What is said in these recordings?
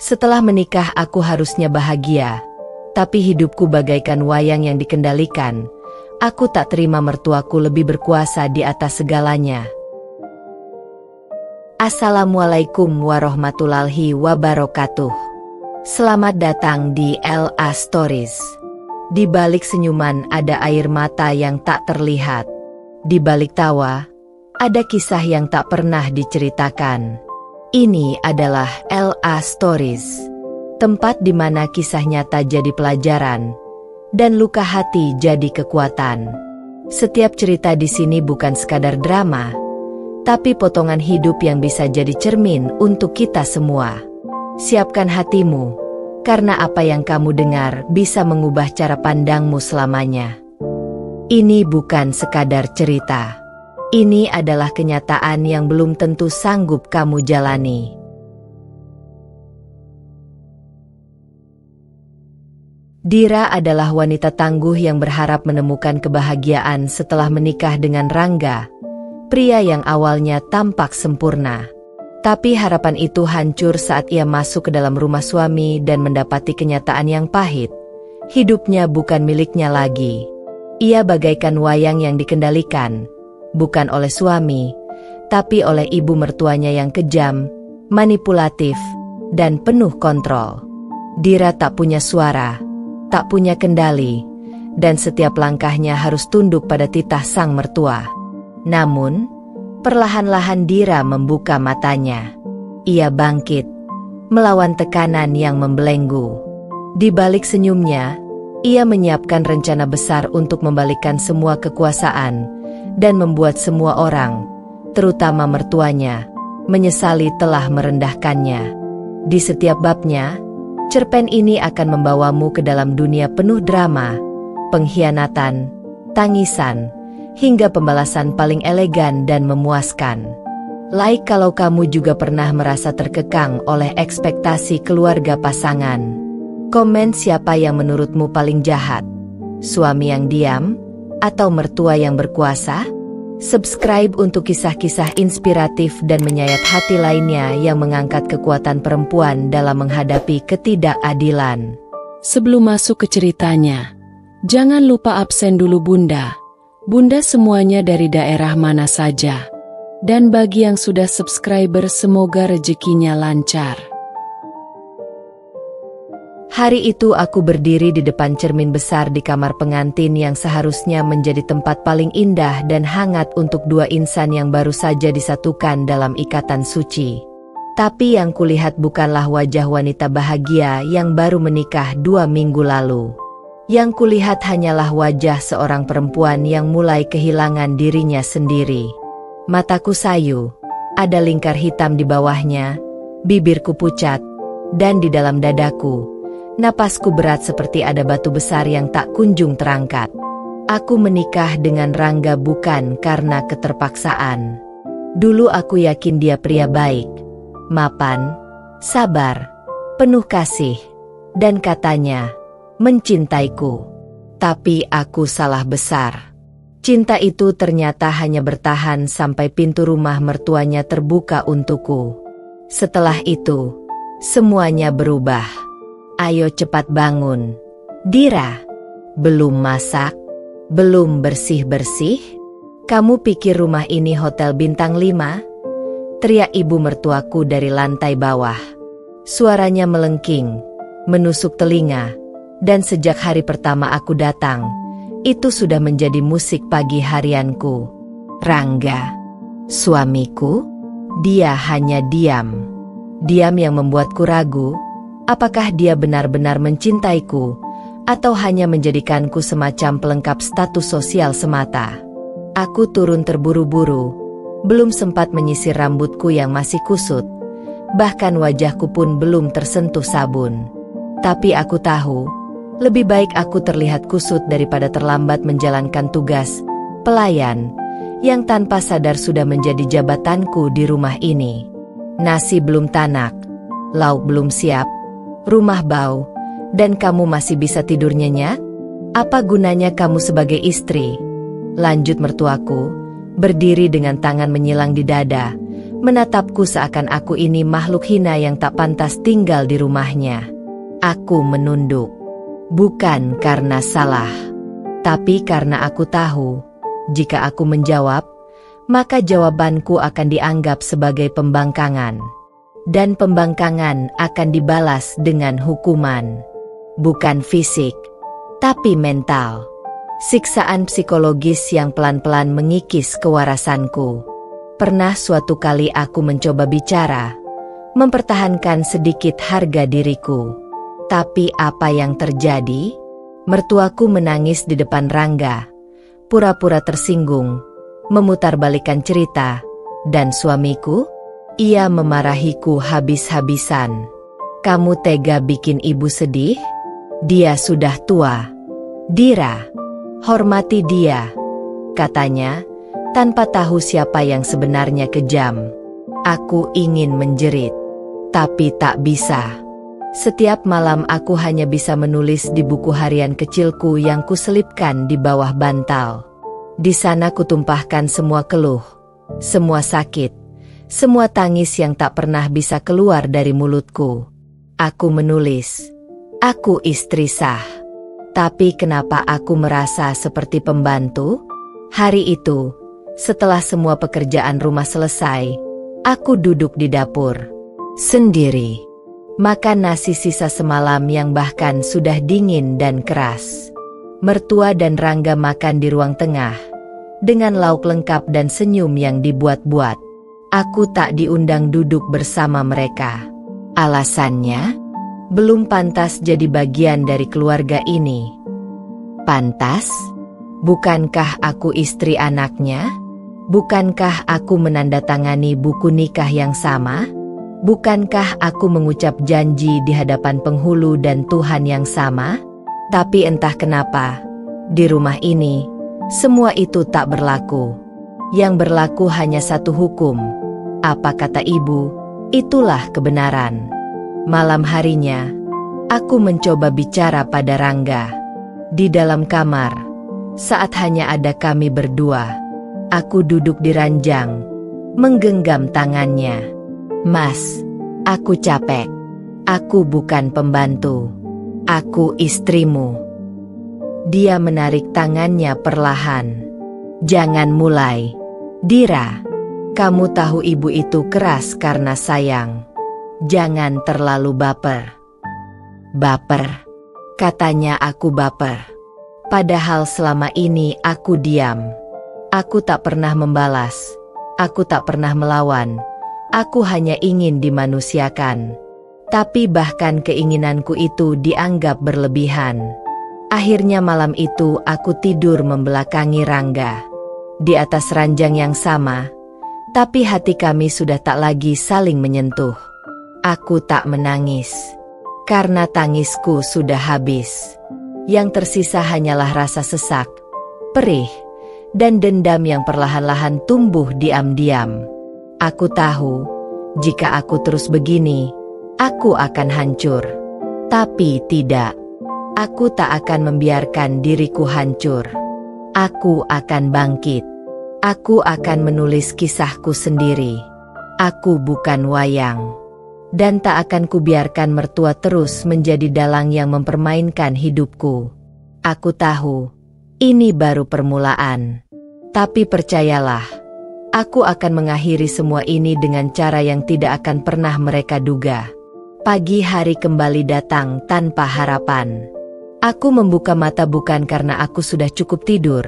Setelah menikah aku harusnya bahagia, tapi hidupku bagaikan wayang yang dikendalikan. Aku tak terima mertuaku lebih berkuasa di atas segalanya. Assalamualaikum warahmatullahi wabarakatuh. Selamat datang di LA Stories. Di balik senyuman ada air mata yang tak terlihat. Di balik tawa, ada kisah yang tak pernah diceritakan. Ini adalah LA Stories, tempat di mana kisah nyata jadi pelajaran, dan luka hati jadi kekuatan. Setiap cerita di sini bukan sekadar drama, tapi potongan hidup yang bisa jadi cermin untuk kita semua. Siapkan hatimu, karena apa yang kamu dengar bisa mengubah cara pandangmu selamanya. Ini bukan sekadar cerita. Ini adalah kenyataan yang belum tentu sanggup kamu jalani. Dira adalah wanita tangguh yang berharap menemukan kebahagiaan setelah menikah dengan Rangga, pria yang awalnya tampak sempurna. Tapi harapan itu hancur saat ia masuk ke dalam rumah suami dan mendapati kenyataan yang pahit. Hidupnya bukan miliknya lagi. Ia bagaikan wayang yang dikendalikan, bukan oleh suami, tapi oleh ibu mertuanya yang kejam, manipulatif, dan penuh kontrol. Dira tak punya suara, tak punya kendali, dan setiap langkahnya harus tunduk pada titah sang mertua. Namun, perlahan-lahan Dira membuka matanya. Ia bangkit, melawan tekanan yang membelenggu. Di balik senyumnya, ia menyiapkan rencana besar untuk membalikkan semua kekuasaan, dan membuat semua orang, terutama mertuanya, menyesali telah merendahkannya. Di setiap babnya, cerpen ini akan membawamu ke dalam dunia penuh drama, pengkhianatan, tangisan, hingga pembalasan paling elegan dan memuaskan. Like kalau kamu juga pernah merasa terkekang oleh ekspektasi keluarga pasangan. Komen siapa yang menurutmu paling jahat, suami yang diam, atau mertua yang berkuasa? Subscribe untuk kisah-kisah inspiratif dan menyayat hati lainnya yang mengangkat kekuatan perempuan dalam menghadapi ketidakadilan. Sebelum masuk ke ceritanya, jangan lupa absen dulu Bunda. Bunda semuanya dari daerah mana saja. Dan bagi yang sudah subscriber semoga rezekinya lancar. Hari itu aku berdiri di depan cermin besar di kamar pengantin yang seharusnya menjadi tempat paling indah dan hangat untuk dua insan yang baru saja disatukan dalam ikatan suci. Tapi yang kulihat bukanlah wajah wanita bahagia yang baru menikah 2 minggu lalu. Yang kulihat hanyalah wajah seorang perempuan yang mulai kehilangan dirinya sendiri. Mataku sayu, ada lingkar hitam di bawahnya, bibirku pucat, dan di dalam dadaku, napasku berat seperti ada batu besar yang tak kunjung terangkat. Aku menikah dengan Rangga bukan karena keterpaksaan. Dulu aku yakin dia pria baik, mapan, sabar, penuh kasih, dan katanya mencintaiku. Tapi aku salah besar. Cinta itu ternyata hanya bertahan sampai pintu rumah mertuanya terbuka untukku. Setelah itu, semuanya berubah. Ayo cepat bangun, Dira. Belum masak? Belum bersih-bersih? Kamu pikir rumah ini hotel bintang 5? Teriak ibu mertuaku dari lantai bawah. Suaranya melengking, menusuk telinga, dan sejak hari pertama aku datang, itu sudah menjadi musik pagi harianku. Rangga, suamiku, dia hanya diam. Diam yang membuatku ragu, apakah dia benar-benar mencintaiku, atau hanya menjadikanku semacam pelengkap status sosial semata. Aku turun terburu-buru, belum sempat menyisir rambutku yang masih kusut, bahkan wajahku pun belum tersentuh sabun. Tapi aku tahu, lebih baik aku terlihat kusut daripada terlambat menjalankan tugas pelayan, yang tanpa sadar sudah menjadi jabatanku di rumah ini. Nasi belum tanak, lauk belum siap, rumah bau, dan kamu masih bisa tidur nyenyak? Apa gunanya kamu sebagai istri? Lanjut mertuaku, berdiri dengan tangan menyilang di dada, menatapku seakan aku ini makhluk hina yang tak pantas tinggal di rumahnya. Aku menunduk. Bukan karena salah, tapi karena aku tahu, jika aku menjawab, maka jawabanku akan dianggap sebagai pembangkangan. Dan pembangkangan akan dibalas dengan hukuman. Bukan fisik, tapi mental. Siksaan psikologis yang pelan-pelan mengikis kewarasanku. Pernah suatu kali aku mencoba bicara, mempertahankan sedikit harga diriku. Tapi apa yang terjadi? Mertuaku menangis di depan Rangga, pura-pura tersinggung, memutarbalikkan cerita, dan suamiku? Ia memarahiku habis-habisan. Kamu tega bikin ibu sedih? Dia sudah tua. Dira, hormati dia, katanya, tanpa tahu siapa yang sebenarnya kejam. Aku ingin menjerit, tapi tak bisa. Setiap malam aku hanya bisa menulis di buku harian kecilku yang kuselipkan di bawah bantal. Di sana kutumpahkan semua keluh, semua sakit, semua tangis yang tak pernah bisa keluar dari mulutku. Aku menulis, aku istri sah. Tapi kenapa aku merasa seperti pembantu? Hari itu, setelah semua pekerjaan rumah selesai, aku duduk di dapur, sendiri. Makan nasi sisa semalam yang bahkan sudah dingin dan keras. Mertua dan Rangga makan di ruang tengah, dengan lauk lengkap dan senyum yang dibuat-buat. Aku tak diundang duduk bersama mereka. Alasannya, belum pantas jadi bagian dari keluarga ini. Pantas? Bukankah aku istri anaknya? Bukankah aku menandatangani buku nikah yang sama? Bukankah aku mengucap janji di hadapan penghulu dan Tuhan yang sama? Tapi entah kenapa, di rumah ini, semua itu tak berlaku. Yang berlaku hanya satu hukum. Apa kata ibu, itulah kebenaran. Malam harinya, aku mencoba bicara pada Rangga. Di dalam kamar, saat hanya ada kami berdua, aku duduk di ranjang, menggenggam tangannya. Mas, aku capek. Aku bukan pembantu. Aku istrimu. Dia menarik tangannya perlahan. Jangan mulai, Dira. Kamu tahu ibu itu keras karena sayang. Jangan terlalu baper. Baper? Katanya aku baper. Padahal selama ini aku diam. Aku tak pernah membalas. Aku tak pernah melawan. Aku hanya ingin dimanusiakan. Tapi bahkan keinginanku itu dianggap berlebihan. Akhirnya malam itu aku tidur membelakangi Rangga. Di atas ranjang yang sama, tapi hati kami sudah tak lagi saling menyentuh. Aku tak menangis, karena tangisku sudah habis. Yang tersisa hanyalah rasa sesak, perih, dan dendam yang perlahan-lahan tumbuh diam-diam. Aku tahu, jika aku terus begini, aku akan hancur. Tapi tidak, aku tak akan membiarkan diriku hancur. Aku akan bangkit. Aku akan menulis kisahku sendiri. Aku bukan wayang. Dan tak akan kubiarkan mertua terus menjadi dalang yang mempermainkan hidupku. Aku tahu, ini baru permulaan. Tapi percayalah, aku akan mengakhiri semua ini dengan cara yang tidak akan pernah mereka duga. Pagi hari kembali datang tanpa harapan. Aku membuka mata bukan karena aku sudah cukup tidur,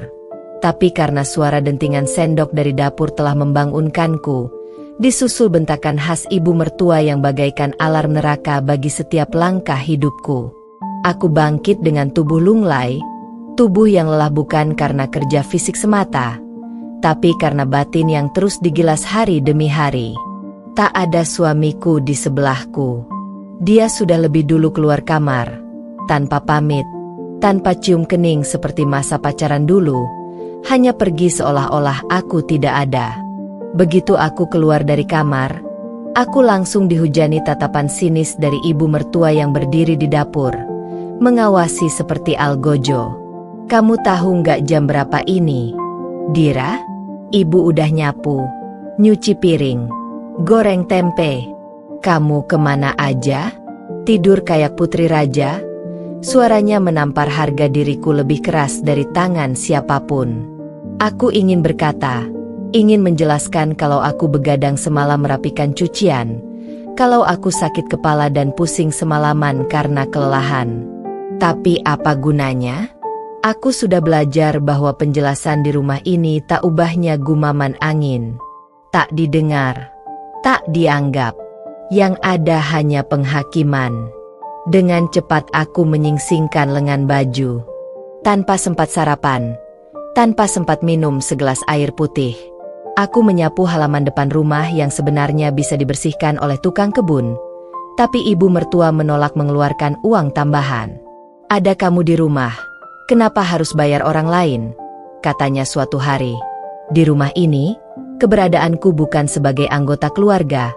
tapi karena suara dentingan sendok dari dapur telah membangunkanku, disusul bentakan khas ibu mertua yang bagaikan alarm neraka bagi setiap langkah hidupku. Aku bangkit dengan tubuh lunglai, tubuh yang lelah bukan karena kerja fisik semata, tapi karena batin yang terus digilas hari demi hari. Tak ada suamiku di sebelahku. Dia sudah lebih dulu keluar kamar, tanpa pamit, tanpa cium kening seperti masa pacaran dulu, hanya pergi seolah-olah aku tidak ada. Begitu aku keluar dari kamar, aku langsung dihujani tatapan sinis dari ibu mertua yang berdiri di dapur, mengawasi seperti algojo. Kamu tahu nggak jam berapa ini, Dira? Ibu udah nyapu, nyuci piring, Goreng tempe. Kamu kemana aja? Tidur kayak putri raja? Suaranya menampar harga diriku lebih keras dari tangan siapapun. Aku ingin berkata, ingin menjelaskan kalau aku begadang semalam merapikan cucian, kalau aku sakit kepala dan pusing semalaman karena kelelahan. Tapi apa gunanya? Aku sudah belajar bahwa penjelasan di rumah ini tak ubahnya gumaman angin. Tak didengar, tak dianggap. Yang ada hanya penghakiman. Dengan cepat aku menyingsingkan lengan baju. Tanpa sempat sarapan, tanpa sempat minum segelas air putih. Aku menyapu halaman depan rumah yang sebenarnya bisa dibersihkan oleh tukang kebun. Tapi ibu mertua menolak mengeluarkan uang tambahan. Ada kamu di rumah, kenapa harus bayar orang lain? Katanya suatu hari. Di rumah ini, keberadaanku bukan sebagai anggota keluarga,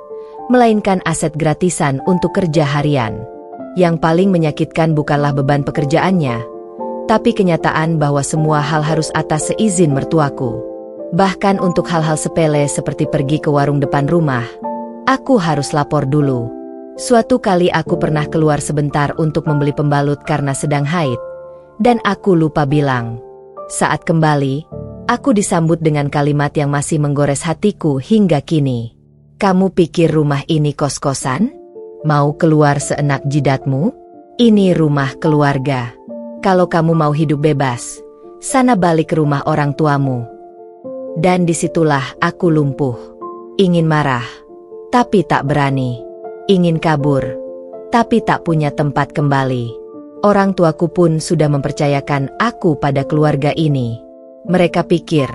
melainkan aset gratisan untuk kerja harian. Yang paling menyakitkan bukanlah beban pekerjaannya, tapi kenyataan bahwa semua hal harus atas seizin mertuaku. Bahkan untuk hal-hal sepele seperti pergi ke warung depan rumah, aku harus lapor dulu. Suatu kali aku pernah keluar sebentar untuk membeli pembalut karena sedang haid, dan aku lupa bilang. Saat kembali, aku disambut dengan kalimat yang masih menggores hatiku hingga kini. Kamu pikir rumah ini kos-kosan? Mau keluar seenak jidatmu? Ini rumah keluarga. Kalau kamu mau hidup bebas, sana balik ke rumah orang tuamu. Dan disitulah aku lumpuh. Ingin marah, tapi tak berani. Ingin kabur, tapi tak punya tempat kembali. Orang tuaku pun sudah mempercayakan aku pada keluarga ini. Mereka pikir,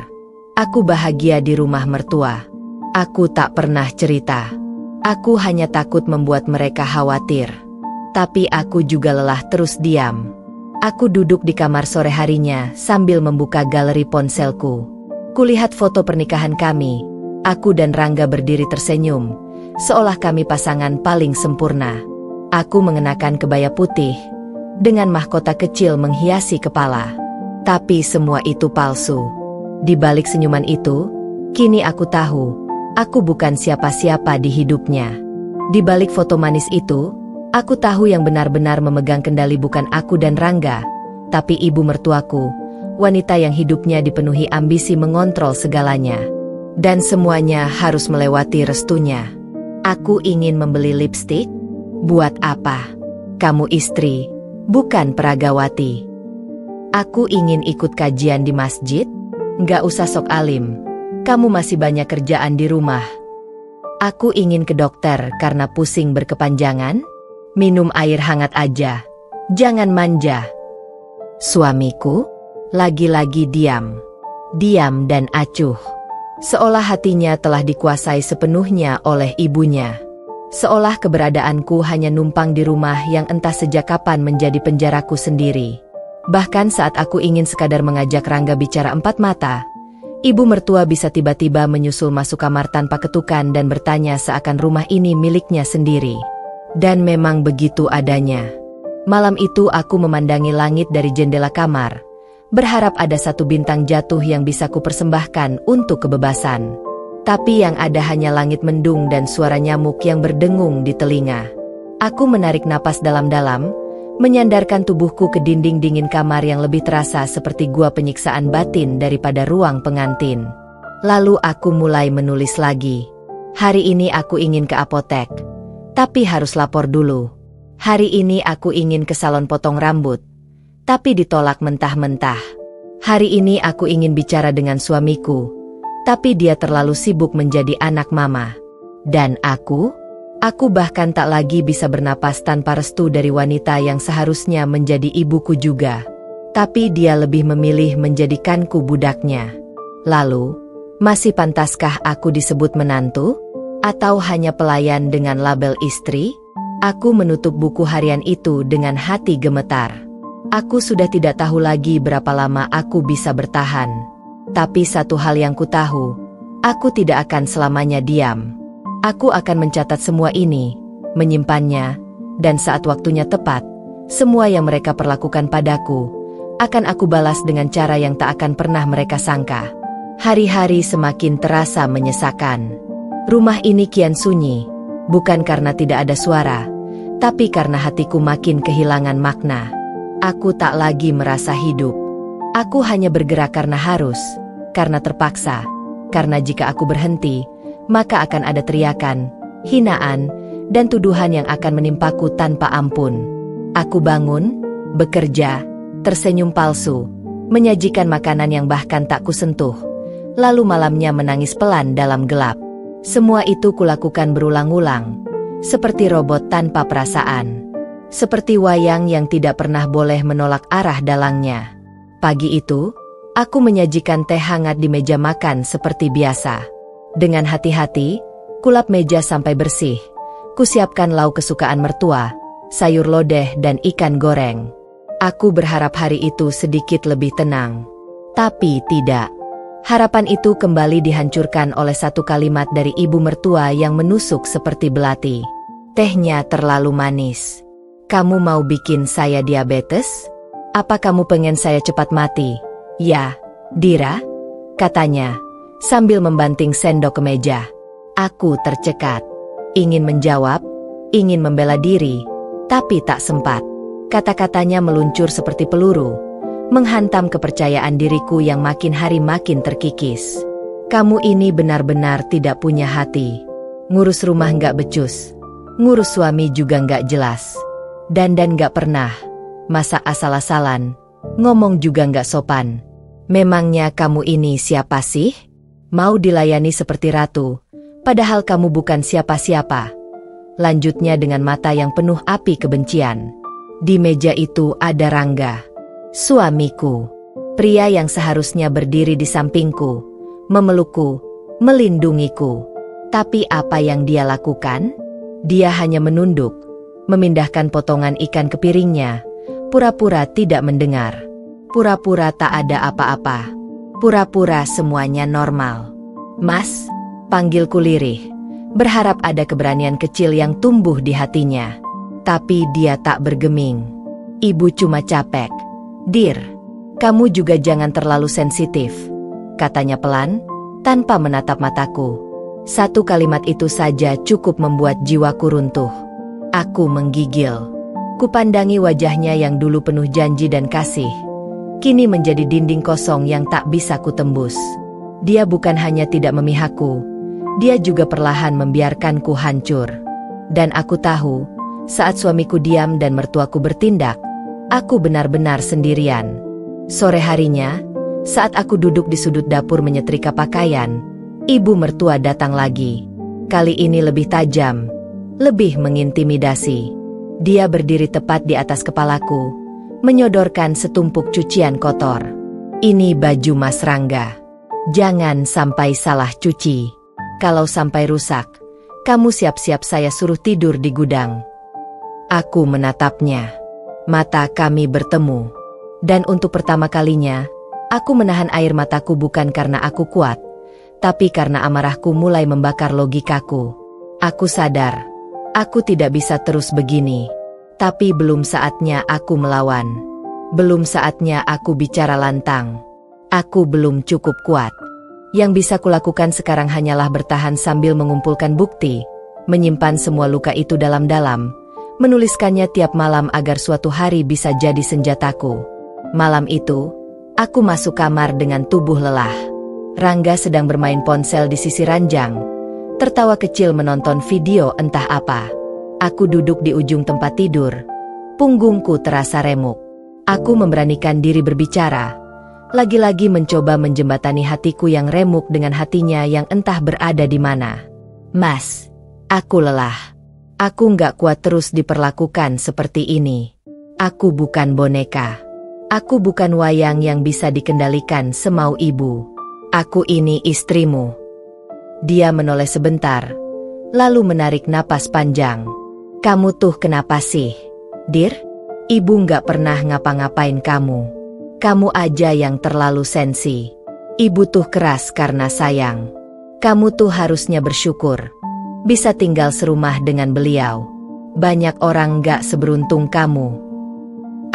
aku bahagia di rumah mertua. Aku tak pernah cerita. Aku hanya takut membuat mereka khawatir. Tapi aku juga lelah terus diam. Aku duduk di kamar sore harinya sambil membuka galeri ponselku. Kulihat foto pernikahan kami. Aku dan Rangga berdiri tersenyum, seolah kami pasangan paling sempurna. Aku mengenakan kebaya putih, dengan mahkota kecil menghiasi kepala. Tapi semua itu palsu. Di balik senyuman itu, kini aku tahu, aku bukan siapa-siapa di hidupnya. Di balik foto manis itu, aku tahu yang benar-benar memegang kendali bukan aku dan Rangga, tapi ibu mertuaku, wanita yang hidupnya dipenuhi ambisi mengontrol segalanya. Dan semuanya harus melewati restunya. Aku ingin membeli lipstik? Buat apa? Kamu istri, bukan peragawati. Aku ingin ikut kajian di masjid? Nggak usah sok alim. Kamu masih banyak kerjaan di rumah. Aku ingin ke dokter karena pusing berkepanjangan? Minum air hangat aja. Jangan manja. Suamiku? Lagi-lagi diam. Diam dan acuh. Seolah hatinya telah dikuasai sepenuhnya oleh ibunya. Seolah keberadaanku hanya numpang di rumah yang entah sejak kapan menjadi penjaraku sendiri. Bahkan saat aku ingin sekadar mengajak Rangga bicara empat mata, ibu mertua bisa tiba-tiba menyusul masuk kamar tanpa ketukan dan bertanya seakan rumah ini miliknya sendiri. Dan memang begitu adanya. Malam itu aku memandangi langit dari jendela kamar, berharap ada satu bintang jatuh yang bisa kupersembahkan untuk kebebasan. Tapi yang ada hanya langit mendung dan suara nyamuk yang berdengung di telinga. Aku menarik napas dalam-dalam, menyandarkan tubuhku ke dinding dingin kamar yang lebih terasa seperti gua penyiksaan batin daripada ruang pengantin. Lalu aku mulai menulis lagi. Hari ini aku ingin ke apotek, tapi harus lapor dulu. Hari ini aku ingin ke salon potong rambut, tapi ditolak mentah-mentah. Hari ini aku ingin bicara dengan suamiku, tapi dia terlalu sibuk menjadi anak mama. Dan aku bahkan tak lagi bisa bernapas tanpa restu dari wanita yang seharusnya menjadi ibuku juga. Tapi dia lebih memilih menjadikanku budaknya. Lalu, masih pantaskah aku disebut menantu? Atau hanya pelayan dengan label istri? Aku menutup buku harian itu dengan hati gemetar. Aku sudah tidak tahu lagi berapa lama aku bisa bertahan. Tapi satu hal yang ku tahu, aku tidak akan selamanya diam. Aku akan mencatat semua ini, menyimpannya, dan saat waktunya tepat, semua yang mereka perlakukan padaku, akan aku balas dengan cara yang tak akan pernah mereka sangka. Hari-hari semakin terasa menyesakan. Rumah ini kian sunyi, bukan karena tidak ada suara, tapi karena hatiku makin kehilangan makna. Aku tak lagi merasa hidup. Aku hanya bergerak karena harus, karena terpaksa, karena jika aku berhenti, maka akan ada teriakan, hinaan, dan tuduhan yang akan menimpaku tanpa ampun. Aku bangun, bekerja, tersenyum palsu, menyajikan makanan yang bahkan tak kusentuh, lalu malamnya menangis pelan dalam gelap. Semua itu kulakukan berulang-ulang, seperti robot tanpa perasaan. Seperti wayang yang tidak pernah boleh menolak arah dalangnya. Pagi itu, aku menyajikan teh hangat di meja makan seperti biasa. Dengan hati-hati, kulap meja sampai bersih. Kusiapkan lauk kesukaan mertua, sayur lodeh dan ikan goreng. Aku berharap hari itu sedikit lebih tenang. Tapi tidak. Harapan itu kembali dihancurkan oleh satu kalimat dari ibu mertua yang menusuk seperti belati. Tehnya terlalu manis. Kamu mau bikin saya diabetes? Apa kamu pengen saya cepat mati? Ya, Dira, katanya, sambil membanting sendok ke meja. Aku tercekat. Ingin menjawab, ingin membela diri, tapi tak sempat. Kata-katanya meluncur seperti peluru, menghantam kepercayaan diriku yang makin hari makin terkikis. Kamu ini benar-benar tidak punya hati. Ngurus rumah nggak becus, ngurus suami juga nggak jelas. Dandan nggak pernah, masak asal-asalan, ngomong juga nggak sopan. Memangnya kamu ini siapa sih? Mau dilayani seperti ratu, padahal kamu bukan siapa-siapa. Lanjutnya dengan mata yang penuh api kebencian. Di meja itu ada Rangga. Suamiku, pria yang seharusnya berdiri di sampingku, memelukku, melindungiku. Tapi apa yang dia lakukan? Dia hanya menunduk, memindahkan potongan ikan ke piringnya, pura-pura tidak mendengar. Pura-pura tak ada apa-apa. Pura-pura semuanya normal. Mas, panggilku lirih, berharap ada keberanian kecil yang tumbuh di hatinya. Tapi dia tak bergeming. Ibu cuma capek. Dir, kamu juga jangan terlalu sensitif, katanya pelan, tanpa menatap mataku. Satu kalimat itu saja cukup membuat jiwaku runtuh. Aku menggigil. Kupandangi wajahnya yang dulu penuh janji dan kasih, kini menjadi dinding kosong yang tak bisa kutembus. Dia bukan hanya tidak memihakku, dia juga perlahan membiarkanku hancur. Dan aku tahu, saat suamiku diam dan mertuaku bertindak, aku benar-benar sendirian. Sore harinya, saat aku duduk di sudut dapur menyetrika pakaian, ibu mertua datang lagi. Kali ini lebih tajam, lebih mengintimidasi. Dia berdiri tepat di atas kepalaku, menyodorkan setumpuk cucian kotor. Ini baju Mas Rangga. Jangan sampai salah cuci. Kalau sampai rusak, kamu siap-siap saya suruh tidur di gudang. Aku menatapnya. Mata kami bertemu. Dan untuk pertama kalinya, aku menahan air mataku bukan karena aku kuat, tapi karena amarahku mulai membakar logikaku. Aku sadar, aku tidak bisa terus begini. Tapi belum saatnya aku melawan. Belum saatnya aku bicara lantang. Aku belum cukup kuat. Yang bisa kulakukan sekarang hanyalah bertahan sambil mengumpulkan bukti, menyimpan semua luka itu dalam-dalam, menuliskannya tiap malam agar suatu hari bisa jadi senjataku. Malam itu, aku masuk kamar dengan tubuh lelah. Rangga sedang bermain ponsel di sisi ranjang, tertawa kecil menonton video entah apa. Aku duduk di ujung tempat tidur, punggungku terasa remuk. Aku memberanikan diri berbicara, lagi-lagi mencoba menjembatani hatiku yang remuk dengan hatinya yang entah berada di mana. Mas, aku lelah. Aku nggak kuat terus diperlakukan seperti ini. Aku bukan boneka. Aku bukan wayang yang bisa dikendalikan semau ibu. Aku ini istrimu. Dia menoleh sebentar, lalu menarik napas panjang. Kamu tuh kenapa sih, Dir? Ibu nggak pernah ngapa-ngapain kamu. Kamu aja yang terlalu sensi. Ibu tuh keras karena sayang. Kamu tuh harusnya bersyukur bisa tinggal serumah dengan beliau. Banyak orang gak seberuntung kamu.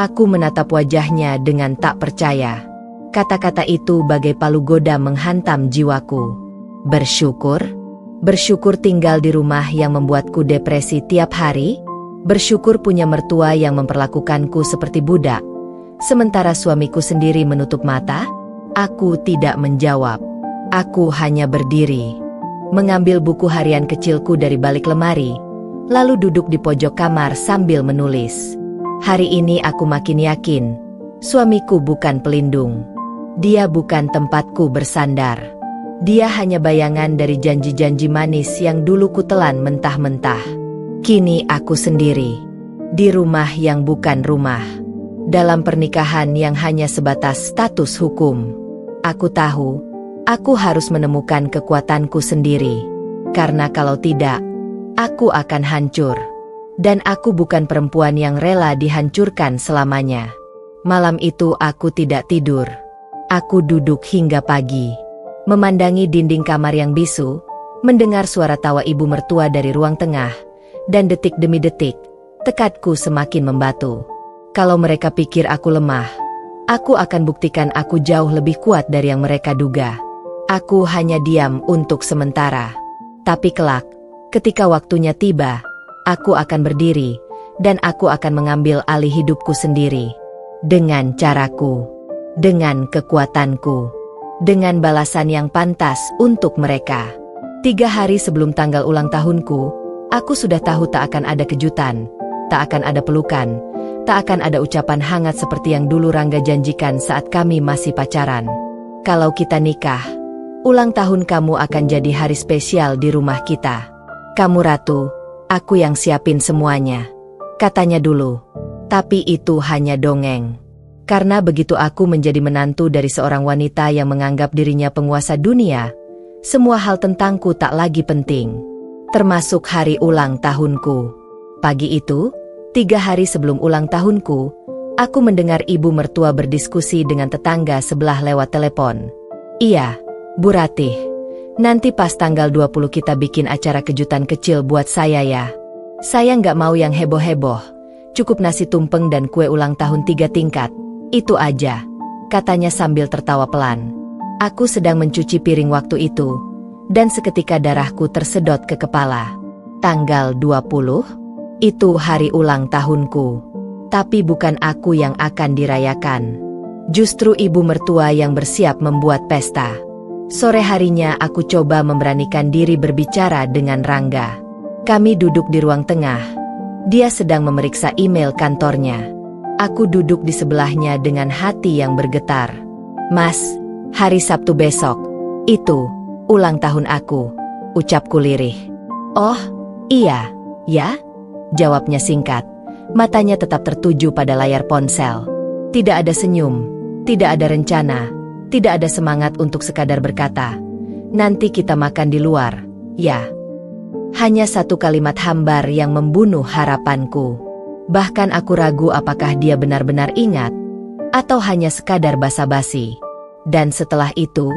Aku menatap wajahnya dengan tak percaya. Kata-kata itu bagai palu goda menghantam jiwaku. Bersyukur? Bersyukur tinggal di rumah yang membuatku depresi tiap hari. Bersyukur punya mertua yang memperlakukanku seperti budak. Sementara suamiku sendiri menutup mata. Aku tidak menjawab. Aku hanya berdiri. Mengambil buku harian kecilku dari balik lemari. Lalu duduk di pojok kamar sambil menulis. Hari ini aku makin yakin. Suamiku bukan pelindung. Dia bukan tempatku bersandar. Dia hanya bayangan dari janji-janji manis yang dulu kutelan mentah-mentah. Kini aku sendiri. Di rumah yang bukan rumah. Dalam pernikahan yang hanya sebatas status hukum. Aku tahu, aku harus menemukan kekuatanku sendiri. Karena kalau tidak, aku akan hancur. Dan aku bukan perempuan yang rela dihancurkan selamanya. Malam itu aku tidak tidur. Aku duduk hingga pagi. Memandangi dinding kamar yang bisu, mendengar suara tawa ibu mertua dari ruang tengah, dan detik demi detik, tekadku semakin membatu. Kalau mereka pikir aku lemah, aku akan buktikan aku jauh lebih kuat dari yang mereka duga. Aku hanya diam untuk sementara. Tapi kelak, ketika waktunya tiba, aku akan berdiri, dan aku akan mengambil alih hidupku sendiri. Dengan caraku, dengan kekuatanku. Dengan balasan yang pantas untuk mereka. 3 hari sebelum tanggal ulang tahunku, aku sudah tahu tak akan ada kejutan, tak akan ada pelukan, tak akan ada ucapan hangat seperti yang dulu Rangga janjikan saat kami masih pacaran. Kalau kita nikah, ulang tahun kamu akan jadi hari spesial di rumah kita. Kamu ratu, aku yang siapin semuanya. Katanya dulu. Tapi itu hanya dongeng. Karena begitu aku menjadi menantu dari seorang wanita yang menganggap dirinya penguasa dunia, semua hal tentangku tak lagi penting. Termasuk hari ulang tahunku. Pagi itu, 3 hari sebelum ulang tahunku, aku mendengar ibu mertua berdiskusi dengan tetangga sebelah lewat telepon. Iya, Bu Ratih, nanti pas tanggal 20 kita bikin acara kejutan kecil buat saya ya. Saya nggak mau yang heboh-heboh, cukup nasi tumpeng dan kue ulang tahun 3 tingkat. Itu aja, katanya sambil tertawa pelan. Aku sedang mencuci piring waktu itu, dan seketika darahku tersedot ke kepala. Tanggal 20? Itu hari ulang tahunku. Tapi bukan aku yang akan dirayakan. Justru ibu mertua yang bersiap membuat pesta. Sore harinya aku coba memberanikan diri berbicara dengan Rangga. Kami duduk di ruang tengah. Dia sedang memeriksa email kantornya. Aku duduk di sebelahnya dengan hati yang bergetar. Mas, hari Sabtu besok, itu, ulang tahun aku, ucapku lirih. Oh, iya, ya? Jawabnya singkat, matanya tetap tertuju pada layar ponsel. Tidak ada senyum, tidak ada rencana, tidak ada semangat untuk sekadar berkata, nanti kita makan di luar, ya. Hanya satu kalimat hambar yang membunuh harapanku. Bahkan aku ragu apakah dia benar-benar ingat, atau hanya sekadar basa-basi. Dan setelah itu,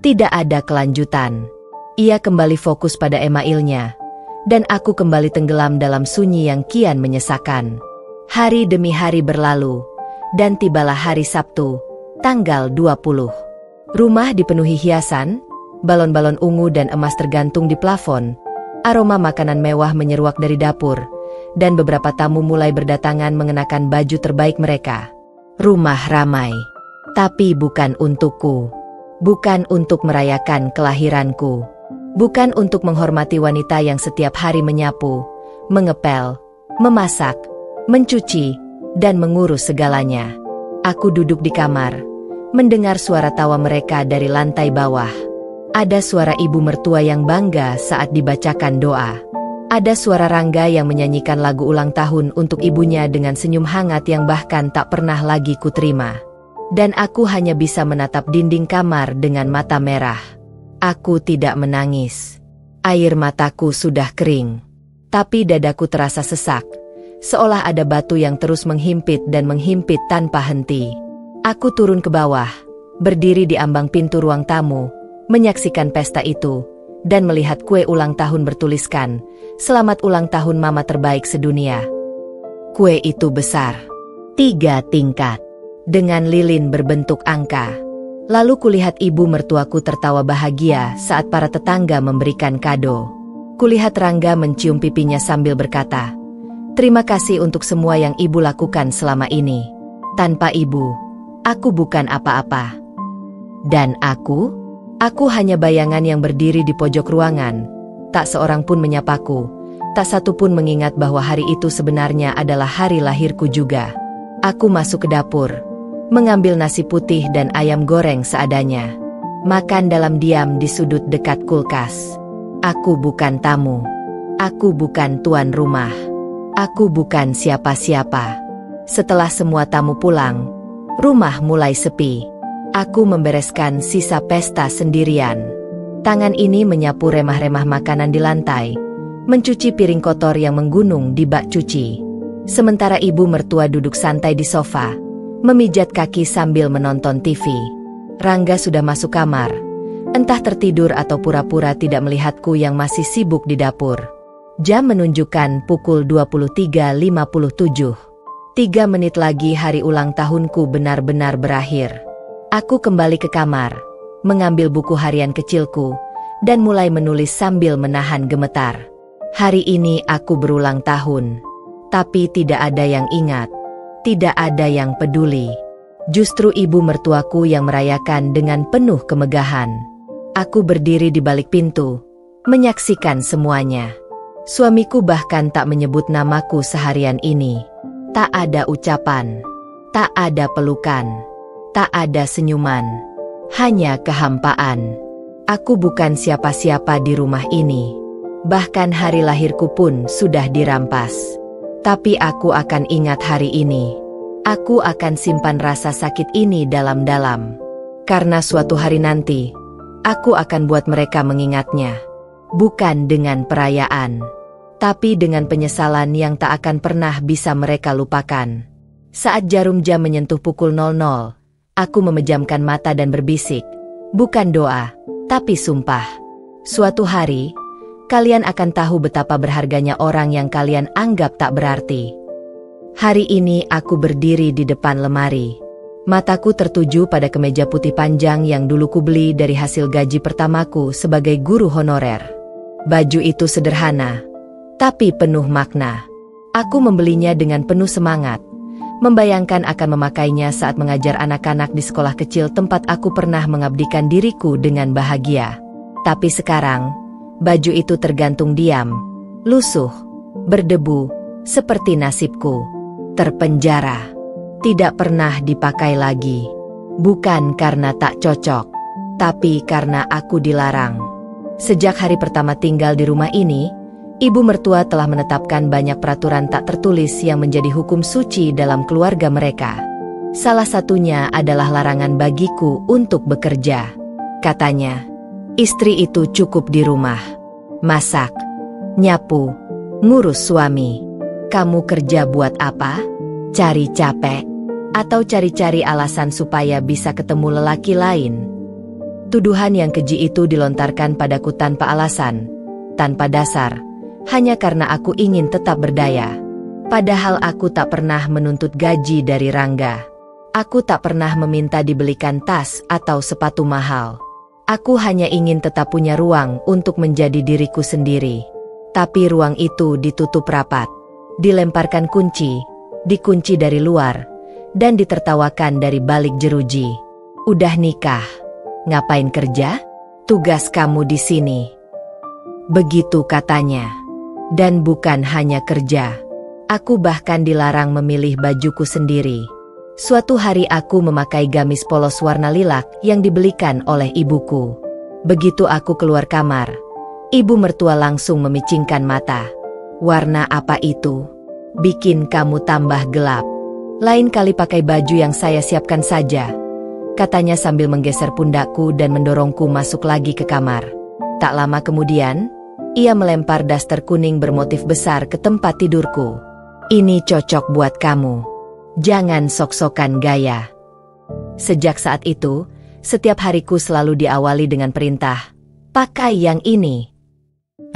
tidak ada kelanjutan. Ia kembali fokus pada emailnya, dan aku kembali tenggelam dalam sunyi yang kian menyesakan. Hari demi hari berlalu, dan tibalah hari Sabtu, tanggal 20. Rumah dipenuhi hiasan, balon-balon ungu dan emas tergantung di plafon, aroma makanan mewah menyeruak dari dapur, dan beberapa tamu mulai berdatangan mengenakan baju terbaik mereka. Rumah ramai. Tapi bukan untukku. Bukan untuk merayakan kelahiranku. Bukan untuk menghormati wanita yang setiap hari menyapu, mengepel, memasak, mencuci, dan mengurus segalanya. Aku duduk di kamar, mendengar suara tawa mereka dari lantai bawah. Ada suara ibu mertua yang bangga saat dibacakan doa. Ada suara Rangga yang menyanyikan lagu ulang tahun untuk ibunya dengan senyum hangat yang bahkan tak pernah lagi kuterima. Dan aku hanya bisa menatap dinding kamar dengan mata merah. Aku tidak menangis. Air mataku sudah kering. Tapi dadaku terasa sesak, seolah ada batu yang terus menghimpit dan menghimpit tanpa henti. Aku turun ke bawah, berdiri di ambang pintu ruang tamu, menyaksikan pesta itu, dan melihat kue ulang tahun bertuliskan, "Selamat ulang tahun mama terbaik sedunia." Kue itu besar, 3 tingkat, dengan lilin berbentuk angka. Lalu kulihat ibu mertuaku tertawa bahagia saat para tetangga memberikan kado. Kulihat Rangga mencium pipinya sambil berkata, "Terima kasih untuk semua yang ibu lakukan selama ini. Tanpa ibu, aku bukan apa-apa." Dan aku hanya bayangan yang berdiri di pojok ruangan. Tak seorang pun menyapaku, tak satu pun mengingat bahwa hari itu sebenarnya adalah hari lahirku juga. Aku masuk ke dapur, mengambil nasi putih dan ayam goreng seadanya. Makan dalam diam di sudut dekat kulkas. Aku bukan tamu. Aku bukan tuan rumah. Aku bukan siapa-siapa. Setelah semua tamu pulang, rumah mulai sepi. Aku membereskan sisa pesta sendirian. Tangan ini menyapu remah-remah makanan di lantai, mencuci piring kotor yang menggunung di bak cuci. Sementara ibu mertua duduk santai di sofa, memijat kaki sambil menonton TV. Rangga sudah masuk kamar. Entah tertidur atau pura-pura tidak melihatku yang masih sibuk di dapur. Jam menunjukkan pukul 23.57. 3 menit lagi hari ulang tahunku benar-benar berakhir. Aku kembali ke kamar, mengambil buku harian kecilku, dan mulai menulis sambil menahan gemetar. Hari ini aku berulang tahun. Tapi tidak ada yang ingat. Tidak ada yang peduli. Justru ibu mertuaku yang merayakan dengan penuh kemegahan. Aku berdiri di balik pintu, menyaksikan semuanya. Suamiku bahkan tak menyebut namaku seharian ini. Tak ada ucapan, tak ada pelukan, tak ada senyuman, hanya kehampaan. Aku bukan siapa-siapa di rumah ini. Bahkan hari lahirku pun sudah dirampas. Tapi aku akan ingat hari ini. Aku akan simpan rasa sakit ini dalam-dalam. Karena suatu hari nanti, aku akan buat mereka mengingatnya. Bukan dengan perayaan, tapi dengan penyesalan yang tak akan pernah bisa mereka lupakan. Saat jarum jam menyentuh pukul 00, aku memejamkan mata dan berbisik. Bukan doa, tapi sumpah. Suatu hari, kalian akan tahu betapa berharganya orang yang kalian anggap tak berarti. Hari ini aku berdiri di depan lemari. Mataku tertuju pada kemeja putih panjang yang dulu kubeli dari hasil gaji pertamaku sebagai guru honorer. Baju itu sederhana, tapi penuh makna. Aku membelinya dengan penuh semangat, membayangkan akan memakainya saat mengajar anak-anak di sekolah kecil tempat aku pernah mengabdikan diriku dengan bahagia. Tapi sekarang, baju itu tergantung diam, lusuh, berdebu, seperti nasibku. Terpenjara. Tidak pernah dipakai lagi. Bukan karena tak cocok, tapi karena aku dilarang. Sejak hari pertama tinggal di rumah ini, ibu mertua telah menetapkan banyak peraturan tak tertulis yang menjadi hukum suci dalam keluarga mereka. Salah satunya adalah larangan bagiku untuk bekerja. Katanya, istri itu cukup di rumah. Masak, nyapu, ngurus suami. Kamu kerja buat apa? Cari capek? Atau cari-cari alasan supaya bisa ketemu lelaki lain? Tuduhan yang keji itu dilontarkan padaku tanpa alasan, tanpa dasar, hanya karena aku ingin tetap berdaya. Padahal aku tak pernah menuntut gaji dari Rangga. Aku tak pernah meminta dibelikan tas atau sepatu mahal. Aku hanya ingin tetap punya ruang untuk menjadi diriku sendiri. Tapi ruang itu ditutup rapat, dilemparkan kunci, dikunci dari luar, dan ditertawakan dari balik jeruji. Udah nikah, ngapain kerja? Tugas kamu di sini. Begitu katanya. Dan bukan hanya kerja. Aku bahkan dilarang memilih bajuku sendiri. Suatu hari aku memakai gamis polos warna lilac yang dibelikan oleh ibuku. Begitu aku keluar kamar, ibu mertua langsung memicingkan mata. Warna apa itu? Bikin kamu tambah gelap. Lain kali pakai baju yang saya siapkan saja, katanya sambil menggeser pundakku dan mendorongku masuk lagi ke kamar. Tak lama kemudian, ia melempar daster kuning bermotif besar ke tempat tidurku. Ini cocok buat kamu. Jangan sok-sokan gaya. Sejak saat itu, setiap hariku selalu diawali dengan perintah, pakai yang ini.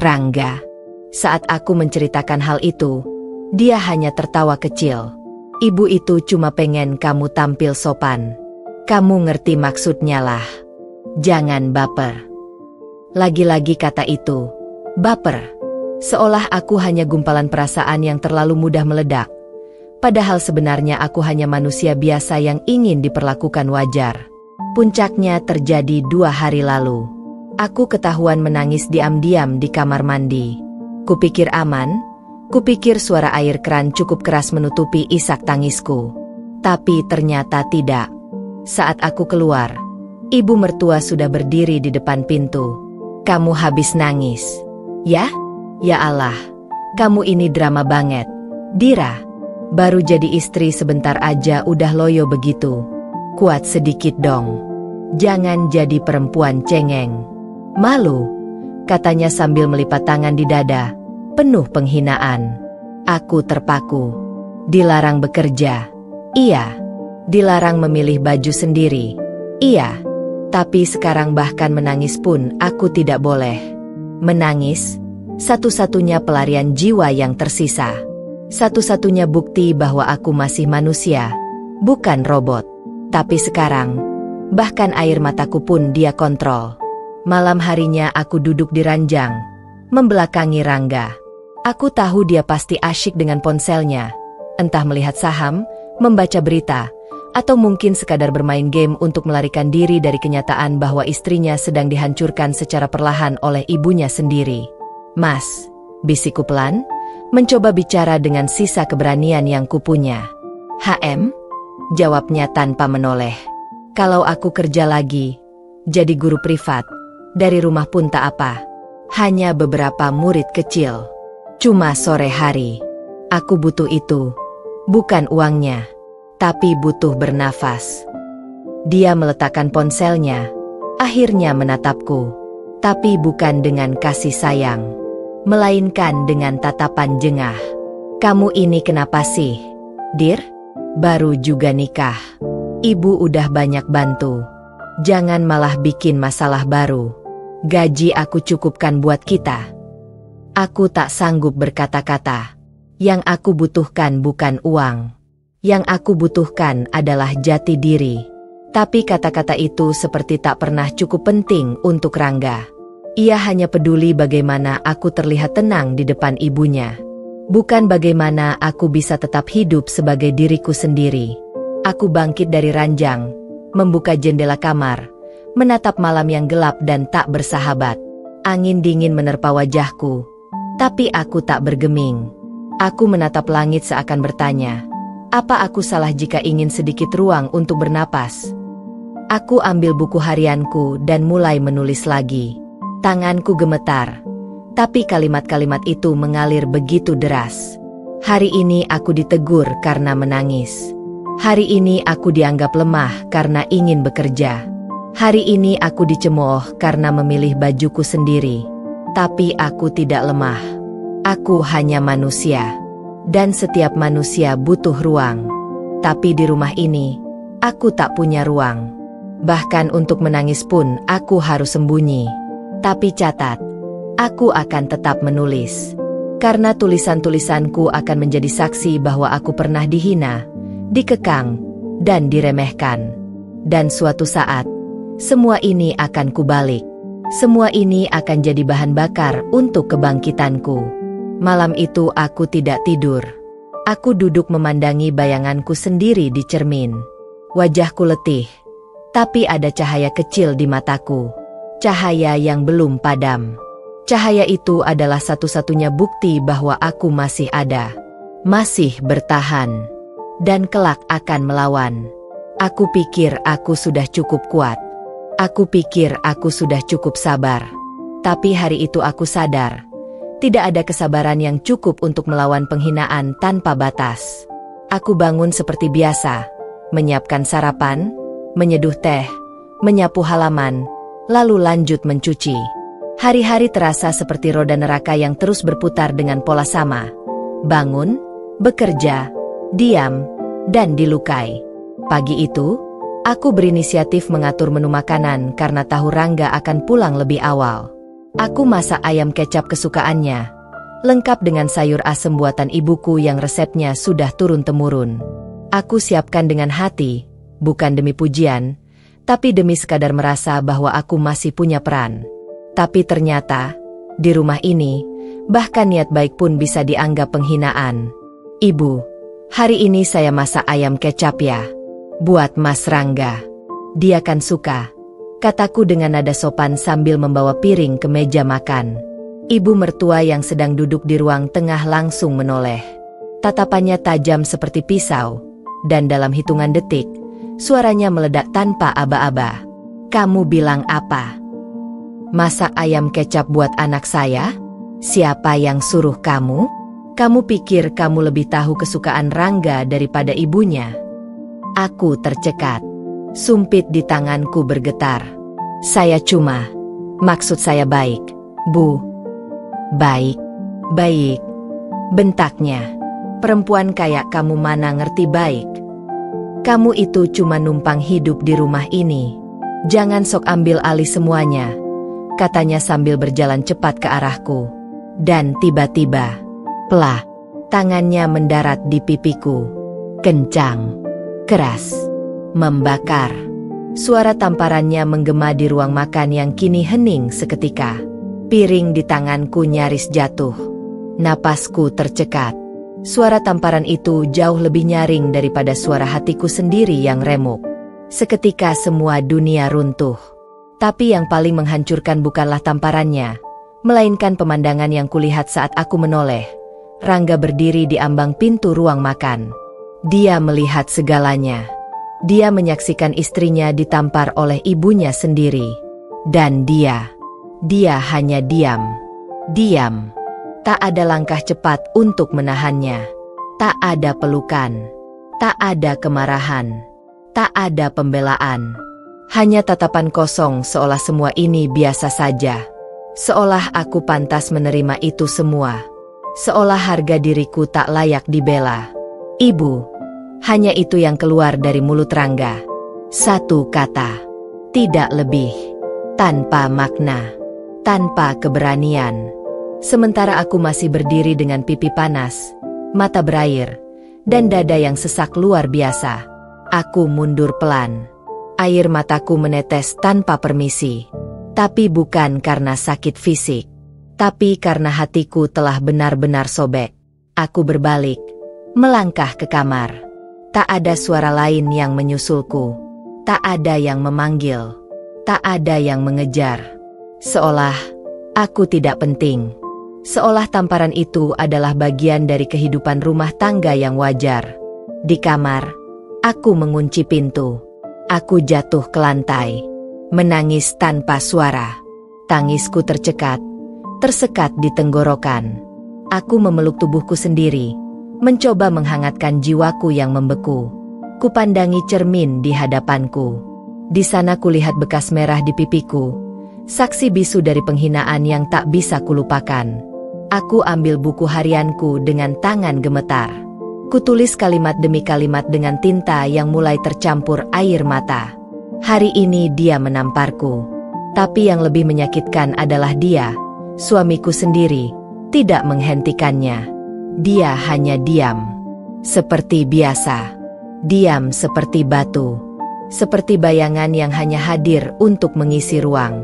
Rangga. Saat aku menceritakan hal itu, dia hanya tertawa kecil. Ibu itu cuma pengen kamu tampil sopan. Kamu ngerti maksudnya lah. Jangan baper. Lagi-lagi kata itu, baper. Seolah aku hanya gumpalan perasaan yang terlalu mudah meledak. Padahal sebenarnya aku hanya manusia biasa yang ingin diperlakukan wajar. Puncaknya terjadi 2 hari lalu. Aku ketahuan menangis diam-diam di kamar mandi. Kupikir aman, kupikir suara air keran cukup keras menutupi isak tangisku. Tapi ternyata tidak. Saat aku keluar, ibu mertua sudah berdiri di depan pintu. Kamu habis nangis? Ya? Ya Allah, kamu ini drama banget. Dira, baru jadi istri sebentar aja udah loyo begitu. Kuat sedikit dong. Jangan jadi perempuan cengeng. Malu, katanya sambil melipat tangan di dada, penuh penghinaan. Aku terpaku. Dilarang bekerja. Iya. Dilarang memilih baju sendiri. Iya. Tapi sekarang bahkan menangis pun aku tidak boleh. Menangis, satu-satunya pelarian jiwa yang tersisa. Satu-satunya bukti bahwa aku masih manusia, bukan robot. Tapi sekarang, bahkan air mataku pun dia kontrol. Malam harinya aku duduk di ranjang, membelakangi Rangga. Aku tahu dia pasti asyik dengan ponselnya, entah melihat saham, membaca berita, atau mungkin sekadar bermain game untuk melarikan diri dari kenyataan bahwa istrinya sedang dihancurkan secara perlahan oleh ibunya sendiri. Mas, bisikku pelan, mencoba bicara dengan sisa keberanian yang kupunya. HM? Jawabnya tanpa menoleh. Kalau aku kerja lagi, jadi guru privat, dari rumah pun tak apa. Hanya beberapa murid kecil. Cuma sore hari. Aku butuh itu. Bukan uangnya, tapi butuh bernafas. Dia meletakkan ponselnya, akhirnya menatapku. Tapi bukan dengan kasih sayang, melainkan dengan tatapan jengah. Kamu ini kenapa sih, Dir? Baru juga nikah. Ibu udah banyak bantu. Jangan malah bikin masalah baru. Gaji aku cukupkan buat kita. Aku tak sanggup berkata-kata. Yang aku butuhkan bukan uang. Yang aku butuhkan adalah jati diri. Tapi kata-kata itu seperti tak pernah cukup penting untuk Rangga. Ia hanya peduli bagaimana aku terlihat tenang di depan ibunya. Bukan bagaimana aku bisa tetap hidup sebagai diriku sendiri. Aku bangkit dari ranjang, membuka jendela kamar, menatap malam yang gelap dan tak bersahabat. Angin dingin menerpa wajahku, tapi aku tak bergeming. Aku menatap langit seakan bertanya, apa aku salah jika ingin sedikit ruang untuk bernapas? Aku ambil buku harianku dan mulai menulis lagi. Tanganku gemetar. Tapi kalimat-kalimat itu mengalir begitu deras. Hari ini aku ditegur karena menangis. Hari ini aku dianggap lemah karena ingin bekerja. Hari ini aku dicemooh karena memilih bajuku sendiri. Tapi aku tidak lemah. Aku hanya manusia. Dan setiap manusia butuh ruang. Tapi di rumah ini, aku tak punya ruang. Bahkan untuk menangis pun aku harus sembunyi. Tapi catat, aku akan tetap menulis. Karena tulisan-tulisanku akan menjadi saksi bahwa aku pernah dihina, dikekang, dan diremehkan. Dan suatu saat, semua ini akan kubalik. Semua ini akan jadi bahan bakar untuk kebangkitanku. Malam itu aku tidak tidur. Aku duduk memandangi bayanganku sendiri di cermin. Wajahku letih, tapi ada cahaya kecil di mataku. Cahaya yang belum padam. Cahaya itu adalah satu-satunya bukti bahwa aku masih ada. Masih bertahan. Dan kelak akan melawan. Aku pikir aku sudah cukup kuat. Aku pikir aku sudah cukup sabar. Tapi hari itu aku sadar. Tidak ada kesabaran yang cukup untuk melawan penghinaan tanpa batas. Aku bangun seperti biasa. Menyiapkan sarapan, menyeduh teh, menyapu halaman, lalu lanjut mencuci. Hari-hari terasa seperti roda neraka yang terus berputar dengan pola sama. Bangun, bekerja, diam, dan dilukai. Pagi itu, aku berinisiatif mengatur menu makanan karena tahu Rangga akan pulang lebih awal. Aku masak ayam kecap kesukaannya, lengkap dengan sayur asem buatan ibuku yang resepnya sudah turun-temurun. Aku siapkan dengan hati, bukan demi pujian, tapi demi sekadar merasa bahwa aku masih punya peran. Tapi ternyata, di rumah ini, bahkan niat baik pun bisa dianggap penghinaan. Ibu, hari ini saya masak ayam kecap ya. Buat Mas Rangga. Dia kan suka, kataku dengan nada sopan sambil membawa piring ke meja makan. Ibu mertua yang sedang duduk di ruang tengah langsung menoleh. Tatapannya tajam seperti pisau, dan dalam hitungan detik, suaranya meledak tanpa aba-aba. Kamu bilang apa? Masak ayam kecap buat anak saya? Siapa yang suruh kamu? Kamu pikir kamu lebih tahu kesukaan Rangga daripada ibunya? Aku tercekat. Sumpit di tanganku bergetar. Maksud saya baik, Bu. Baik, baik. Bentaknya. Perempuan kayak kamu mana ngerti baik? Kamu itu cuma numpang hidup di rumah ini. Jangan sok ambil alih semuanya, katanya sambil berjalan cepat ke arahku. Dan tiba-tiba, plak, tangannya mendarat di pipiku. Kencang, keras, membakar. Suara tamparannya menggema di ruang makan yang kini hening seketika. Piring di tanganku nyaris jatuh. Napasku tercekat. Suara tamparan itu jauh lebih nyaring daripada suara hatiku sendiri yang remuk. Seketika semua dunia runtuh. Tapi yang paling menghancurkan bukanlah tamparannya, melainkan pemandangan yang kulihat saat aku menoleh. Rangga berdiri di ambang pintu ruang makan. Dia melihat segalanya. Dia menyaksikan istrinya ditampar oleh ibunya sendiri. Dan dia hanya diam. Diam. Tak ada langkah cepat untuk menahannya. Tak ada pelukan. Tak ada kemarahan. Tak ada pembelaan. Hanya tatapan kosong seolah semua ini biasa saja. Seolah aku pantas menerima itu semua. Seolah harga diriku tak layak dibela. Ibu, hanya itu yang keluar dari mulut Rangga. Satu kata. Tidak lebih. Tanpa makna. Tanpa keberanian. Sementara aku masih berdiri dengan pipi panas, mata berair, dan dada yang sesak luar biasa. Aku mundur pelan. Air mataku menetes tanpa permisi. Tapi bukan karena sakit fisik. Tapi karena hatiku telah benar-benar sobek. Aku berbalik, melangkah ke kamar. Tak ada suara lain yang menyusulku. Tak ada yang memanggil. Tak ada yang mengejar. Seolah aku tidak penting. Seolah tamparan itu adalah bagian dari kehidupan rumah tangga yang wajar. Di kamar, aku mengunci pintu. Aku jatuh ke lantai. Menangis tanpa suara. Tangisku tercekat, tersekat di tenggorokan. Aku memeluk tubuhku sendiri, mencoba menghangatkan jiwaku yang membeku. Kupandangi cermin di hadapanku. Di sana kulihat bekas merah di pipiku, saksi bisu dari penghinaan yang tak bisa kulupakan. Aku ambil buku harianku dengan tangan gemetar. Kutulis kalimat demi kalimat dengan tinta yang mulai tercampur air mata. Hari ini dia menamparku. Tapi yang lebih menyakitkan adalah dia, suamiku sendiri, tidak menghentikannya. Dia hanya diam. Seperti biasa. Diam seperti batu. Seperti bayangan yang hanya hadir untuk mengisi ruang.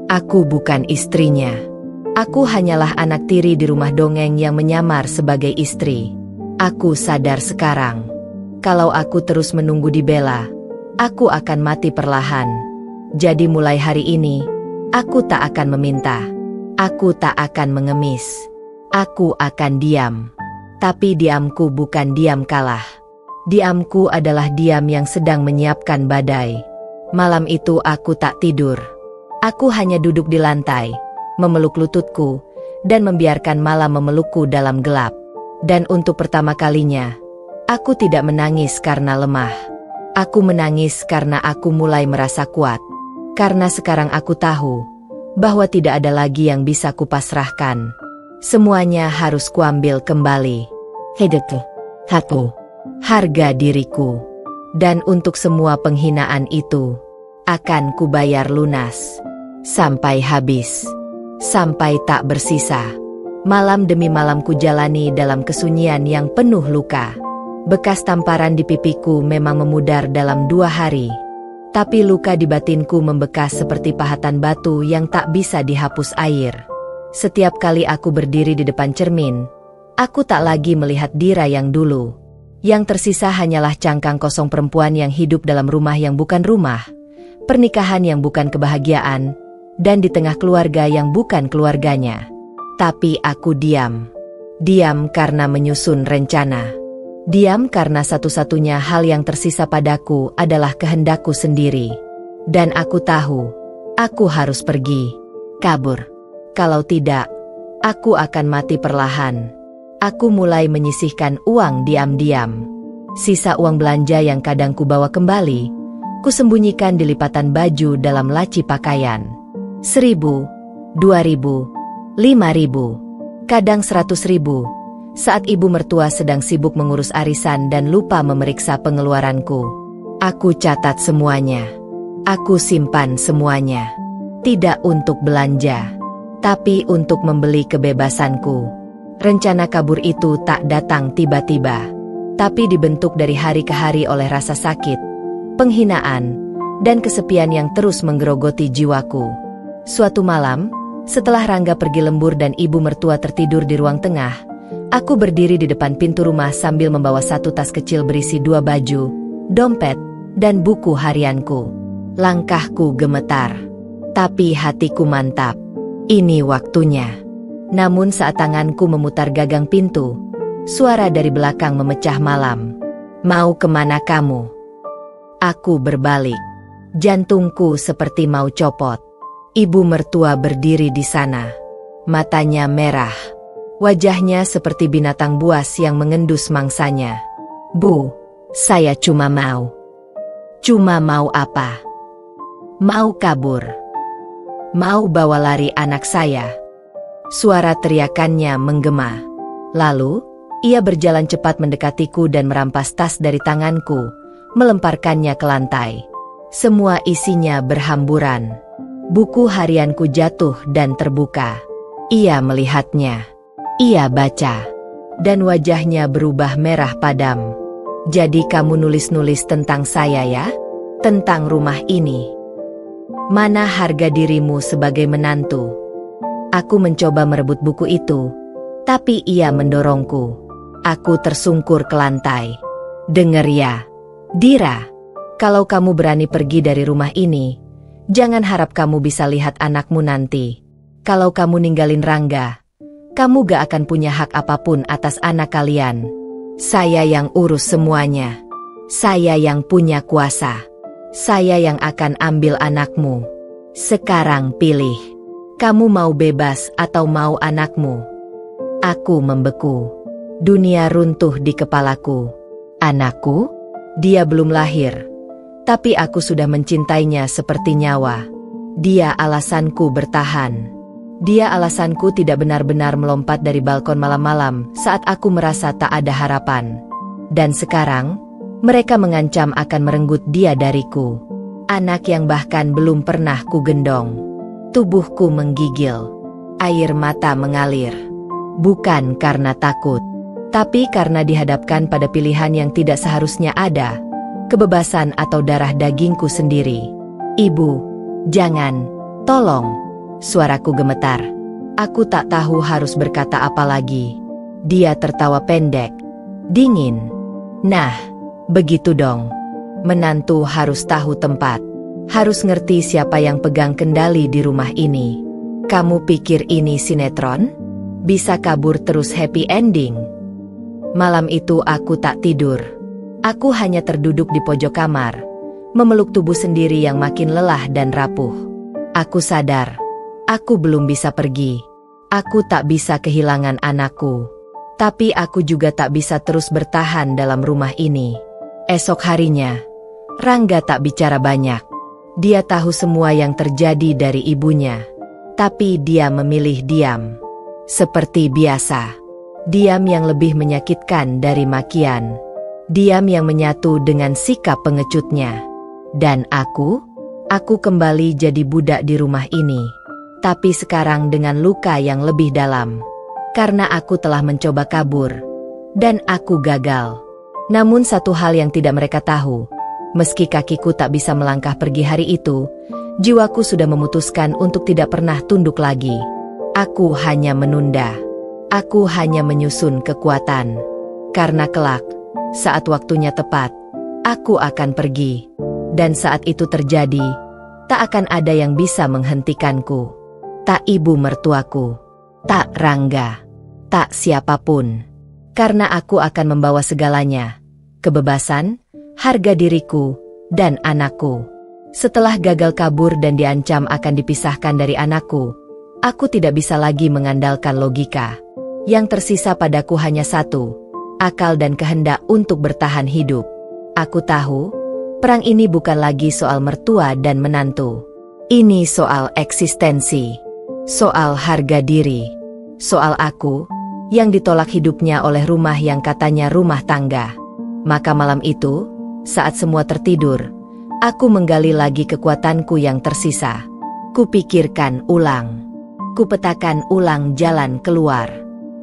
Aku bukan istrinya. Aku hanyalah anak tiri di rumah dongeng yang menyamar sebagai istri. Aku sadar sekarang. Kalau aku terus menunggu dibela, aku akan mati perlahan. Jadi mulai hari ini, aku tak akan meminta. Aku tak akan mengemis. Aku akan diam. Tapi diamku bukan diam kalah. Diamku adalah diam yang sedang menyiapkan badai. Malam itu aku tak tidur. Aku hanya duduk di lantai, memeluk lututku, dan membiarkan malam memelukku dalam gelap. Dan untuk pertama kalinya, aku tidak menangis karena lemah. Aku menangis karena aku mulai merasa kuat. Karena sekarang aku tahu bahwa tidak ada lagi yang bisa kupasrahkan. Semuanya harus kuambil kembali. Hidupku, hatiku, harga diriku. Dan untuk semua penghinaan itu, akan kubayar lunas. Sampai habis. Sampai tak bersisa. Malam demi malam ku jalani dalam kesunyian yang penuh luka. Bekas tamparan di pipiku memang memudar dalam 2 hari. Tapi luka di batinku membekas seperti pahatan batu yang tak bisa dihapus air. Setiap kali aku berdiri di depan cermin, aku tak lagi melihat Dira yang dulu. Yang tersisa hanyalah cangkang kosong perempuan yang hidup dalam rumah yang bukan rumah, pernikahan yang bukan kebahagiaan, dan di tengah keluarga yang bukan keluarganya. Tapi aku diam. Diam karena menyusun rencana. Diam karena satu-satunya hal yang tersisa padaku adalah kehendakku sendiri. Dan aku tahu, aku harus pergi, kabur. Kalau tidak, aku akan mati perlahan. Aku mulai menyisihkan uang diam-diam. Sisa uang belanja yang kadang ku bawa kembali, ku sembunyikan di lipatan baju dalam laci pakaian. 1.000, 2.000, 5.000, kadang 100.000. Saat ibu mertua sedang sibuk mengurus arisan dan lupa memeriksa pengeluaranku. Aku catat semuanya. Aku simpan semuanya. Tidak untuk belanja, tapi untuk membeli kebebasanku. Rencana kabur itu tak datang tiba-tiba, tapi dibentuk dari hari ke hari oleh rasa sakit, penghinaan, dan kesepian yang terus menggerogoti jiwaku. Suatu malam, setelah Rangga pergi lembur dan ibu mertua tertidur di ruang tengah, aku berdiri di depan pintu rumah sambil membawa satu tas kecil berisi 2 baju, dompet, dan buku harianku. Langkahku gemetar, tapi hatiku mantap. Ini waktunya. Namun saat tanganku memutar gagang pintu, suara dari belakang memecah malam. Mau kemana kamu? Aku berbalik. Jantungku seperti mau copot. Ibu mertua berdiri di sana. Matanya merah. Wajahnya seperti binatang buas yang mengendus mangsanya. Bu, saya cuma mau. Cuma mau apa? Mau kabur. Mau bawa lari anak saya. Suara teriakannya menggema. Lalu, ia berjalan cepat mendekatiku dan merampas tas dari tanganku, melemparkannya ke lantai. Semua isinya berhamburan. Buku harianku jatuh dan terbuka. Ia melihatnya. Ia baca. Dan wajahnya berubah merah padam. Jadi kamu nulis-nulis tentang saya ya? Tentang rumah ini. Mana harga dirimu sebagai menantu? Aku mencoba merebut buku itu, tapi ia mendorongku. Aku tersungkur ke lantai. Dengar ya, Dira, kalau kamu berani pergi dari rumah ini, jangan harap kamu bisa lihat anakmu nanti. Kalau kamu ninggalin Rangga, kamu gak akan punya hak apapun atas anak kalian. Saya yang urus semuanya. Saya yang punya kuasa. Saya yang akan ambil anakmu. Sekarang pilih. Kamu mau bebas atau mau anakmu? Aku membeku. Dunia runtuh di kepalaku. Anakku? Dia belum lahir. Tapi aku sudah mencintainya seperti nyawa. Dia alasanku bertahan. Dia alasanku tidak benar-benar melompat dari balkon malam-malam saat aku merasa tak ada harapan. Dan sekarang, mereka mengancam akan merenggut dia dariku. Anak yang bahkan belum pernah ku gendong. Tubuhku menggigil. Air mata mengalir. Bukan karena takut, tapi karena dihadapkan pada pilihan yang tidak seharusnya ada. Kebebasan atau darah dagingku sendiri. Ibu, jangan, tolong. Suaraku gemetar. Aku tak tahu harus berkata apa lagi. Dia tertawa pendek, dingin. Nah, begitu dong. Menantu harus tahu tempat. Harus ngerti siapa yang pegang kendali di rumah ini. Kamu pikir ini sinetron? Bisa kabur terus happy ending? Malam itu aku tak tidur. Aku hanya terduduk di pojok kamar, memeluk tubuh sendiri yang makin lelah dan rapuh. Aku sadar, aku belum bisa pergi. Aku tak bisa kehilangan anakku. Tapi aku juga tak bisa terus bertahan dalam rumah ini. Esok harinya, Rangga tak bicara banyak. Dia tahu semua yang terjadi dari ibunya. Tapi dia memilih diam. Seperti biasa. Diam yang lebih menyakitkan dari makian. Diam yang menyatu dengan sikap pengecutnya. Dan aku kembali jadi budak di rumah ini. Tapi sekarang dengan luka yang lebih dalam. Karena aku telah mencoba kabur. Dan aku gagal. Namun satu hal yang tidak mereka tahu. Meski kakiku tak bisa melangkah pergi hari itu, jiwaku sudah memutuskan untuk tidak pernah tunduk lagi. Aku hanya menunda. Aku hanya menyusun kekuatan. Karena kelak, saat waktunya tepat, aku akan pergi. Dan saat itu terjadi, tak akan ada yang bisa menghentikanku. Tak ibu mertuaku, tak Rangga, tak siapapun. Karena aku akan membawa segalanya, kebebasan, harga diriku, dan anakku. Setelah gagal kabur dan diancam akan dipisahkan dari anakku, aku tidak bisa lagi mengandalkan logika. Yang tersisa padaku hanya satu, akal dan kehendak untuk bertahan hidup. Aku tahu, perang ini bukan lagi soal mertua dan menantu. Ini soal eksistensi, soal harga diri, soal aku yang ditolak hidupnya oleh rumah yang katanya rumah tangga. Maka malam itu, saat semua tertidur, aku menggali lagi kekuatanku yang tersisa. Kupikirkan ulang. Kupetakan ulang jalan keluar.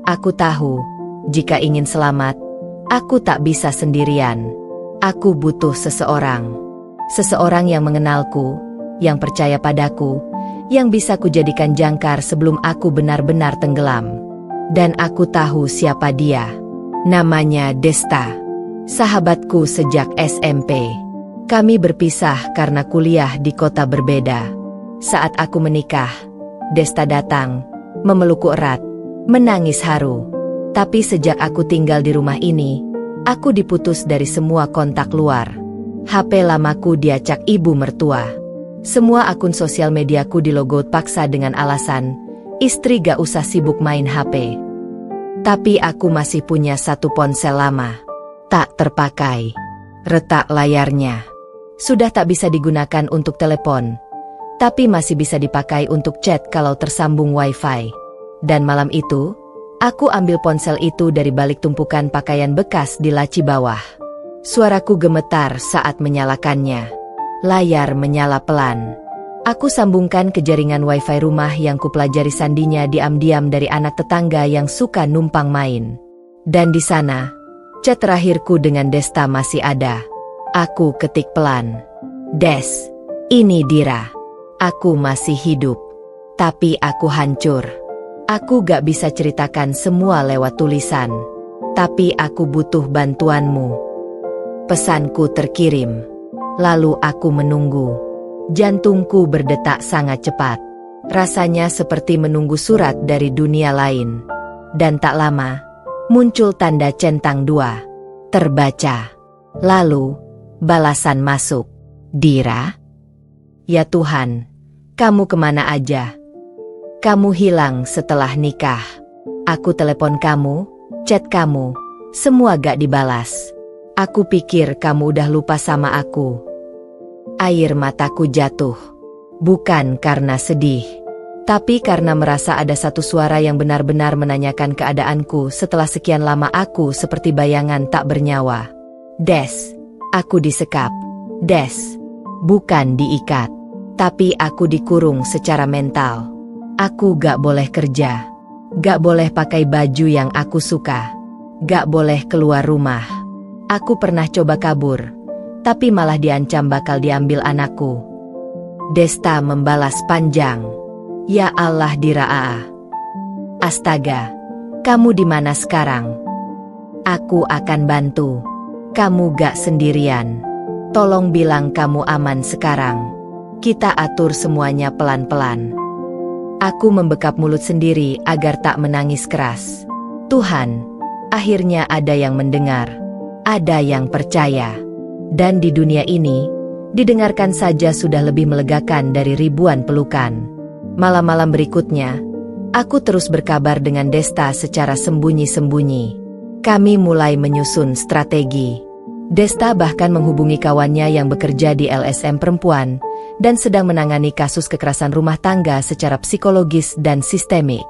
Aku tahu, jika ingin selamat, aku tak bisa sendirian. Aku butuh seseorang. Seseorang yang mengenalku, yang percaya padaku, yang bisa kujadikan jangkar sebelum aku benar-benar tenggelam. Dan aku tahu siapa dia. Namanya Desta. Sahabatku sejak SMP. Kami berpisah karena kuliah di kota berbeda. Saat aku menikah, Desta datang, memelukku erat, menangis haru. Tapi sejak aku tinggal di rumah ini, aku diputus dari semua kontak luar. HP lamaku diacak ibu mertua. Semua akun sosial mediaku dilogout paksa dengan alasan, istri gak usah sibuk main HP. Tapi aku masih punya satu ponsel lama. Tak terpakai. Retak layarnya. Sudah tak bisa digunakan untuk telepon. Tapi masih bisa dipakai untuk chat kalau tersambung wifi. Dan malam itu, aku ambil ponsel itu dari balik tumpukan pakaian bekas di laci bawah. Suaraku gemetar saat menyalakannya. Layar menyala pelan. Aku sambungkan ke jaringan wifi rumah yang kupelajari sandinya diam-diam dari anak tetangga yang suka numpang main. Dan di sana, chat terakhirku dengan Desta masih ada. Aku ketik pelan. Des, ini Dira. Aku masih hidup. Tapi aku hancur. Aku gak bisa ceritakan semua lewat tulisan. Tapi aku butuh bantuanmu. Pesanku terkirim. Lalu aku menunggu. Jantungku berdetak sangat cepat. Rasanya seperti menunggu surat dari dunia lain. Dan tak lama, muncul tanda centang 2. Terbaca. Lalu, balasan masuk. Dira? Ya Tuhan, kamu kemana aja? Kamu hilang setelah nikah. Aku telepon kamu, chat kamu, semua gak dibalas. Aku pikir kamu udah lupa sama aku. Air mataku jatuh. Bukan karena sedih, tapi karena merasa ada satu suara yang benar-benar menanyakan keadaanku setelah sekian lama aku seperti bayangan tak bernyawa. Des, aku disekap. Des, bukan diikat, tapi aku dikurung secara mental. Aku gak boleh kerja. Gak boleh pakai baju yang aku suka. Gak boleh keluar rumah. Aku pernah coba kabur, tapi malah diancam bakal diambil anakku. Desta membalas panjang. Ya Allah Dira Aa. Astaga, kamu di mana sekarang? Aku akan bantu. Kamu gak sendirian. Tolong bilang kamu aman sekarang. Kita atur semuanya pelan-pelan. Aku membekap mulut sendiri agar tak menangis keras. Tuhan, akhirnya ada yang mendengar. Ada yang percaya. Dan di dunia ini, didengarkan saja sudah lebih melegakan dari ribuan pelukan. Malam-malam berikutnya, aku terus berkabar dengan Desta secara sembunyi-sembunyi. Kami mulai menyusun strategi. Desta bahkan menghubungi kawannya yang bekerja di LSM perempuan, dan sedang menangani kasus kekerasan rumah tangga secara psikologis dan sistemik.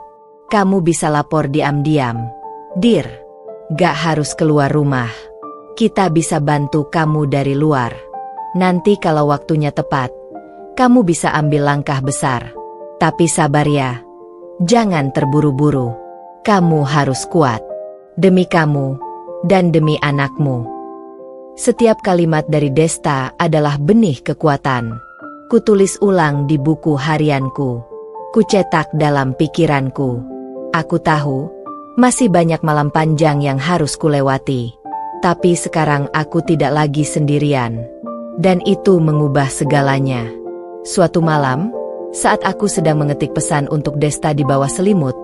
Kamu bisa lapor diam-diam. Dir, gak harus keluar rumah. Kita bisa bantu kamu dari luar. Nanti kalau waktunya tepat, kamu bisa ambil langkah besar. Tapi sabar ya. Jangan terburu-buru. Kamu harus kuat. Demi kamu, dan demi anakmu. Setiap kalimat dari Desta adalah benih kekuatan. Kutulis ulang di buku harianku. Kucetak dalam pikiranku. Aku tahu, masih banyak malam panjang yang harus kulewati. Tapi sekarang aku tidak lagi sendirian. Dan itu mengubah segalanya. Suatu malam, saat aku sedang mengetik pesan untuk Desta di bawah selimut,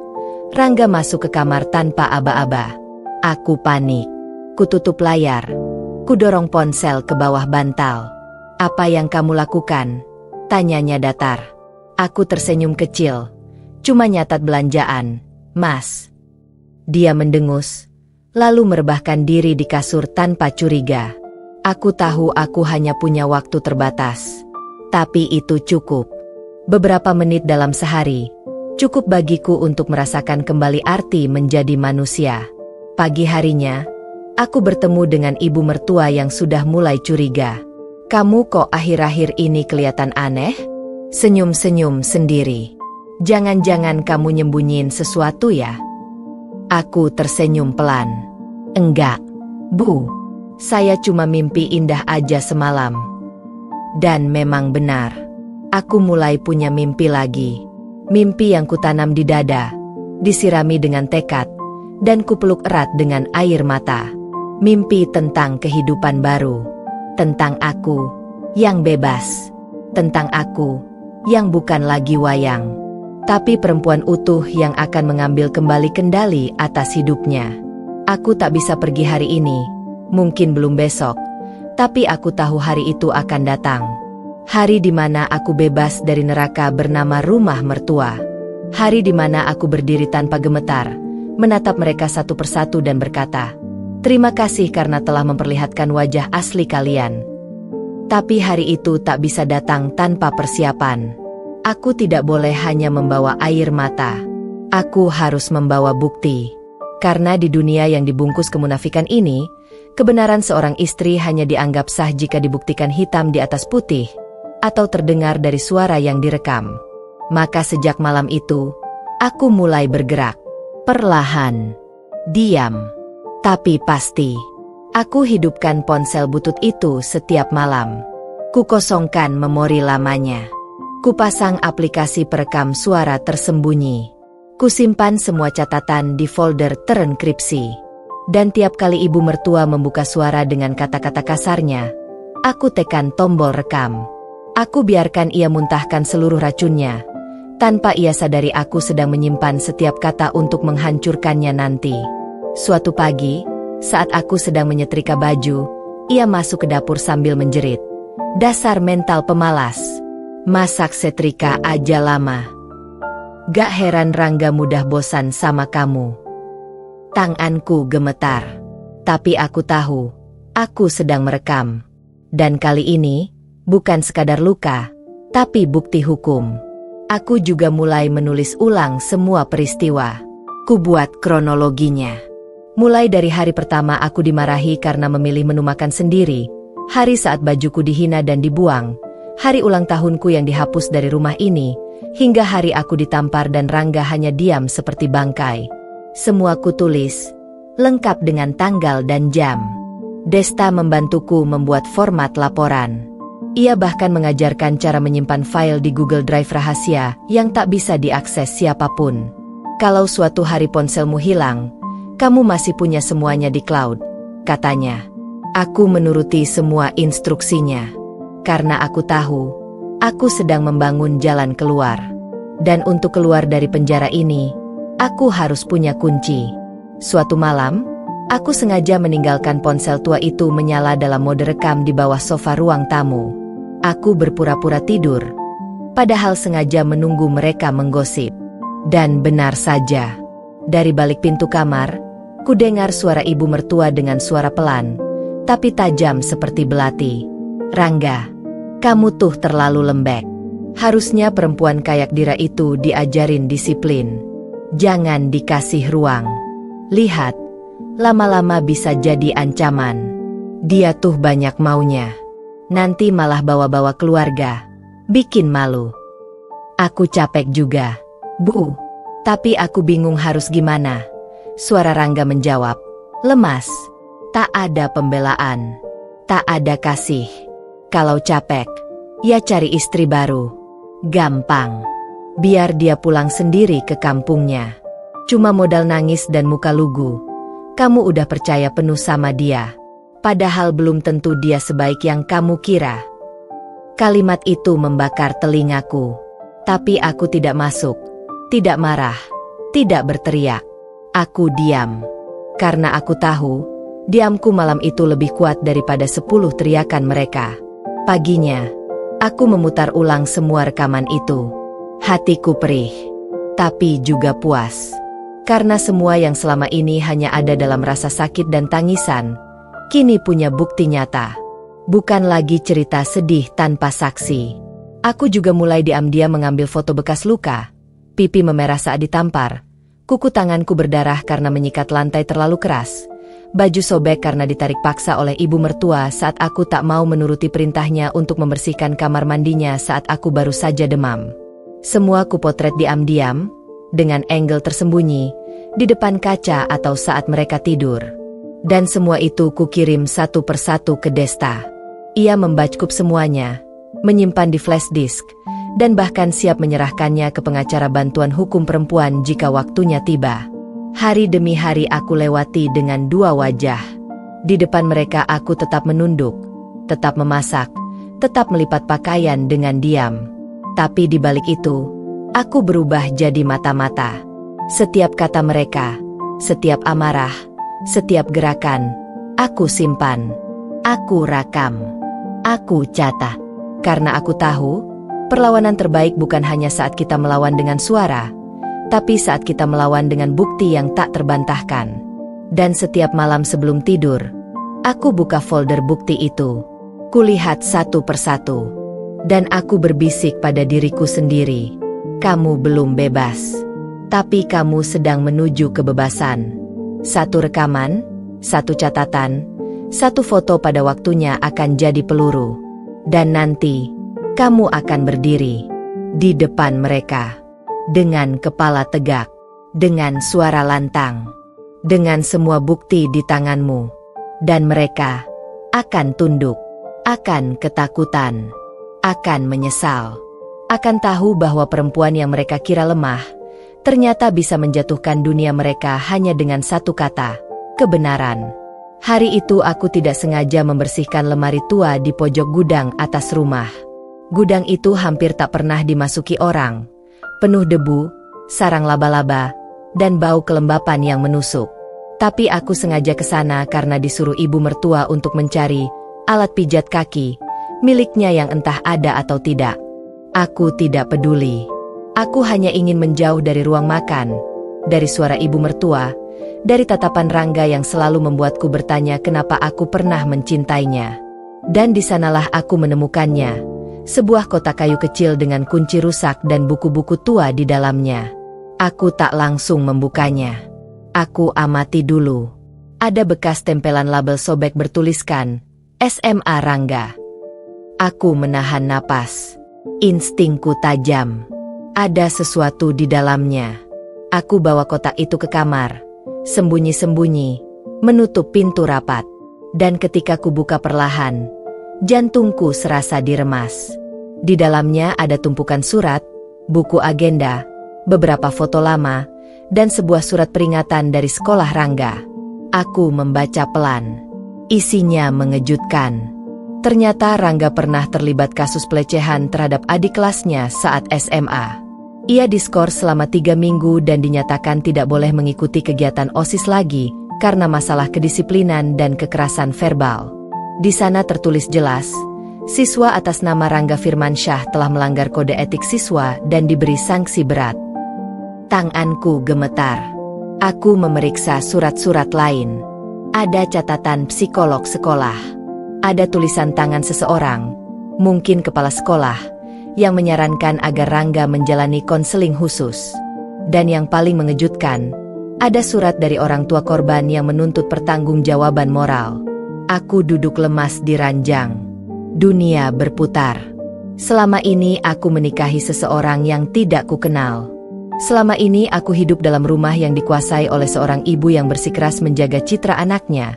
Rangga masuk ke kamar tanpa aba-aba. Aku panik. Kututup layar. Kudorong ponsel ke bawah bantal. "Apa yang kamu lakukan?" tanyanya datar. Aku tersenyum kecil. "Cuma nyatat belanjaan, Mas." Dia mendengus, lalu merebahkan diri di kasur tanpa curiga. Aku tahu aku hanya punya waktu terbatas. Tapi itu cukup. Beberapa menit dalam sehari, cukup bagiku untuk merasakan kembali arti menjadi manusia. Pagi harinya, aku bertemu dengan ibu mertua yang sudah mulai curiga. "Kamu kok akhir-akhir ini kelihatan aneh?" Senyum-senyum sendiri. "Jangan-jangan kamu nyembunyiin sesuatu ya?" Aku tersenyum pelan. "Enggak, Bu. Saya cuma mimpi indah aja semalam." Dan memang benar. Aku mulai punya mimpi lagi. Mimpi yang kutanam di dada, disirami dengan tekad, dan kupeluk erat dengan air mata. Mimpi tentang kehidupan baru. Tentang aku yang bebas. Tentang aku yang bukan lagi wayang, tapi perempuan utuh yang akan mengambil kembali kendali atas hidupnya. Aku tak bisa pergi hari ini, mungkin belum besok, tapi aku tahu hari itu akan datang. Hari di mana aku bebas dari neraka bernama rumah mertua. Hari di mana aku berdiri tanpa gemetar, menatap mereka satu persatu dan berkata, "Terima kasih karena telah memperlihatkan wajah asli kalian." Tapi hari itu tak bisa datang tanpa persiapan. Aku tidak boleh hanya membawa air mata. Aku harus membawa bukti. Karena di dunia yang dibungkus kemunafikan ini, kebenaran seorang istri hanya dianggap sah jika dibuktikan hitam di atas putih, atau terdengar dari suara yang direkam. Maka sejak malam itu, aku mulai bergerak. Perlahan. Diam. Tapi pasti. Aku hidupkan ponsel butut itu setiap malam. Kukosongkan memori lamanya. Kupasang aplikasi perekam suara tersembunyi. Kusimpan semua catatan di folder terenkripsi. Dan tiap kali ibu mertua membuka suara dengan kata-kata kasarnya, aku tekan tombol rekam. Aku biarkan ia muntahkan seluruh racunnya. Tanpa ia sadari aku sedang menyimpan setiap kata untuk menghancurkannya nanti. Suatu pagi, saat aku sedang menyetrika baju, ia masuk ke dapur sambil menjerit. "Dasar mental pemalas. Masak setrika aja lama. Gak heran Rangga mudah bosan sama kamu." Tanganku gemetar. Tapi aku tahu, aku sedang merekam. Dan kali ini, bukan sekadar luka, tapi bukti hukum. Aku juga mulai menulis ulang semua peristiwa. Kubuat kronologinya. Mulai dari hari pertama aku dimarahi karena memilih menu makan sendiri, hari saat bajuku dihina dan dibuang, hari ulang tahunku yang dihapus dari rumah ini, hingga hari aku ditampar dan Rangga hanya diam seperti bangkai. Semua kutulis, lengkap dengan tanggal dan jam. Desta membantuku membuat format laporan. Ia bahkan mengajarkan cara menyimpan file di Google Drive rahasia yang tak bisa diakses siapapun. "Kalau suatu hari ponselmu hilang, kamu masih punya semuanya di cloud," katanya. Aku menuruti semua instruksinya. Karena aku tahu, aku sedang membangun jalan keluar. Dan untuk keluar dari penjara ini, aku harus punya kunci. Suatu malam, aku sengaja meninggalkan ponsel tua itu menyala dalam mode rekam di bawah sofa ruang tamu. Aku berpura-pura tidur, padahal sengaja menunggu mereka menggosip. Dan benar saja, dari balik pintu kamar, kudengar suara ibu mertua dengan suara pelan, tapi tajam seperti belati. "Rangga, kamu tuh terlalu lembek. Harusnya perempuan kayak Dira itu diajarin disiplin. Jangan dikasih ruang. Lihat, lama-lama bisa jadi ancaman. Dia tuh banyak maunya. Nanti malah bawa-bawa keluarga. Bikin malu." Aku capek juga, "Bu. Tapi aku bingung harus gimana." Suara Rangga menjawab, lemas. Tak ada pembelaan. Tak ada kasih. Kalau capek, ya cari istri baru. Gampang. Biar dia pulang sendiri ke kampungnya. Cuma modal nangis dan muka lugu. Kamu udah percaya penuh sama dia. Padahal belum tentu dia sebaik yang kamu kira. Kalimat itu membakar telingaku. Tapi aku tidak masuk. Tidak marah. Tidak berteriak. Aku diam. Karena aku tahu, diamku malam itu lebih kuat daripada 10 teriakan mereka. Paginya, aku memutar ulang semua rekaman itu. Hatiku perih, tapi juga puas. Karena semua yang selama ini hanya ada dalam rasa sakit dan tangisan, kini punya bukti nyata. Bukan lagi cerita sedih tanpa saksi. Aku juga mulai diam-diam mengambil foto bekas luka. Pipi memerah saat ditampar. Kuku tanganku berdarah karena menyikat lantai terlalu keras. Baju sobek karena ditarik paksa oleh ibu mertua saat aku tak mau menuruti perintahnya untuk membersihkan kamar mandinya saat aku baru saja demam. Semua kupotret diam-diam, dengan angle tersembunyi, di depan kaca atau saat mereka tidur. Dan semua itu kukirim satu persatu ke Desta. Ia membackup semuanya, menyimpan di flash disk, dan bahkan siap menyerahkannya ke pengacara bantuan hukum perempuan jika waktunya tiba. Hari demi hari aku lewati dengan 2 wajah. Di depan mereka aku tetap menunduk, tetap memasak, tetap melipat pakaian dengan diam. Tapi di balik itu, aku berubah jadi mata-mata. Setiap kata mereka, setiap amarah, setiap gerakan, aku simpan. Aku rakam. Aku catat. Karena aku tahu, perlawanan terbaik bukan hanya saat kita melawan dengan suara, tapi saat kita melawan dengan bukti yang tak terbantahkan. Dan setiap malam sebelum tidur, aku buka folder bukti itu. Kulihat satu persatu. Dan aku berbisik pada diriku sendiri. Kamu belum bebas. Tapi kamu sedang menuju kebebasan. 1 rekaman, 1 catatan, 1 foto pada waktunya akan jadi peluru. Dan nanti, kamu akan berdiri di depan mereka. Dengan kepala tegak. Dengan suara lantang. Dengan semua bukti di tanganmu. Dan mereka akan tunduk. Akan ketakutan. Akan menyesal. Akan tahu bahwa perempuan yang mereka kira lemah, ternyata bisa menjatuhkan dunia mereka hanya dengan 1 kata, kebenaran. Hari itu aku tidak sengaja membersihkan lemari tua di pojok gudang atas rumah. Gudang itu hampir tak pernah dimasuki orang. Penuh debu, sarang laba-laba, dan bau kelembapan yang menusuk. Tapi aku sengaja ke sana karena disuruh ibu mertua untuk mencari alat pijat kaki, miliknya yang entah ada atau tidak. Aku tidak peduli. Aku hanya ingin menjauh dari ruang makan, dari suara ibu mertua, dari tatapan Rangga yang selalu membuatku bertanya kenapa aku pernah mencintainya. Dan di sanalah aku menemukannya, sebuah kotak kayu kecil dengan kunci rusak dan buku-buku tua di dalamnya. Aku tak langsung membukanya. Aku amati dulu. Ada bekas tempelan label sobek bertuliskan, SMA Rangga. Aku menahan napas. Instingku tajam. Ada sesuatu di dalamnya. Aku bawa kotak itu ke kamar. Sembunyi-sembunyi, menutup pintu rapat. Dan ketika ku buka perlahan, jantungku serasa diremas. Di dalamnya ada tumpukan surat, buku agenda, beberapa foto lama, dan sebuah surat peringatan dari sekolah Rangga. Aku membaca pelan. Isinya mengejutkan. Ternyata Rangga pernah terlibat kasus pelecehan terhadap adik kelasnya saat SMA. Ia diskor selama 3 minggu dan dinyatakan tidak boleh mengikuti kegiatan OSIS lagi karena masalah kedisiplinan dan kekerasan verbal. Di sana tertulis jelas, siswa atas nama Rangga Firmansyah telah melanggar kode etik siswa dan diberi sanksi berat. Tanganku gemetar. Aku memeriksa surat-surat lain. Ada catatan psikolog sekolah. Ada tulisan tangan seseorang, mungkin kepala sekolah, yang menyarankan agar Rangga menjalani konseling khusus. Dan yang paling mengejutkan, ada surat dari orang tua korban yang menuntut pertanggungjawaban moral. Aku duduk lemas di ranjang. Dunia berputar. Selama ini aku menikahi seseorang yang tidak kukenal. Selama ini aku hidup dalam rumah yang dikuasai oleh seorang ibu yang bersikeras menjaga citra anaknya.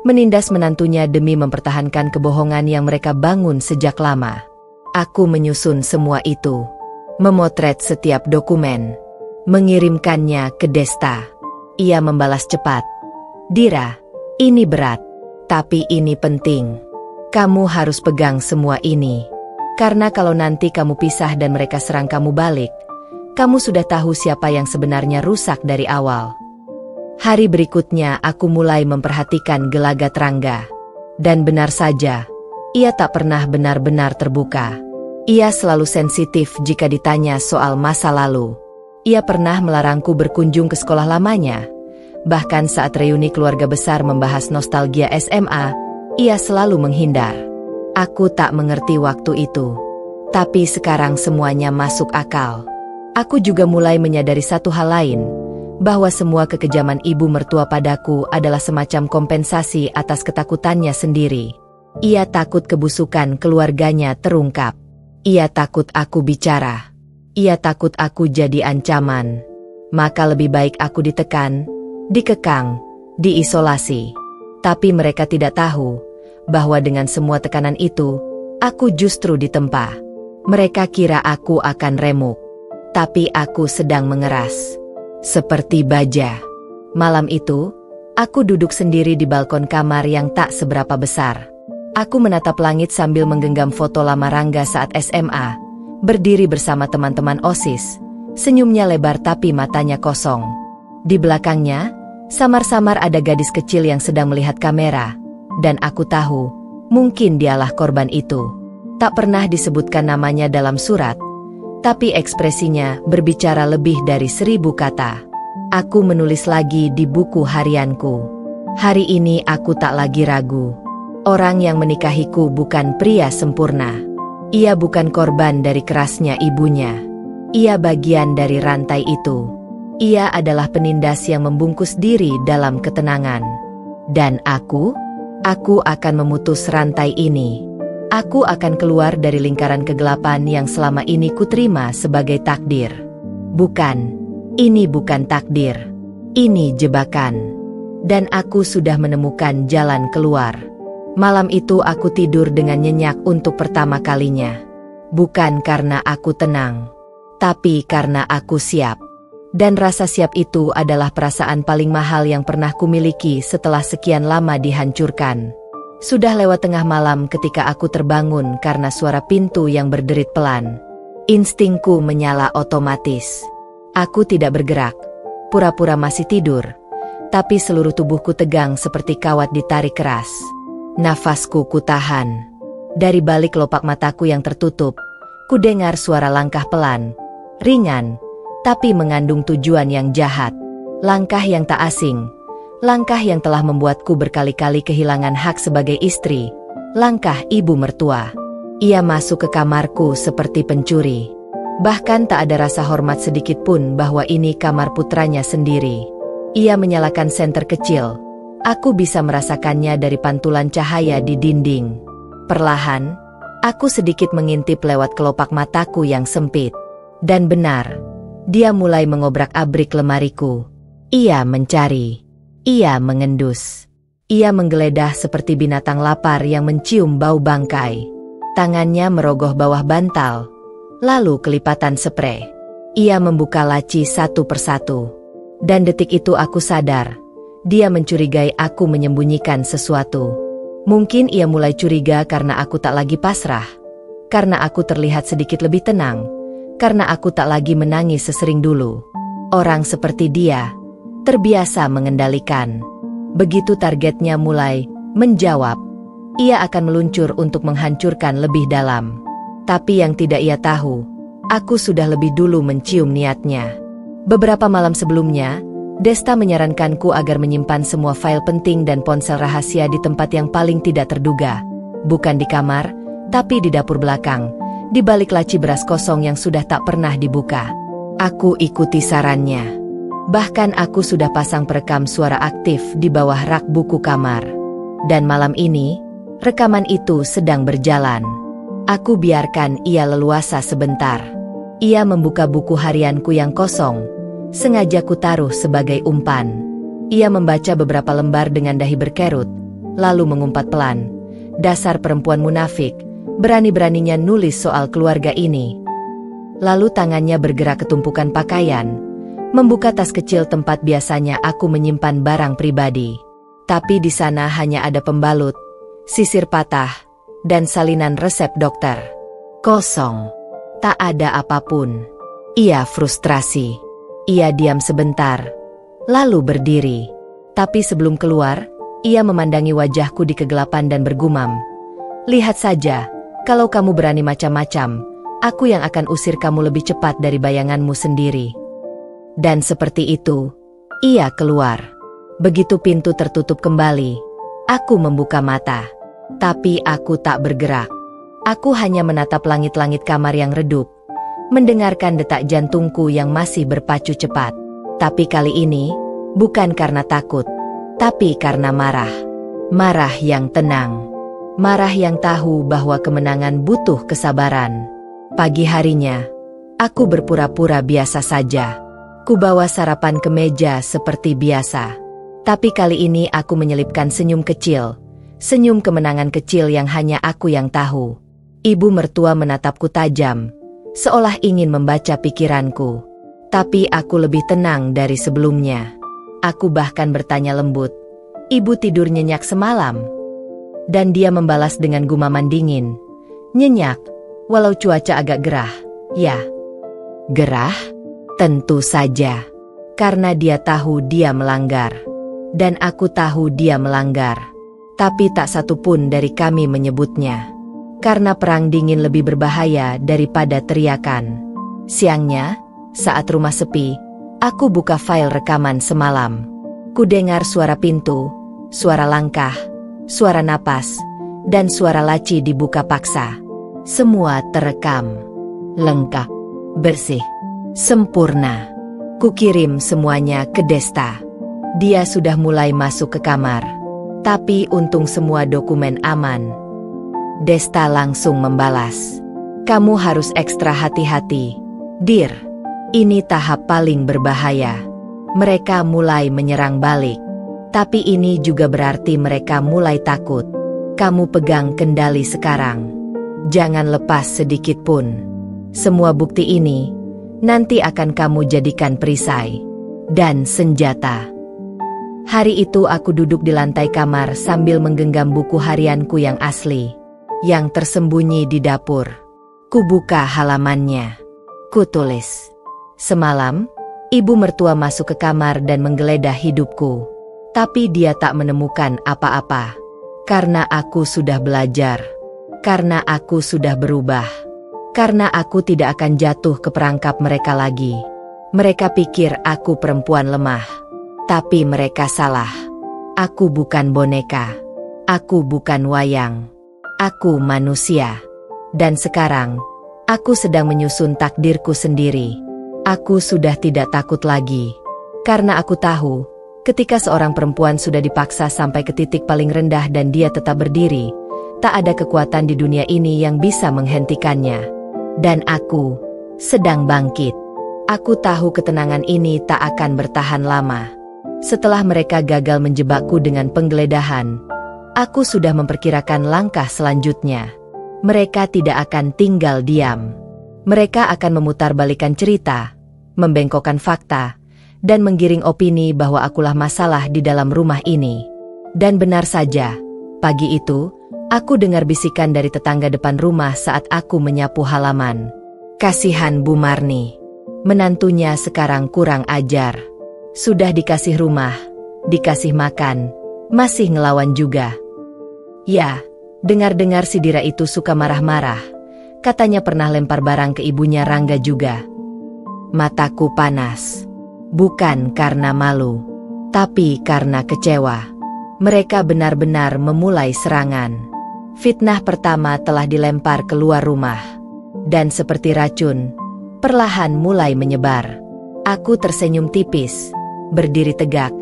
menindas menantunya demi mempertahankan kebohongan yang mereka bangun sejak lama. Aku menyusun semua itu, memotret setiap dokumen, mengirimkannya ke Desta. Ia membalas cepat, "Dira, ini berat, tapi ini penting. Kamu harus pegang semua ini. Karena kalau nanti kamu pisah dan mereka serang kamu balik, kamu sudah tahu siapa yang sebenarnya rusak dari awal." Hari berikutnya aku mulai memperhatikan Gelagat Rangga. Dan benar saja, ia tak pernah benar-benar terbuka. Ia selalu sensitif jika ditanya soal masa lalu. Ia pernah melarangku berkunjung ke sekolah lamanya. Bahkan saat reuni keluarga besar membahas nostalgia SMA, ia selalu menghindar. Aku tak mengerti waktu itu. Tapi sekarang semuanya masuk akal. Aku juga mulai menyadari satu hal lain, bahwa semua kekejaman ibu mertua padaku adalah semacam kompensasi atas ketakutannya sendiri. Ia takut kebusukan keluarganya terungkap. Ia takut aku bicara. Ia takut aku jadi ancaman. Maka lebih baik aku ditekan, dikekang, diisolasi. Tapi mereka tidak tahu bahwa dengan semua tekanan itu, aku justru ditempa. Mereka kira aku akan remuk. Tapi aku sedang mengeras. Seperti baja. Malam itu, aku duduk sendiri di balkon kamar yang tak seberapa besar. Aku menatap langit sambil menggenggam foto lama Rangga saat SMA, berdiri bersama teman-teman OSIS. Senyumnya lebar tapi matanya kosong. Di belakangnya, samar-samar ada gadis kecil yang sedang melihat kamera. Dan aku tahu, mungkin dialah korban itu. Tak pernah disebutkan namanya dalam surat, tapi ekspresinya berbicara lebih dari 1000 kata. Aku menulis lagi di buku harianku. Hari ini aku tak lagi ragu. Orang yang menikahiku bukan pria sempurna. Ia bukan korban dari kerasnya ibunya. Ia bagian dari rantai itu. Ia adalah penindas yang membungkus diri dalam ketenangan. Dan aku akan memutus rantai ini. Aku akan keluar dari lingkaran kegelapan yang selama ini kuterima sebagai takdir. Bukan, ini bukan takdir. Ini jebakan. Dan aku sudah menemukan jalan keluar. Malam itu aku tidur dengan nyenyak untuk pertama kalinya. Bukan karena aku tenang, tapi karena aku siap. Dan rasa siap itu adalah perasaan paling mahal yang pernah kumiliki setelah sekian lama dihancurkan. Sudah lewat tengah malam ketika aku terbangun karena suara pintu yang berderit pelan. Instingku menyala otomatis. Aku tidak bergerak, pura-pura masih tidur, tapi seluruh tubuhku tegang seperti kawat ditarik keras. Nafasku kutahan. Dari balik kelopak mataku yang tertutup, ku dengar suara langkah pelan, ringan, tapi mengandung tujuan yang jahat. Langkah yang tak asing. Langkah yang telah membuatku berkali-kali kehilangan hak sebagai istri. Langkah ibu mertua. Ia masuk ke kamarku seperti pencuri. Bahkan tak ada rasa hormat sedikit pun bahwa ini kamar putranya sendiri. Ia menyalakan senter kecil. Aku bisa merasakannya dari pantulan cahaya di dinding. Perlahan, aku sedikit mengintip lewat kelopak mataku yang sempit. Dan benar, dia mulai mengobrak-abrik lemariku. Ia mencari. Ia mengendus. Ia menggeledah seperti binatang lapar yang mencium bau bangkai. Tangannya merogoh bawah bantal, lalu kelipatan sprei. Ia membuka laci satu persatu. Dan detik itu aku sadar, dia mencurigai aku menyembunyikan sesuatu. Mungkin ia mulai curiga karena aku tak lagi pasrah. Karena aku terlihat sedikit lebih tenang. Karena aku tak lagi menangis sesering dulu. Orang seperti dia terbiasa mengendalikan. Begitu targetnya mulai menjawab, ia akan meluncur untuk menghancurkan lebih dalam. Tapi yang tidak ia tahu, aku sudah lebih dulu mencium niatnya. Beberapa malam sebelumnya, Desta menyarankanku agar menyimpan semua file penting dan ponsel rahasia di tempat yang paling tidak terduga. Bukan di kamar, tapi di dapur belakang, di balik laci beras kosong yang sudah tak pernah dibuka. Aku ikuti sarannya. Bahkan aku sudah pasang perekam suara aktif di bawah rak buku kamar. Dan malam ini, rekaman itu sedang berjalan. Aku biarkan ia leluasa sebentar. Ia membuka buku harianku yang kosong, sengaja kutaruh sebagai umpan. Ia membaca beberapa lembar dengan dahi berkerut, lalu mengumpat pelan. Dasar perempuan munafik, berani-beraninya nulis soal keluarga ini. Lalu tangannya bergerak ke tumpukan pakaian, membuka tas kecil tempat biasanya aku menyimpan barang pribadi. Tapi di sana hanya ada pembalut, sisir patah, dan salinan resep dokter. Kosong. Tak ada apapun. Ia frustrasi. Ia diam sebentar, lalu berdiri. Tapi sebelum keluar, ia memandangi wajahku di kegelapan dan bergumam. Lihat saja, kalau kamu berani macam-macam, aku yang akan usir kamu lebih cepat dari bayanganmu sendiri. Dan seperti itu, ia keluar. Begitu pintu tertutup kembali, aku membuka mata. Tapi aku tak bergerak. Aku hanya menatap langit-langit kamar yang redup, mendengarkan detak jantungku yang masih berpacu cepat. Tapi kali ini, bukan karena takut, tapi karena marah. Marah yang tenang. Marah yang tahu bahwa kemenangan butuh kesabaran. Pagi harinya, aku berpura-pura biasa saja. Kubawa sarapan ke meja seperti biasa. Tapi kali ini aku menyelipkan senyum kecil. Senyum kemenangan kecil yang hanya aku yang tahu. Ibu mertua menatapku tajam, seolah ingin membaca pikiranku. Tapi aku lebih tenang dari sebelumnya. Aku bahkan bertanya lembut, "Ibu tidur nyenyak semalam?" Dan dia membalas dengan gumaman dingin, "Nyenyak, walau cuaca agak gerah." Ya, gerah? Tentu saja. Karena dia tahu dia melanggar. Dan aku tahu dia melanggar. Tapi tak satu pun dari kami menyebutnya. Karena perang dingin lebih berbahaya daripada teriakan. Siangnya, saat rumah sepi, aku buka file rekaman semalam. Ku dengar suara pintu, suara langkah, suara napas, dan suara laci dibuka paksa. Semua terekam. Lengkap. Bersih. Sempurna. Kukirim semuanya ke Desta. Dia sudah mulai masuk ke kamar. Tapi untung semua dokumen aman. Desta langsung membalas, "Kamu harus ekstra hati-hati, Dir. Ini tahap paling berbahaya. Mereka mulai menyerang balik. Tapi ini juga berarti mereka mulai takut. Kamu pegang kendali sekarang. Jangan lepas sedikit pun. Semua bukti ini nanti akan kamu jadikan perisai dan senjata." Hari itu aku duduk di lantai kamar sambil menggenggam buku harianku yang asli, yang tersembunyi di dapur. Kubuka halamannya. Kutulis, "Semalam, ibu mertua masuk ke kamar dan menggeledah hidupku. Tapi dia tak menemukan apa-apa. Karena aku sudah belajar. Karena aku sudah berubah. Karena aku tidak akan jatuh ke perangkap mereka lagi. Mereka pikir aku perempuan lemah. Tapi mereka salah. Aku bukan boneka. Aku bukan wayang. Aku manusia. Dan sekarang, aku sedang menyusun takdirku sendiri. Aku sudah tidak takut lagi. Karena aku tahu, ketika seorang perempuan sudah dipaksa sampai ke titik paling rendah dan dia tetap berdiri, tak ada kekuatan di dunia ini yang bisa menghentikannya. Dan aku sedang bangkit. Aku tahu ketenangan ini tak akan bertahan lama. Setelah mereka gagal menjebakku dengan penggeledahan, aku sudah memperkirakan langkah selanjutnya. Mereka tidak akan tinggal diam. Mereka akan memutarbalikkan cerita, membengkokkan fakta, dan menggiring opini bahwa akulah masalah di dalam rumah ini. Dan benar saja, pagi itu, aku dengar bisikan dari tetangga depan rumah saat aku menyapu halaman. Kasihan Bu Marni. Menantunya sekarang kurang ajar. Sudah dikasih rumah, dikasih makan, masih ngelawan juga. Ya, dengar-dengar si Dira itu suka marah-marah. Katanya pernah lempar barang ke ibunya Rangga juga. Mataku panas. Bukan karena malu, tapi karena kecewa. Mereka benar-benar memulai serangan. Fitnah pertama telah dilempar keluar rumah. Dan seperti racun, perlahan mulai menyebar. Aku tersenyum tipis, berdiri tegak,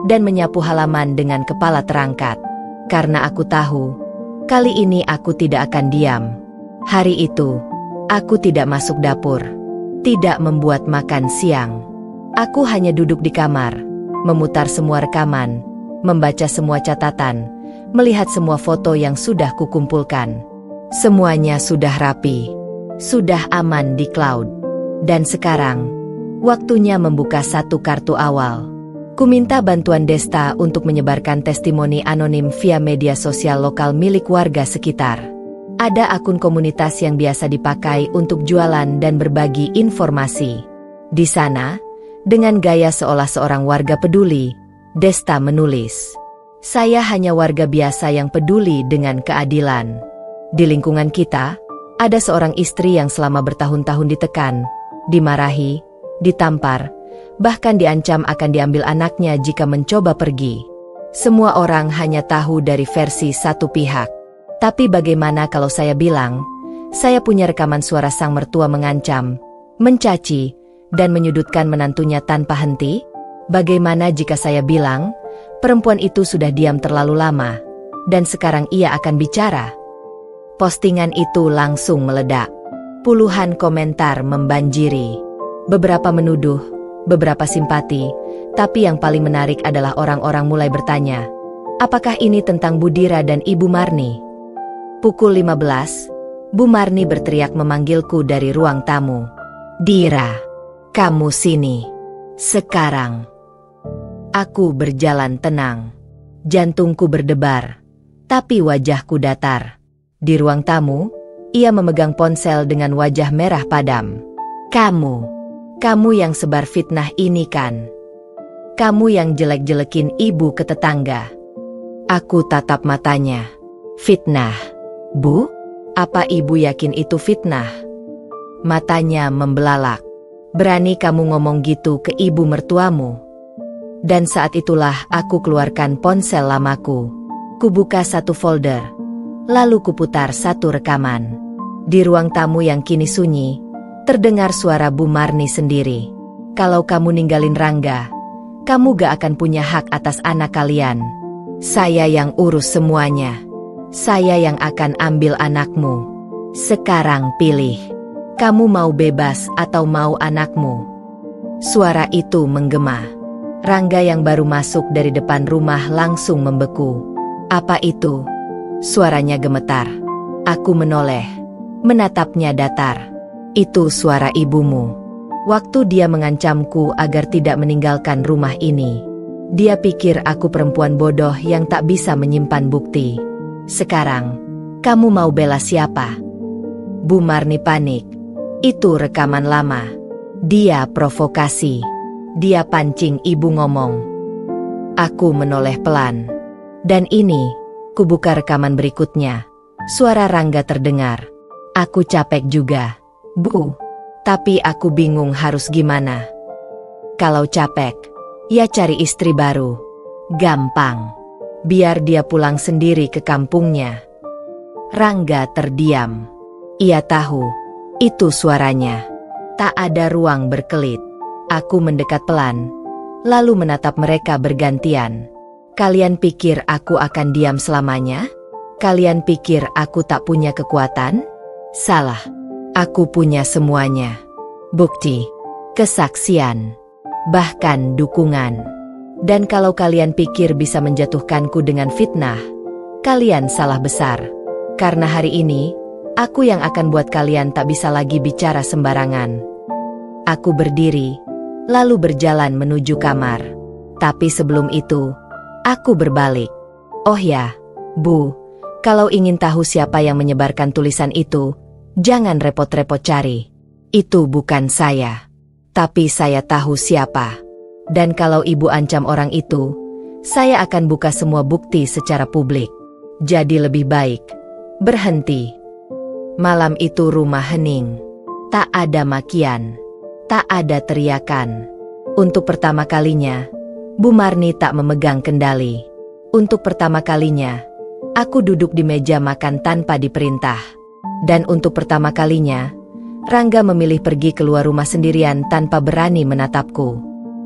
dan menyapu halaman dengan kepala terangkat. Karena aku tahu, kali ini aku tidak akan diam. Hari itu, aku tidak masuk dapur, tidak membuat makan siang. Aku hanya duduk di kamar, memutar semua rekaman, membaca semua catatan, melihat semua foto yang sudah kukumpulkan. Semuanya sudah rapi, sudah aman di cloud. Dan sekarang, waktunya membuka satu kartu awal. Ku minta bantuan Desta untuk menyebarkan testimoni anonim via media sosial lokal milik warga sekitar. Ada akun komunitas yang biasa dipakai untuk jualan dan berbagi informasi. Di sana, dengan gaya seolah seorang warga peduli, Desta menulis, "Saya hanya warga biasa yang peduli dengan keadilan. Di lingkungan kita, ada seorang istri yang selama bertahun-tahun ditekan, dimarahi, ditampar, bahkan diancam akan diambil anaknya jika mencoba pergi. Semua orang hanya tahu dari versi satu pihak. Tapi bagaimana kalau saya bilang, saya punya rekaman suara sang mertua mengancam, mencaci, dan menyudutkan menantunya tanpa henti? Bagaimana jika saya bilang, perempuan itu sudah diam terlalu lama, dan sekarang ia akan bicara?" Postingan itu langsung meledak. Puluhan komentar membanjiri. Beberapa menuduh, beberapa simpati, tapi yang paling menarik adalah orang-orang mulai bertanya, apakah ini tentang Budira dan Ibu Marni? Pukul 15, Bu Marni berteriak memanggilku dari ruang tamu. "Dira, kamu sini. Sekarang." Aku berjalan tenang. Jantungku berdebar, tapi wajahku datar. Di ruang tamu, ia memegang ponsel dengan wajah merah padam. Kamu yang sebar fitnah ini kan? Kamu yang jelek-jelekin ibu ke tetangga." Aku tatap matanya. "Fitnah, Bu? Apa ibu yakin itu fitnah?" Matanya membelalak. "Berani kamu ngomong gitu ke ibu mertuamu?" Dan saat itulah aku keluarkan ponsel lamaku. Kubuka satu folder. Lalu kuputar satu rekaman. Di ruang tamu yang kini sunyi, terdengar suara Bu Marni sendiri. "Kalau kamu ninggalin Rangga, kamu gak akan punya hak atas anak kalian. Saya yang urus semuanya. Saya yang akan ambil anakmu. Sekarang pilih. Kamu mau bebas atau mau anakmu?" Suara itu menggema. Rangga yang baru masuk dari depan rumah langsung membeku. "Apa itu?" Suaranya gemetar. Aku menoleh, menatapnya datar. "Itu suara ibumu. Waktu dia mengancamku agar tidak meninggalkan rumah ini. Dia pikir aku perempuan bodoh yang tak bisa menyimpan bukti. Sekarang, kamu mau bela siapa?" Bu Marni panik. Itu rekaman lama. Dia provokasi. Dia pancing ibu ngomong. Aku menoleh pelan. Dan ini, kubuka rekaman berikutnya. Suara Rangga terdengar. "Aku capek juga, Bu. Tapi aku bingung harus gimana. Kalau capek, ya cari istri baru. Gampang. Biar dia pulang sendiri ke kampungnya." Rangga terdiam. Ia tahu, itu suaranya. Tak ada ruang berkelit. Aku mendekat pelan, lalu menatap mereka bergantian. "Kalian pikir aku akan diam selamanya? Kalian pikir aku tak punya kekuatan? Salah. Aku punya semuanya. Bukti, kesaksian, bahkan dukungan. Dan kalau kalian pikir bisa menjatuhkanku dengan fitnah, kalian salah besar. Karena hari ini, aku yang akan buat kalian tak bisa lagi bicara sembarangan." Aku berdiri, lalu berjalan menuju kamar. Tapi sebelum itu, aku berbalik. "Oh ya, Bu, kalau ingin tahu siapa yang menyebarkan tulisan itu, jangan repot-repot cari. Itu bukan saya. Tapi saya tahu siapa. Dan kalau Ibu ancam orang itu, saya akan buka semua bukti secara publik. Jadi lebih baik berhenti." Malam itu rumah hening. Tak ada makian. Tak ada teriakan. Untuk pertama kalinya, Bu Marni tak memegang kendali. Untuk pertama kalinya, aku duduk di meja makan tanpa diperintah. Dan untuk pertama kalinya, Rangga memilih pergi keluar rumah sendirian tanpa berani menatapku.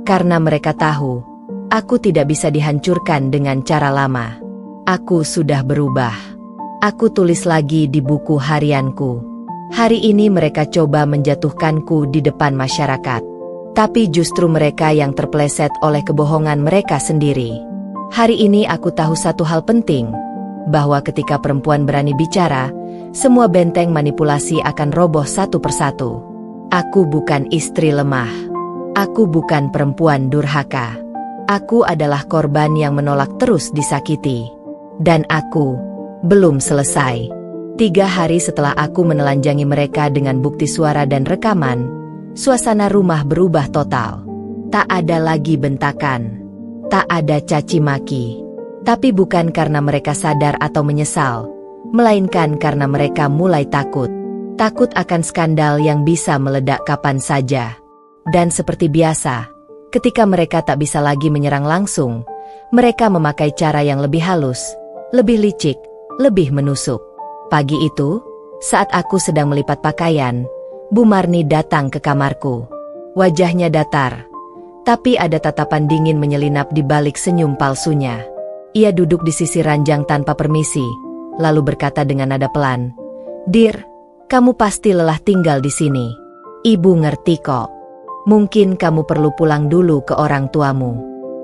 Karena mereka tahu, aku tidak bisa dihancurkan dengan cara lama. Aku sudah berubah. Aku tulis lagi di buku harianku. Hari ini mereka coba menjatuhkanku di depan masyarakat. Tapi justru mereka yang terpeleset oleh kebohongan mereka sendiri. Hari ini aku tahu satu hal penting. bahwa ketika perempuan berani bicara, semua benteng manipulasi akan roboh satu persatu. Aku bukan istri lemah. Aku bukan perempuan durhaka. Aku adalah korban yang menolak terus disakiti. Dan aku belum selesai. 3 hari setelah aku menelanjangi mereka dengan bukti suara dan rekaman, suasana rumah berubah total. Tak ada lagi bentakan. Tak ada caci maki. Tapi bukan karena mereka sadar atau menyesal, melainkan karena mereka mulai takut. Takut akan skandal yang bisa meledak kapan saja. Dan seperti biasa, ketika mereka tak bisa lagi menyerang langsung, mereka memakai cara yang lebih halus, lebih licik, lebih menusuk. Pagi itu, saat aku sedang melipat pakaian, Bu Marni datang ke kamarku. Wajahnya datar, tapi ada tatapan dingin menyelinap di balik senyum palsunya. Ia duduk di sisi ranjang tanpa permisi, lalu berkata dengan nada pelan, "Dir, kamu pasti lelah tinggal di sini. Ibu ngerti kok. Mungkin kamu perlu pulang dulu ke orang tuamu,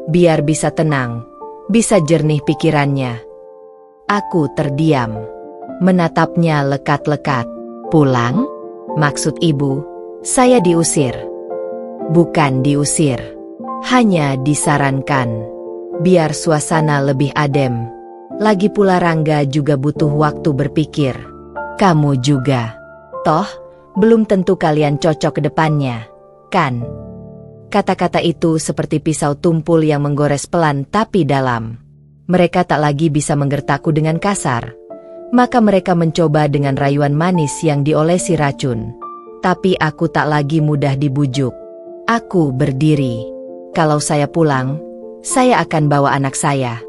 biar bisa tenang, bisa jernih pikirannya." Aku terdiam, menatapnya lekat-lekat. "Pulang? Maksud ibu, saya diusir?" "Bukan diusir, hanya disarankan, biar suasana lebih adem. Lagi pula Rangga juga butuh waktu berpikir. Kamu juga. Toh, belum tentu kalian cocok ke depannya, kan?" Kata-kata itu seperti pisau tumpul yang menggores pelan tapi dalam. Mereka tak lagi bisa menggertakku dengan kasar. Maka mereka mencoba dengan rayuan manis yang diolesi racun. Tapi aku tak lagi mudah dibujuk. Aku berdiri. "Kalau saya pulang, saya akan bawa anak saya."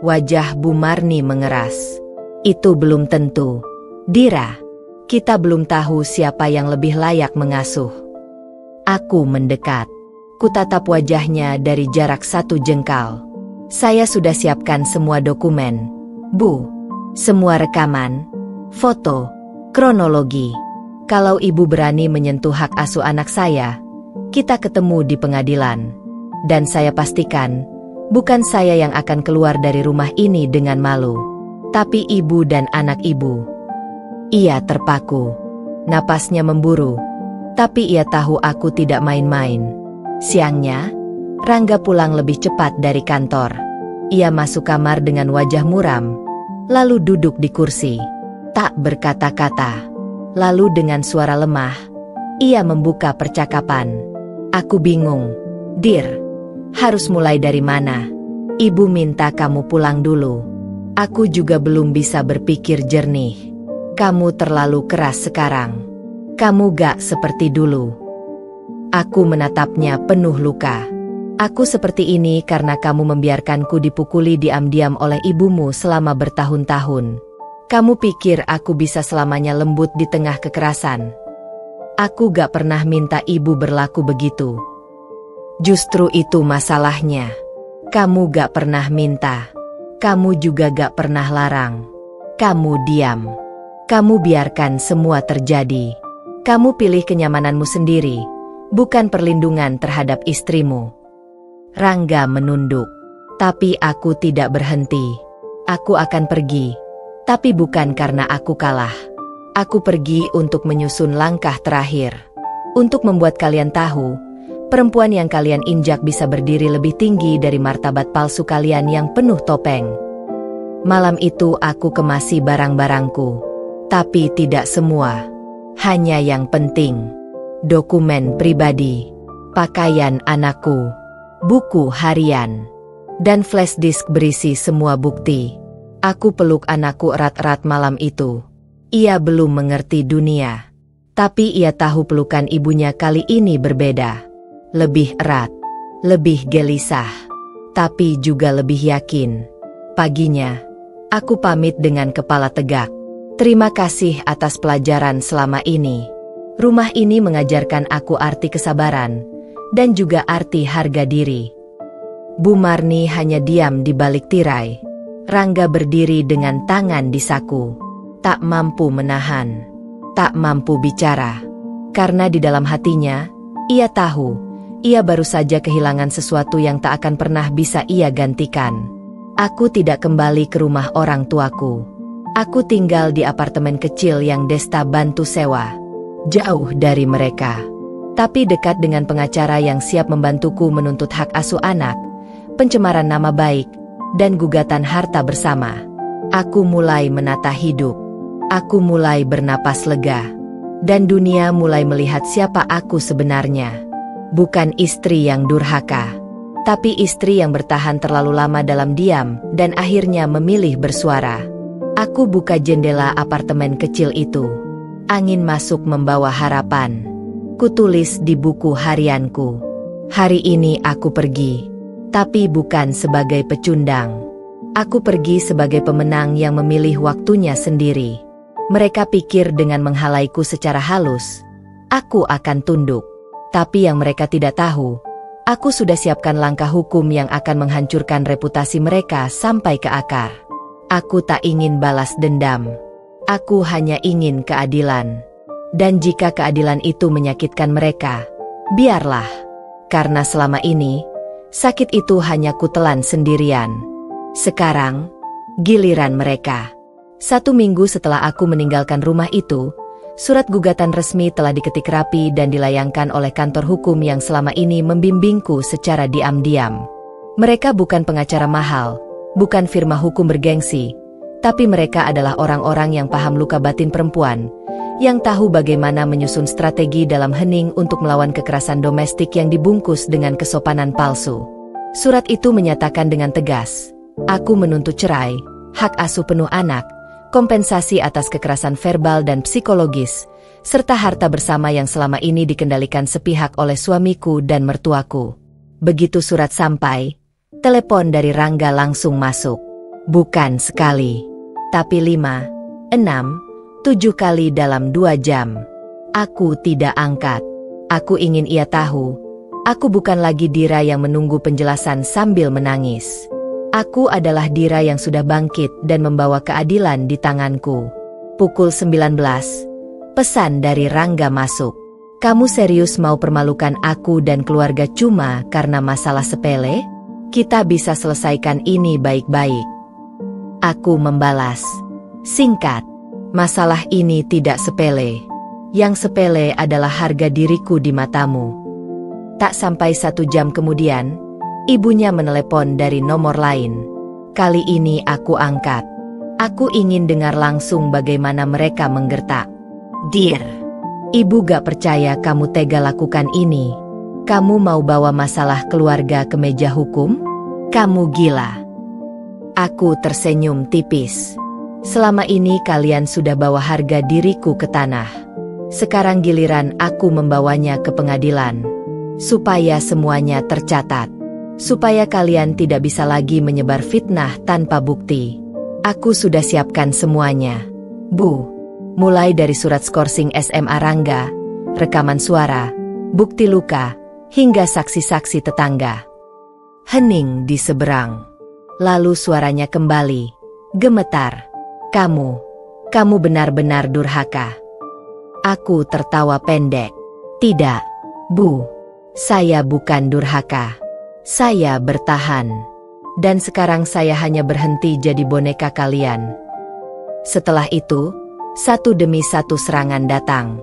Wajah Bu Marni mengeras. "Itu belum tentu, Dira. Kita belum tahu siapa yang lebih layak mengasuh." Aku mendekat. Kutatap wajahnya dari jarak 1 jengkal. "Saya sudah siapkan semua dokumen, Bu. Semua rekaman, foto, kronologi. Kalau ibu berani menyentuh hak asuh anak saya, kita ketemu di pengadilan. Dan saya pastikan, bukan saya yang akan keluar dari rumah ini dengan malu, tapi ibu dan anak ibu." Ia terpaku. Napasnya memburu. Tapi ia tahu aku tidak main-main. Siangnya, Rangga pulang lebih cepat dari kantor. Ia masuk kamar dengan wajah muram, lalu duduk di kursi. Tak berkata-kata. Lalu dengan suara lemah, ia membuka percakapan. "Aku bingung, Dir. Harus mulai dari mana? Ibu minta kamu pulang dulu. Aku juga belum bisa berpikir jernih. Kamu terlalu keras sekarang. Kamu gak seperti dulu." Aku menatapnya penuh luka. "Aku seperti ini karena kamu membiarkanku dipukuli diam-diam oleh ibumu selama bertahun-tahun. Kamu pikir aku bisa selamanya lembut di tengah kekerasan? Aku gak pernah minta ibu berlaku begitu. Justru itu masalahnya. Kamu gak pernah minta. Kamu juga gak pernah larang. Kamu diam. Kamu biarkan semua terjadi. Kamu pilih kenyamananmu sendiri, bukan perlindungan terhadap istrimu." Rangga menunduk. Tapi aku tidak berhenti. Aku akan pergi. Tapi bukan karena aku kalah. Aku pergi untuk menyusun langkah terakhir. Untuk membuat kalian tahu, perempuan yang kalian injak bisa berdiri lebih tinggi dari martabat palsu kalian yang penuh topeng. Malam itu aku kemasi barang-barangku. Tapi tidak semua. Hanya yang penting. Dokumen pribadi, pakaian anakku, buku harian, dan flash disk berisi semua bukti. Aku peluk anakku erat-erat malam itu. Ia belum mengerti dunia. Tapi ia tahu pelukan ibunya kali ini berbeda. Lebih erat, lebih gelisah, tapi juga lebih yakin. Paginya, aku pamit dengan kepala tegak. "Terima kasih atas pelajaran selama ini. Rumah ini mengajarkan aku arti kesabaran, dan juga arti harga diri." Bu Marni hanya diam di balik tirai. Rangga berdiri dengan tangan di saku. Tak mampu menahan. Tak mampu bicara. Karena di dalam hatinya, ia tahu, ia baru saja kehilangan sesuatu yang tak akan pernah bisa ia gantikan. Aku tidak kembali ke rumah orang tuaku. Aku tinggal di apartemen kecil yang Desta bantu sewa. Jauh dari mereka. Tapi dekat dengan pengacara yang siap membantuku menuntut hak asuh anak, pencemaran nama baik, dan gugatan harta bersama. Aku mulai menata hidup. Aku mulai bernapas lega. Dan dunia mulai melihat siapa aku sebenarnya. Bukan istri yang durhaka, tapi istri yang bertahan terlalu lama dalam diam dan akhirnya memilih bersuara. Aku buka jendela apartemen kecil itu. Angin masuk membawa harapan. Kutulis di buku harianku. Hari ini aku pergi, tapi bukan sebagai pecundang. Aku pergi sebagai pemenang yang memilih waktunya sendiri. Mereka pikir dengan menghalaiku secara halus, aku akan tunduk. Tapi yang mereka tidak tahu, aku sudah siapkan langkah hukum yang akan menghancurkan reputasi mereka sampai ke akar. Aku tak ingin balas dendam. Aku hanya ingin keadilan. Dan jika keadilan itu menyakitkan mereka, biarlah. Karena selama ini, sakit itu hanya kutelan sendirian. Sekarang, giliran mereka. 1 minggu setelah aku meninggalkan rumah itu, surat gugatan resmi telah diketik rapi dan dilayangkan oleh kantor hukum yang selama ini membimbingku secara diam-diam. Mereka bukan pengacara mahal, bukan firma hukum bergengsi, tapi mereka adalah orang-orang yang paham luka batin perempuan, yang tahu bagaimana menyusun strategi dalam hening untuk melawan kekerasan domestik yang dibungkus dengan kesopanan palsu. Surat itu menyatakan dengan tegas, aku menuntut cerai, hak asuh penuh anak, kompensasi atas kekerasan verbal dan psikologis, serta harta bersama yang selama ini dikendalikan sepihak oleh suamiku dan mertuaku. Begitu surat sampai, telepon dari Rangga langsung masuk. Bukan sekali, tapi 5, 6, 7 kali dalam 2 jam. Aku tidak angkat. Aku ingin ia tahu, aku bukan lagi Dira yang menunggu penjelasan sambil menangis. Aku adalah Dira yang sudah bangkit dan membawa keadilan di tanganku. Pukul 19, pesan dari Rangga masuk. Kamu serius mau permalukan aku dan keluarga cuma karena masalah sepele? Kita bisa selesaikan ini baik-baik. Aku membalas, singkat, masalah ini tidak sepele. Yang sepele adalah harga diriku di matamu. Tak sampai 1 jam kemudian, ibunya menelepon dari nomor lain. Kali ini aku angkat. Aku ingin dengar langsung bagaimana mereka menggertak. Dir, ibu gak percaya kamu tega lakukan ini. Kamu mau bawa masalah keluarga ke meja hukum? Kamu gila. Aku tersenyum tipis. Selama ini kalian sudah bawa harga diriku ke tanah. Sekarang giliran aku membawanya ke pengadilan. Supaya semuanya tercatat. Supaya kalian tidak bisa lagi menyebar fitnah tanpa bukti. Aku sudah siapkan semuanya, Bu. Mulai dari surat skorsing SMA Rangga, rekaman suara, bukti luka, hingga saksi-saksi tetangga. Hening di seberang. Lalu suaranya kembali, gemetar. Kamu benar-benar durhaka. Aku tertawa pendek. Tidak, Bu. Saya bukan durhaka. Saya bertahan. Dan sekarang saya hanya berhenti jadi boneka kalian. Setelah itu, satu demi satu serangan datang.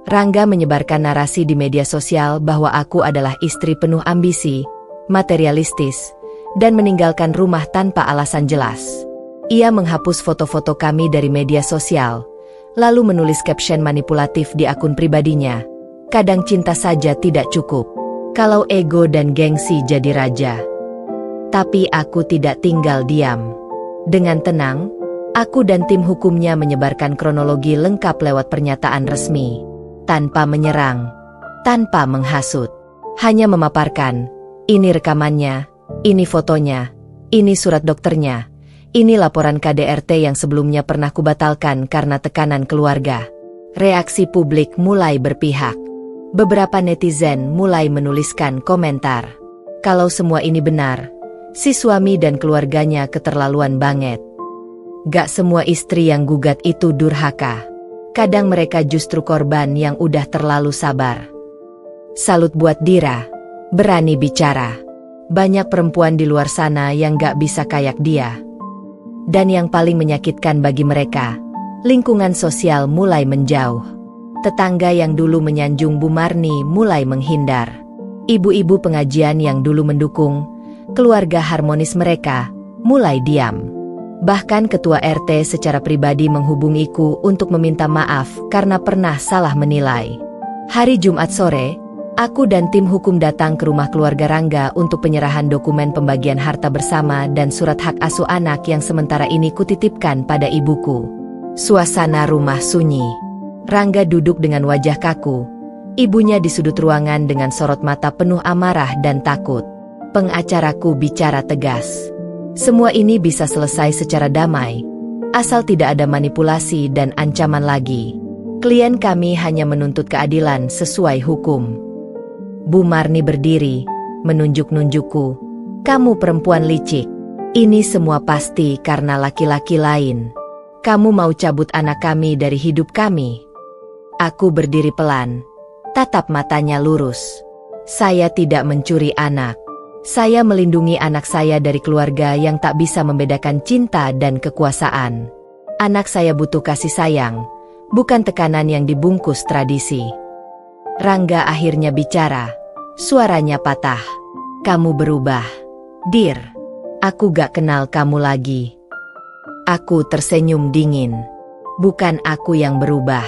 Rangga menyebarkan narasi di media sosial bahwa aku adalah istri penuh ambisi, materialistis, dan meninggalkan rumah tanpa alasan jelas. Ia menghapus foto-foto kami dari media sosial, lalu menulis caption manipulatif di akun pribadinya. Kadang cinta saja tidak cukup, kalau ego dan gengsi jadi raja. Tapi aku tidak tinggal diam. Dengan tenang, aku dan tim hukumnya menyebarkan kronologi lengkap lewat pernyataan resmi. Tanpa menyerang, tanpa menghasut. Hanya memaparkan, ini rekamannya, ini fotonya, ini surat dokternya, ini laporan KDRT yang sebelumnya pernah kubatalkan karena tekanan keluarga. Reaksi publik mulai berpihak. Beberapa netizen mulai menuliskan komentar. Kalau semua ini benar, si suami dan keluarganya keterlaluan banget. Gak semua istri yang gugat itu durhaka. Kadang mereka justru korban yang udah terlalu sabar. Salut buat Dira, berani bicara. Banyak perempuan di luar sana yang gak bisa kayak dia. Dan yang paling menyakitkan bagi mereka, lingkungan sosial mulai menjauh. Tetangga yang dulu menyanjung Bu Marni mulai menghindar. Ibu-ibu pengajian yang dulu mendukung keluarga harmonis mereka mulai diam. Bahkan ketua RT secara pribadi menghubungiku untuk meminta maaf karena pernah salah menilai. Hari Jumat sore, aku dan tim hukum datang ke rumah keluarga Rangga untuk penyerahan dokumen pembagian harta bersama dan surat hak asuh anak yang sementara ini kutitipkan pada ibuku. Suasana rumah sunyi. Rangga duduk dengan wajah kaku. Ibunya di sudut ruangan dengan sorot mata penuh amarah dan takut. Pengacaraku bicara tegas. Semua ini bisa selesai secara damai, asal tidak ada manipulasi dan ancaman lagi. Klien kami hanya menuntut keadilan sesuai hukum. Bu Marni berdiri, menunjuk-nunjukku. Kamu perempuan licik. Ini semua pasti karena laki-laki lain. Kamu mau cabut anak kami dari hidup kami. Aku berdiri pelan, tatap matanya lurus. Saya tidak mencuri anak. Saya melindungi anak saya dari keluarga yang tak bisa membedakan cinta dan kekuasaan. Anak saya butuh kasih sayang, bukan tekanan yang dibungkus tradisi. Rangga akhirnya bicara, suaranya patah. Kamu berubah. Dir, aku gak kenal kamu lagi. Aku tersenyum dingin. Bukan aku yang berubah.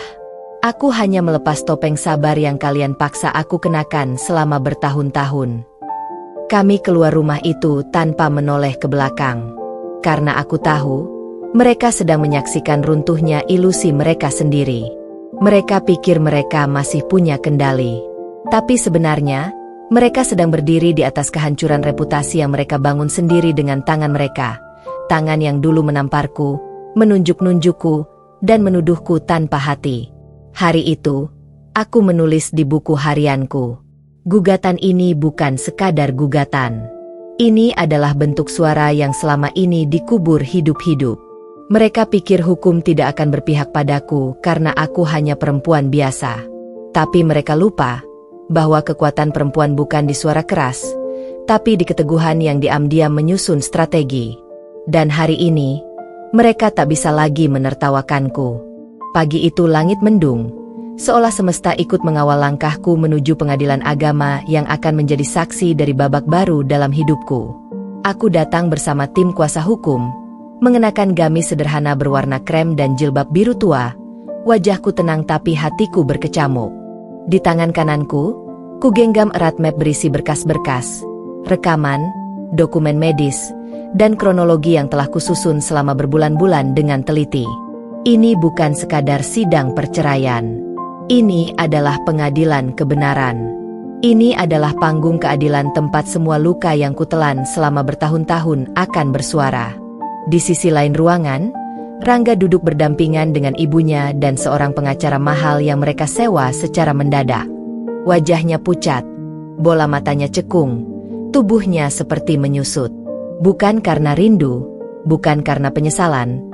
Aku hanya melepas topeng sabar yang kalian paksa aku kenakan selama bertahun-tahun. Kami keluar rumah itu tanpa menoleh ke belakang. Karena aku tahu, mereka sedang menyaksikan runtuhnya ilusi mereka sendiri. Mereka pikir mereka masih punya kendali. Tapi sebenarnya, mereka sedang berdiri di atas kehancuran reputasi yang mereka bangun sendiri dengan tangan mereka. Tangan yang dulu menamparku, menunjuk-nunjukku, dan menuduhku tanpa hati. Hari itu, aku menulis di buku harianku. Gugatan ini bukan sekadar gugatan. Ini adalah bentuk suara yang selama ini dikubur hidup-hidup. Mereka pikir hukum tidak akan berpihak padaku karena aku hanya perempuan biasa. Tapi mereka lupa bahwa kekuatan perempuan bukan di suara keras, tapi di keteguhan yang diam-diam menyusun strategi. Dan hari ini, mereka tak bisa lagi menertawakanku. Pagi itu langit mendung. Seolah semesta ikut mengawal langkahku menuju pengadilan agama yang akan menjadi saksi dari babak baru dalam hidupku. Aku datang bersama tim kuasa hukum, mengenakan gamis sederhana berwarna krem dan jilbab biru tua. Wajahku tenang tapi hatiku berkecamuk. Di tangan kananku, ku genggam erat map berisi berkas-berkas, rekaman, dokumen medis, dan kronologi yang telah kususun selama berbulan-bulan dengan teliti. Ini bukan sekadar sidang perceraian. Ini adalah pengadilan kebenaran. Ini adalah panggung keadilan tempat semua luka yang kutelan selama bertahun-tahun akan bersuara. Di sisi lain ruangan, Rangga duduk berdampingan dengan ibunya dan seorang pengacara mahal yang mereka sewa secara mendadak. Wajahnya pucat, bola matanya cekung, tubuhnya seperti menyusut. Bukan karena rindu, bukan karena penyesalan,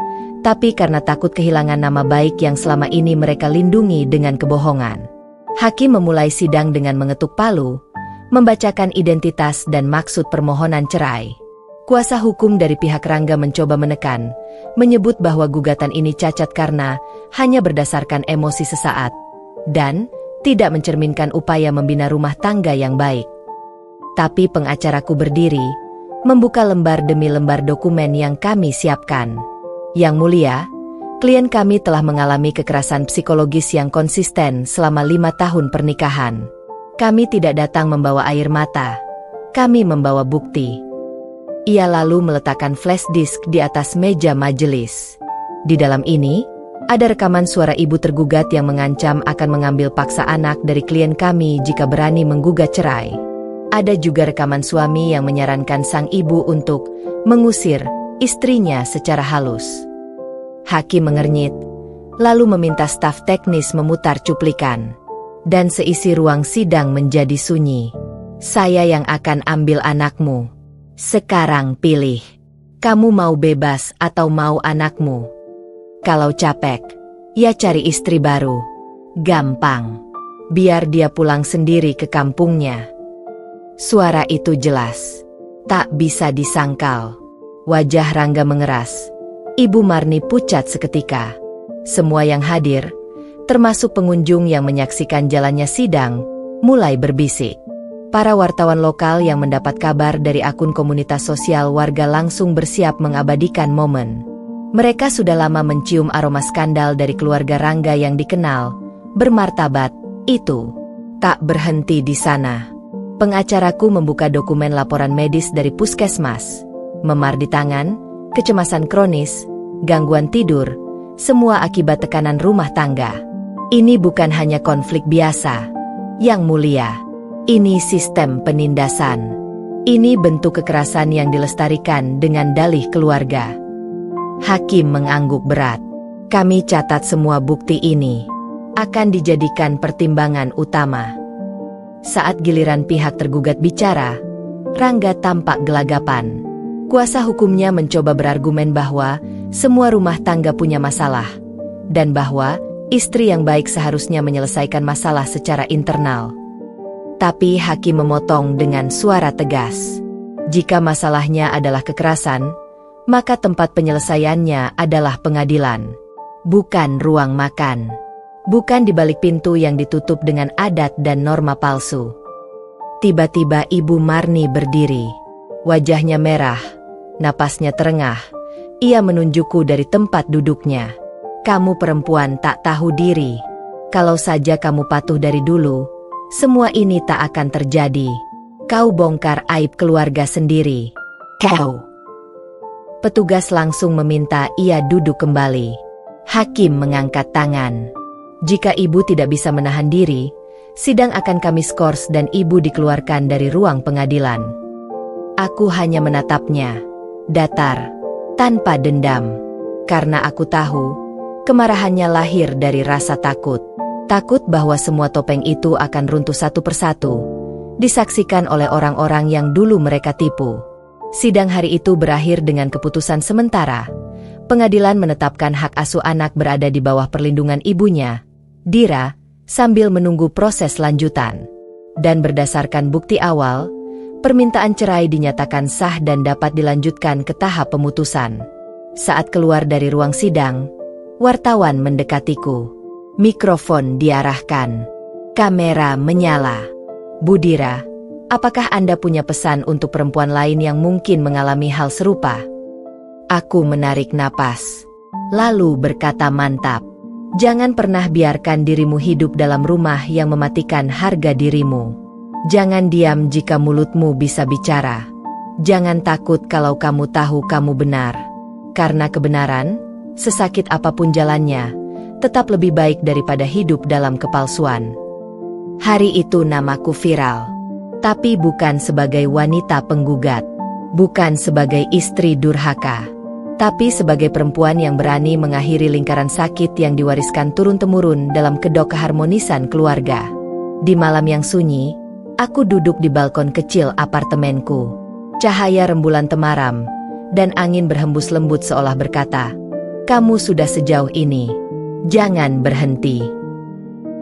tapi karena takut kehilangan nama baik yang selama ini mereka lindungi dengan kebohongan. Hakim memulai sidang dengan mengetuk palu, membacakan identitas dan maksud permohonan cerai. Kuasa hukum dari pihak Rangga mencoba menekan, menyebut bahwa gugatan ini cacat karena hanya berdasarkan emosi sesaat, dan tidak mencerminkan upaya membina rumah tangga yang baik. Tapi pengacaraku berdiri, membuka lembar demi lembar dokumen yang kami siapkan. Yang mulia, klien kami telah mengalami kekerasan psikologis yang konsisten selama 5 tahun pernikahan. Kami tidak datang membawa air mata. Kami membawa bukti. Ia lalu meletakkan flash disk di atas meja majelis. Di dalam ini, ada rekaman suara ibu tergugat yang mengancam akan mengambil paksa anak dari klien kami jika berani menggugat cerai. Ada juga rekaman suami yang menyarankan sang ibu untuk mengusir istrinya secara halus. Hakim mengernyit, lalu meminta staf teknis memutar cuplikan. Dan seisi ruang sidang menjadi sunyi. Saya yang akan ambil anakmu. Sekarang pilih. Kamu mau bebas atau mau anakmu? Kalau capek, ya cari istri baru. Gampang. Biar dia pulang sendiri ke kampungnya. Suara itu jelas. Tak bisa disangkal. Wajah Rangga mengeras. Ibu Marni pucat seketika. Semua yang hadir, termasuk pengunjung yang menyaksikan jalannya sidang, mulai berbisik. Para wartawan lokal yang mendapat kabar dari akun komunitas sosial warga langsung bersiap mengabadikan momen. Mereka sudah lama mencium aroma skandal dari keluarga Rangga yang dikenal, bermartabat, itu. Tak berhenti di sana. Pengacaraku membuka dokumen laporan medis dari puskesmas. Memar di tangan, kecemasan kronis, gangguan tidur, semua akibat tekanan rumah tangga. Ini bukan hanya konflik biasa. Yang mulia, ini sistem penindasan. Ini bentuk kekerasan yang dilestarikan dengan dalih keluarga. Hakim mengangguk berat. Kami catat semua bukti ini. Akan dijadikan pertimbangan utama. Saat giliran pihak tergugat bicara, Rangga tampak gelagapan. Kuasa hukumnya mencoba berargumen bahwa semua rumah tangga punya masalah, dan bahwa istri yang baik seharusnya menyelesaikan masalah secara internal. Tapi hakim memotong dengan suara tegas. Jika masalahnya adalah kekerasan, maka tempat penyelesaiannya adalah pengadilan, bukan ruang makan. Bukan di balik pintu yang ditutup dengan adat dan norma palsu. Tiba-tiba Ibu Marni berdiri. Wajahnya merah, napasnya terengah. Ia menunjukku dari tempat duduknya. Kamu perempuan tak tahu diri. Kalau saja kamu patuh dari dulu, semua ini tak akan terjadi. Kau bongkar aib keluarga sendiri. Kau. Petugas langsung meminta ia duduk kembali. Hakim mengangkat tangan. Jika ibu tidak bisa menahan diri, sidang akan kami skors dan ibu dikeluarkan dari ruang pengadilan. Aku hanya menatapnya, datar, tanpa dendam. Karena aku tahu, kemarahannya lahir dari rasa takut. Takut bahwa semua topeng itu akan runtuh satu persatu, disaksikan oleh orang-orang yang dulu mereka tipu. Sidang hari itu berakhir dengan keputusan sementara. Pengadilan menetapkan hak asuh anak berada di bawah perlindungan ibunya, Dira, sambil menunggu proses lanjutan. Dan berdasarkan bukti awal, permintaan cerai dinyatakan sah dan dapat dilanjutkan ke tahap pemutusan. Saat keluar dari ruang sidang, wartawan mendekatiku. Mikrofon diarahkan. Kamera menyala. Bu Dira, apakah Anda punya pesan untuk perempuan lain yang mungkin mengalami hal serupa? Aku menarik napas, lalu berkata mantap. Jangan pernah biarkan dirimu hidup dalam rumah yang mematikan harga dirimu. Jangan diam jika mulutmu bisa bicara. Jangan takut kalau kamu tahu kamu benar. Karena kebenaran, sesakit apapun jalannya, tetap lebih baik daripada hidup dalam kepalsuan. Hari itu namaku viral. Tapi bukan sebagai wanita penggugat. Bukan sebagai istri durhaka. Tapi sebagai perempuan yang berani mengakhiri lingkaran sakit yang diwariskan turun-temurun dalam kedok keharmonisan keluarga. Di malam yang sunyi, aku duduk di balkon kecil apartemenku. Cahaya rembulan temaram, dan angin berhembus lembut seolah berkata, "Kamu sudah sejauh ini. Jangan berhenti."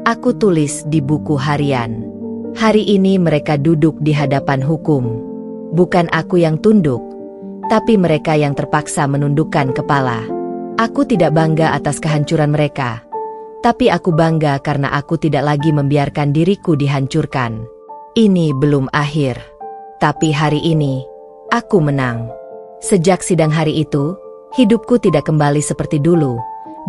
Aku tulis di buku harian. Hari ini mereka duduk di hadapan hukum. Bukan aku yang tunduk, tapi mereka yang terpaksa menundukkan kepala. Aku tidak bangga atas kehancuran mereka, tapi aku bangga karena aku tidak lagi membiarkan diriku dihancurkan. Ini belum akhir, tapi hari ini, aku menang. Sejak sidang hari itu, hidupku tidak kembali seperti dulu,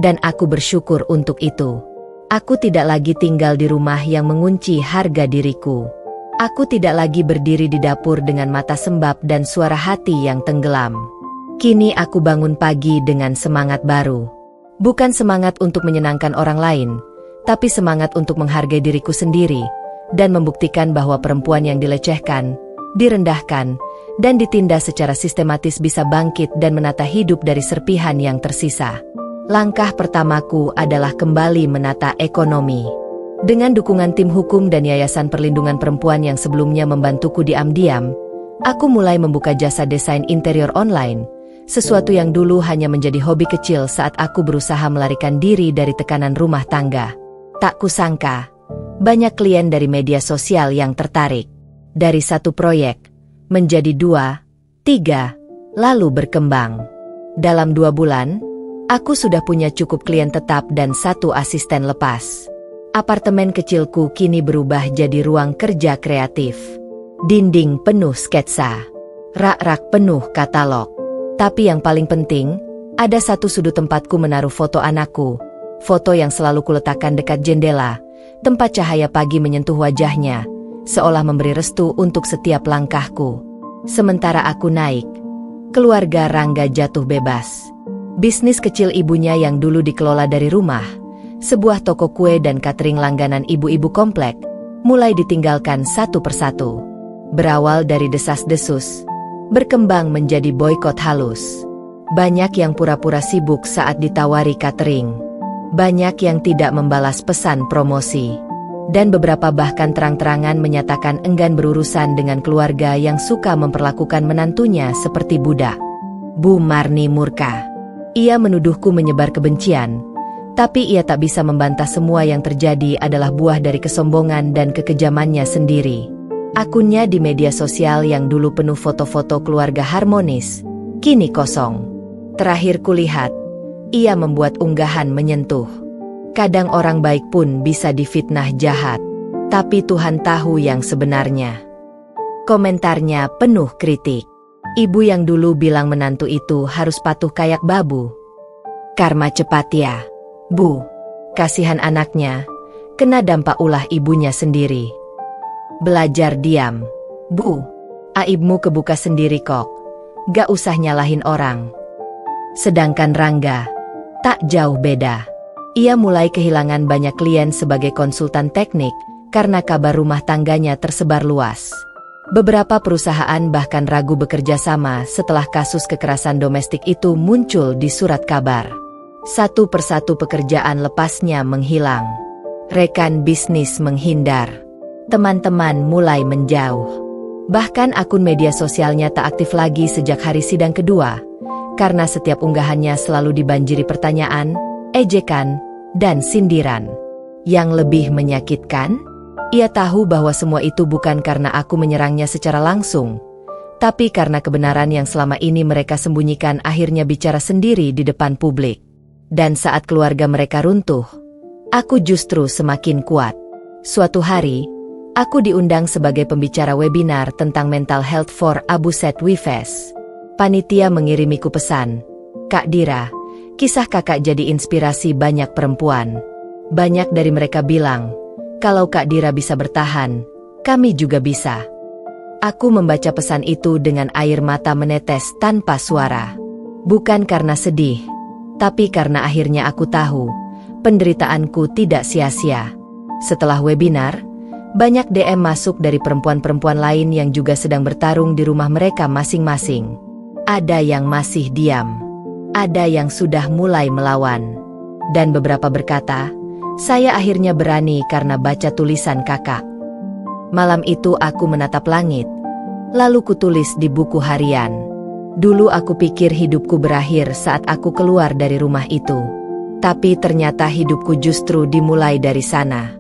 dan aku bersyukur untuk itu. Aku tidak lagi tinggal di rumah yang mengunci harga diriku. Aku tidak lagi berdiri di dapur dengan mata sembab dan suara hati yang tenggelam. Kini aku bangun pagi dengan semangat baru. Bukan semangat untuk menyenangkan orang lain, tapi semangat untuk menghargai diriku sendiri, dan membuktikan bahwa perempuan yang dilecehkan, direndahkan, dan ditindas secara sistematis bisa bangkit dan menata hidup dari serpihan yang tersisa. Langkah pertamaku adalah kembali menata ekonomi. Dengan dukungan tim hukum dan Yayasan Perlindungan Perempuan yang sebelumnya membantuku diam-diam, aku mulai membuka jasa desain interior online, sesuatu yang dulu hanya menjadi hobi kecil saat aku berusaha melarikan diri dari tekanan rumah tangga. Tak kusangka, banyak klien dari media sosial yang tertarik. Dari satu proyek, menjadi 2, 3, lalu berkembang. Dalam 2 bulan, aku sudah punya cukup klien tetap dan 1 asisten lepas. Apartemen kecilku kini berubah jadi ruang kerja kreatif. Dinding penuh sketsa, rak-rak penuh katalog. Tapi yang paling penting, ada 1 sudut tempatku menaruh foto anakku. Foto yang selalu kuletakkan dekat jendela, tempat cahaya pagi menyentuh wajahnya, seolah memberi restu untuk setiap langkahku. Sementara aku naik, keluarga Rangga jatuh bebas. Bisnis kecil ibunya yang dulu dikelola dari rumah, sebuah toko kue dan catering langganan ibu-ibu komplek, mulai ditinggalkan satu persatu. Berawal dari desas-desus, berkembang menjadi boikot halus. Banyak yang pura-pura sibuk saat ditawari catering. Banyak yang tidak membalas pesan promosi. Dan beberapa bahkan terang-terangan menyatakan enggan berurusan dengan keluarga yang suka memperlakukan menantunya seperti budak. Bu Marni murka. Ia menuduhku menyebar kebencian, tapi ia tak bisa membantah semua yang terjadi adalah buah dari kesombongan dan kekejamannya sendiri. Akunnya di media sosial yang dulu penuh foto-foto keluarga harmonis, kini kosong. Terakhir kulihat, ia membuat unggahan menyentuh. Kadang orang baik pun bisa difitnah jahat, tapi Tuhan tahu yang sebenarnya. Komentarnya penuh kritik. Ibu yang dulu bilang menantu itu harus patuh kayak babu. Karma cepat ya, Bu. Kasihan anaknya, kena dampak ulah ibunya sendiri. Belajar diam, Bu. Aibmu kebuka sendiri kok. Gak usah nyalahin orang. Sedangkan Rangga, tak jauh beda. Ia mulai kehilangan banyak klien sebagai konsultan teknik karena kabar rumah tangganya tersebar luas. Beberapa perusahaan bahkan ragu bekerja sama setelah kasus kekerasan domestik itu muncul di surat kabar. Satu persatu pekerjaan lepasnya menghilang. Rekan bisnis menghindar. Teman-teman mulai menjauh. Bahkan akun media sosialnya tak aktif lagi sejak hari sidang kedua, karena setiap unggahannya selalu dibanjiri pertanyaan, ejekan, dan sindiran. Yang lebih menyakitkan, ia tahu bahwa semua itu bukan karena aku menyerangnya secara langsung, tapi karena kebenaran yang selama ini mereka sembunyikan akhirnya bicara sendiri di depan publik. Dan saat keluarga mereka runtuh, aku justru semakin kuat. Suatu hari, aku diundang sebagai pembicara webinar tentang mental health for Abu Said Wifes. Panitia mengirimiku pesan, Kak Dira, kisah kakak jadi inspirasi banyak perempuan. Banyak dari mereka bilang, kalau Kak Dira bisa bertahan, kami juga bisa. Aku membaca pesan itu dengan air mata menetes tanpa suara. Bukan karena sedih, tapi karena akhirnya aku tahu, penderitaanku tidak sia-sia. Setelah webinar, banyak DM masuk dari perempuan-perempuan lain yang juga sedang bertarung di rumah mereka masing-masing. Ada yang masih diam. Ada yang sudah mulai melawan. Dan beberapa berkata, saya akhirnya berani karena baca tulisan kakak. Malam itu aku menatap langit, lalu kutulis di buku harian. Dulu aku pikir hidupku berakhir saat aku keluar dari rumah itu. Tapi ternyata hidupku justru dimulai dari sana.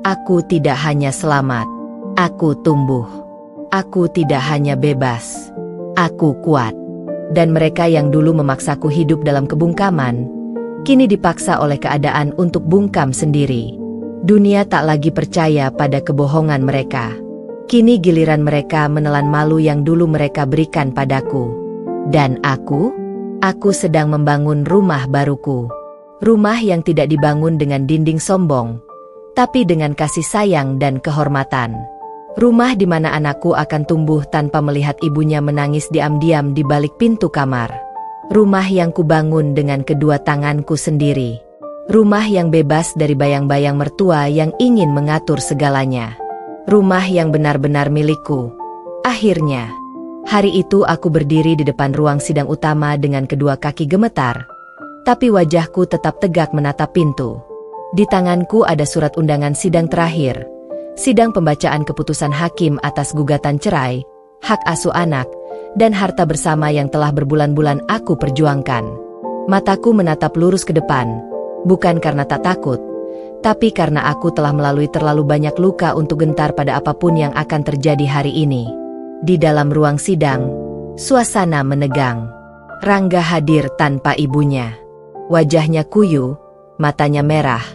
Aku tidak hanya selamat, aku tumbuh. Aku tidak hanya bebas, aku kuat. Dan mereka yang dulu memaksaku hidup dalam kebungkaman, kini dipaksa oleh keadaan untuk bungkam sendiri. Dunia tak lagi percaya pada kebohongan mereka. Kini giliran mereka menelan malu yang dulu mereka berikan padaku. Dan aku sedang membangun rumah baruku. Rumah yang tidak dibangun dengan dinding sombong, tapi dengan kasih sayang dan kehormatan. Rumah di mana anakku akan tumbuh tanpa melihat ibunya menangis diam-diam di balik pintu kamar. Rumah yang kubangun dengan kedua tanganku sendiri. Rumah yang bebas dari bayang-bayang mertua yang ingin mengatur segalanya. Rumah yang benar-benar milikku. Akhirnya, hari itu aku berdiri di depan ruang sidang utama dengan kedua kaki gemetar, tapi wajahku tetap tegak menatap pintu. Di tanganku ada surat undangan sidang terakhir. Sidang pembacaan keputusan hakim atas gugatan cerai, hak asuh anak, dan harta bersama yang telah berbulan-bulan aku perjuangkan. Mataku menatap lurus ke depan, bukan karena tak takut, tapi karena aku telah melalui terlalu banyak luka untuk gentar pada apapun yang akan terjadi hari ini. Di dalam ruang sidang, Suasana menegang. Rangga hadir tanpa ibunya. Wajahnya kuyu, matanya merah,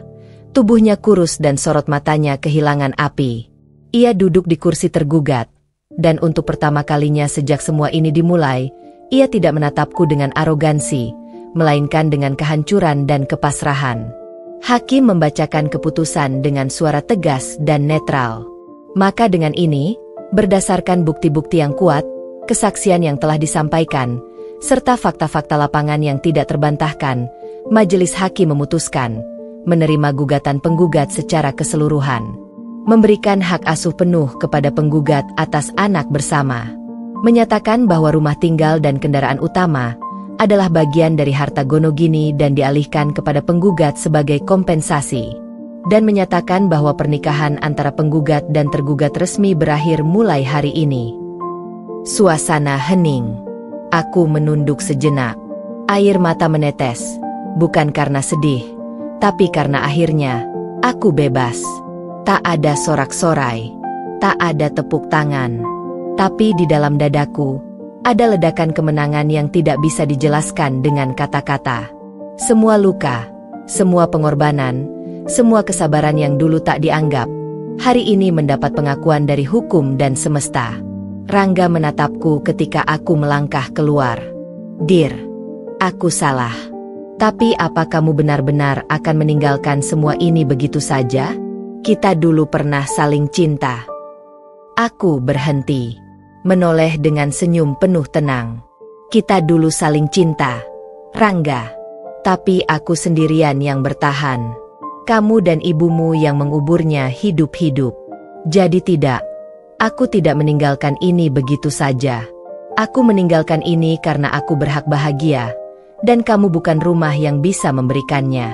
tubuhnya kurus dan sorot matanya kehilangan api. Ia duduk di kursi tergugat, dan untuk pertama kalinya sejak semua ini dimulai, ia tidak menatapku dengan arogansi, melainkan dengan kehancuran dan kepasrahan. Hakim membacakan keputusan dengan suara tegas dan netral. Maka dengan ini, berdasarkan bukti-bukti yang kuat, kesaksian yang telah disampaikan, serta fakta-fakta lapangan yang tidak terbantahkan, majelis hakim memutuskan menerima gugatan penggugat secara keseluruhan, memberikan hak asuh penuh kepada penggugat atas anak bersama, menyatakan bahwa rumah tinggal dan kendaraan utama adalah bagian dari harta Gonogini dan dialihkan kepada penggugat sebagai kompensasi, dan menyatakan bahwa pernikahan antara penggugat dan tergugat resmi berakhir mulai hari ini. Suasana hening. Aku menunduk sejenak. Air mata menetes, bukan karena sedih, tapi karena akhirnya aku bebas. Tak ada sorak-sorai, tak ada tepuk tangan, tapi di dalam dadaku ada ledakan kemenangan yang tidak bisa dijelaskan dengan kata-kata. Semua luka, semua pengorbanan, semua kesabaran yang dulu tak dianggap, hari ini mendapat pengakuan dari hukum dan semesta. Rangga menatapku ketika aku melangkah keluar. "Dir, aku salah. Tapi apa kamu benar-benar akan meninggalkan semua ini begitu saja? Kita dulu pernah saling cinta." Aku berhenti, menoleh dengan senyum penuh tenang. "Kita dulu saling cinta, Rangga. Tapi aku sendirian yang bertahan. Kamu dan ibumu yang menguburnya hidup-hidup. Jadi tidak, aku tidak meninggalkan ini begitu saja. Aku meninggalkan ini karena aku berhak bahagia, dan kamu bukan rumah yang bisa memberikannya."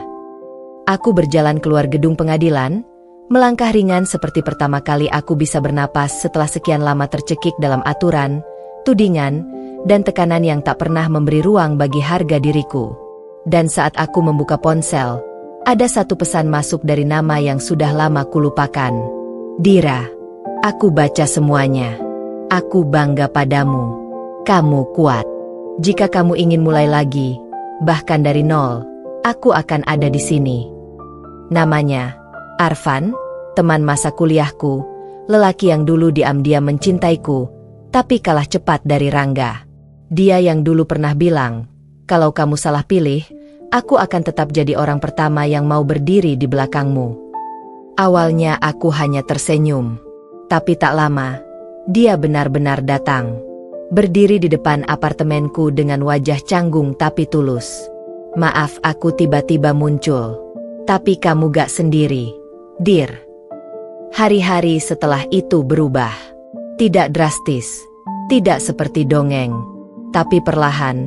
Aku berjalan keluar gedung pengadilan, melangkah ringan seperti pertama kali aku bisa bernapas setelah sekian lama tercekik dalam aturan, tudingan, dan tekanan yang tak pernah memberi ruang bagi harga diriku. Dan saat aku membuka ponsel, ada satu pesan masuk dari nama yang sudah lama kulupakan. "Dira, aku baca semuanya. Aku bangga padamu. Kamu kuat. Jika kamu ingin mulai lagi, bahkan dari nol, aku akan ada di sini." Namanya Arfan, teman masa kuliahku, lelaki yang dulu diam-diam mencintaiku, tapi kalah cepat dari Rangga. Dia yang dulu pernah bilang, "Kalau kamu salah pilih, aku akan tetap jadi orang pertama yang mau berdiri di belakangmu." Awalnya aku hanya tersenyum, tapi tak lama, dia benar-benar datang. Berdiri di depan apartemenku dengan wajah canggung tapi tulus. "Maaf aku tiba-tiba muncul, tapi kamu gak sendiri, Dir." Hari-hari setelah itu berubah. Tidak drastis, tidak seperti dongeng, tapi perlahan,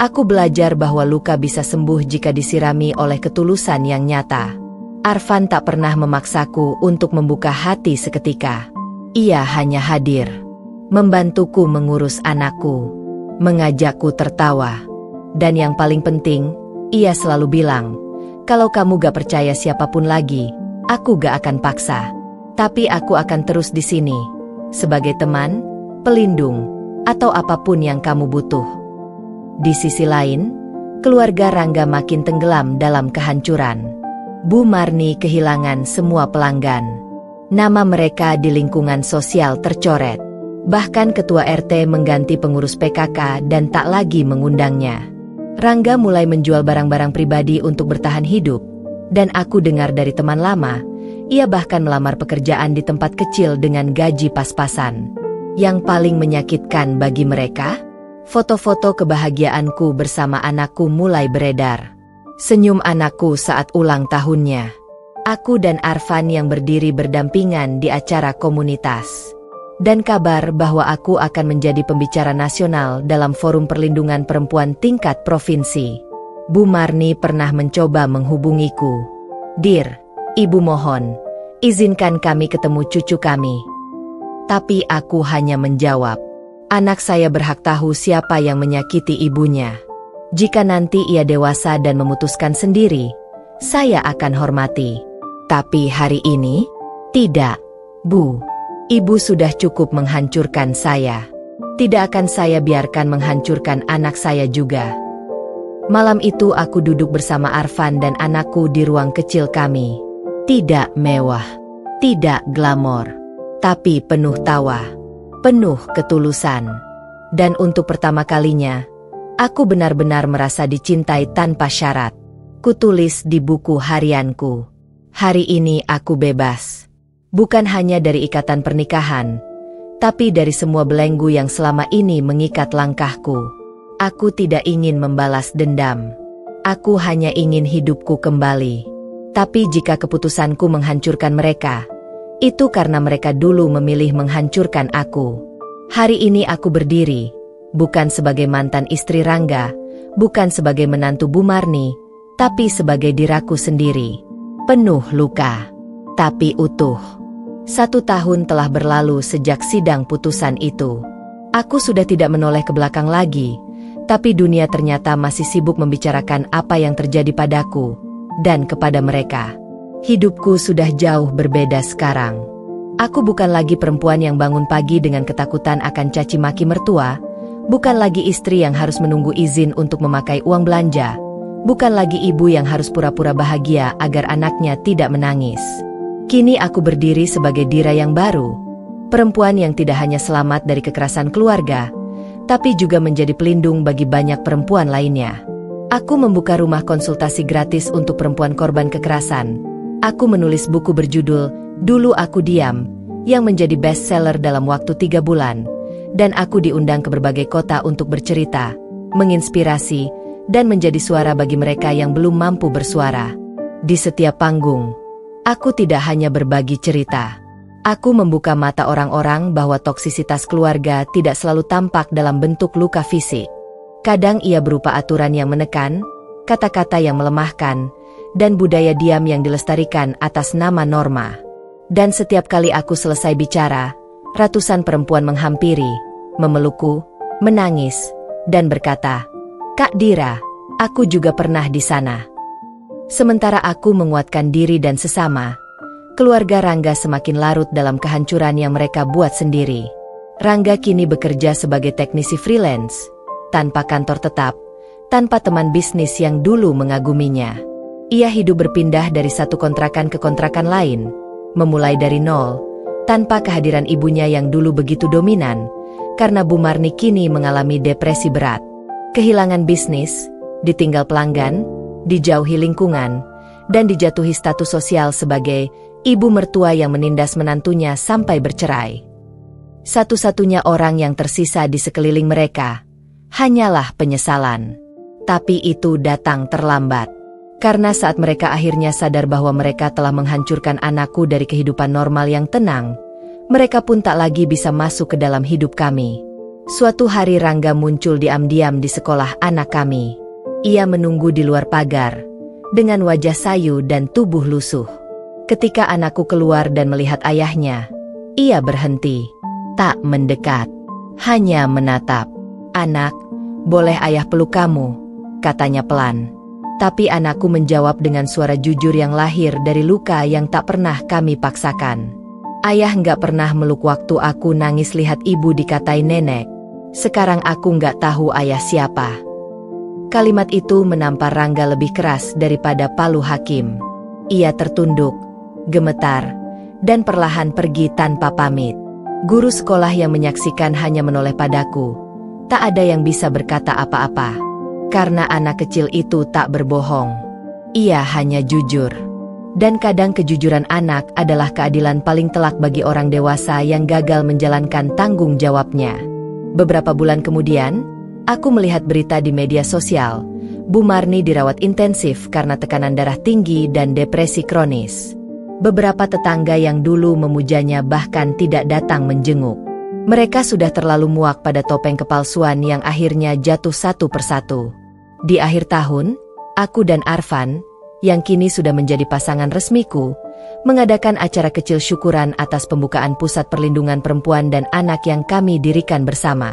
aku belajar bahwa luka bisa sembuh jika disirami oleh ketulusan yang nyata. Arfan tak pernah memaksaku untuk membuka hati seketika. Ia hanya hadir, membantuku mengurus anakku, mengajakku tertawa. Dan yang paling penting, ia selalu bilang, "Kalau kamu gak percaya siapapun lagi, aku gak akan paksa. Tapi aku akan terus di sini, sebagai teman, pelindung, atau apapun yang kamu butuh." Di sisi lain, keluarga Rangga makin tenggelam dalam kehancuran. Bu Marni kehilangan semua pelanggan. Nama mereka di lingkungan sosial tercoret. Bahkan ketua RT mengganti pengurus PKK dan tak lagi mengundangnya. Rangga mulai menjual barang-barang pribadi untuk bertahan hidup. Dan aku dengar dari teman lama, ia bahkan melamar pekerjaan di tempat kecil dengan gaji pas-pasan. Yang paling menyakitkan bagi mereka, foto-foto kebahagiaanku bersama anakku mulai beredar. Senyum anakku saat ulang tahunnya. Aku dan Arfan yang berdiri berdampingan di acara komunitas. Dan kabar bahwa aku akan menjadi pembicara nasional dalam forum perlindungan perempuan tingkat provinsi. Bu Marni pernah mencoba menghubungiku. "Dir, Ibu mohon, izinkan kami ketemu cucu kami." Tapi aku hanya menjawab, "Anak saya berhak tahu siapa yang menyakiti ibunya. Jika nanti ia dewasa dan memutuskan sendiri, saya akan hormati. Tapi hari ini, tidak, Bu. Ibu sudah cukup menghancurkan saya." Tidak akan saya biarkan menghancurkan anak saya juga. Malam itu aku duduk bersama Arfan dan anakku di ruang kecil kami. Tidak mewah, tidak glamor, tapi penuh tawa, penuh ketulusan. Dan untuk pertama kalinya, aku benar-benar merasa dicintai tanpa syarat. Kutulis di buku harianku, hari ini aku bebas. Bukan hanya dari ikatan pernikahan, tapi dari semua belenggu yang selama ini mengikat langkahku. Aku tidak ingin membalas dendam. Aku hanya ingin hidupku kembali. Tapi jika keputusanku menghancurkan mereka, itu karena mereka dulu memilih menghancurkan aku. Hari ini aku berdiri, bukan sebagai mantan istri Rangga, bukan sebagai menantu Bu Marni, tapi sebagai diriku sendiri. Penuh luka, tapi utuh. 1 tahun telah berlalu sejak sidang putusan itu. Aku sudah tidak menoleh ke belakang lagi, tapi dunia ternyata masih sibuk membicarakan apa yang terjadi padaku dan kepada mereka. Hidupku sudah jauh berbeda sekarang. Aku bukan lagi perempuan yang bangun pagi dengan ketakutan akan caci maki mertua, bukan lagi istri yang harus menunggu izin untuk memakai uang belanja, bukan lagi ibu yang harus pura-pura bahagia agar anaknya tidak menangis. Kini aku berdiri sebagai Dira yang baru, perempuan yang tidak hanya selamat dari kekerasan keluarga, tapi juga menjadi pelindung bagi banyak perempuan lainnya. Aku membuka rumah konsultasi gratis untuk perempuan korban kekerasan. Aku menulis buku berjudul Dulu Aku Diam, yang menjadi bestseller dalam waktu 3 bulan, dan aku diundang ke berbagai kota untuk bercerita, menginspirasi, dan menjadi suara bagi mereka yang belum mampu bersuara. Di setiap panggung, aku tidak hanya berbagi cerita. Aku membuka mata orang-orang bahwa toksisitas keluarga tidak selalu tampak dalam bentuk luka fisik. Kadang ia berupa aturan yang menekan, kata-kata yang melemahkan, dan budaya diam yang dilestarikan atas nama norma. Dan setiap kali aku selesai bicara, ratusan perempuan menghampiri, memelukku, menangis, dan berkata, "Kak Dira, aku juga pernah di sana." Sementara aku menguatkan diri dan sesama, keluarga Rangga semakin larut dalam kehancuran yang mereka buat sendiri. Rangga kini bekerja sebagai teknisi freelance, tanpa kantor tetap, tanpa teman bisnis yang dulu mengaguminya. Ia hidup berpindah dari satu kontrakan ke kontrakan lain, memulai dari nol, tanpa kehadiran ibunya yang dulu begitu dominan, karena Bu Marni kini mengalami depresi berat. Kehilangan bisnis, ditinggal pelanggan, dijauhi lingkungan, dan dijatuhi status sosial sebagai ibu mertua yang menindas menantunya sampai bercerai. Satu-satunya orang yang tersisa di sekeliling mereka hanyalah penyesalan. Tapi itu datang terlambat. Karena saat mereka akhirnya sadar bahwa mereka telah menghancurkan anakku dari kehidupan normal yang tenang, mereka pun tak lagi bisa masuk ke dalam hidup kami. Suatu hari Rangga muncul diam-diam di sekolah anak kami. Ia menunggu di luar pagar, dengan wajah sayu dan tubuh lusuh. Ketika anakku keluar dan melihat ayahnya, ia berhenti, tak mendekat, hanya menatap. "Anak, boleh ayah peluk kamu?" katanya pelan. Tapi anakku menjawab dengan suara jujur yang lahir dari luka yang tak pernah kami paksakan. "Ayah nggak pernah meluk waktu aku nangis lihat ibu dikatai nenek. Sekarang aku nggak tahu ayah siapa." Kalimat itu menampar Rangga lebih keras daripada palu hakim. Ia tertunduk, gemetar, dan perlahan pergi tanpa pamit. Guru sekolah yang menyaksikan hanya menoleh padaku. Tak ada yang bisa berkata apa-apa. Karena anak kecil itu tak berbohong. Ia hanya jujur. Dan kadang kejujuran anak adalah keadilan paling telak bagi orang dewasa yang gagal menjalankan tanggung jawabnya. Beberapa bulan kemudian, aku melihat berita di media sosial. Bu Marni dirawat intensif karena tekanan darah tinggi dan depresi kronis. Beberapa tetangga yang dulu memujanya bahkan tidak datang menjenguk. Mereka sudah terlalu muak pada topeng kepalsuan yang akhirnya jatuh satu persatu. Di akhir tahun, aku dan Arfan, yang kini sudah menjadi pasangan resmiku, mengadakan acara kecil syukuran atas pembukaan pusat perlindungan perempuan dan anak yang kami dirikan bersama.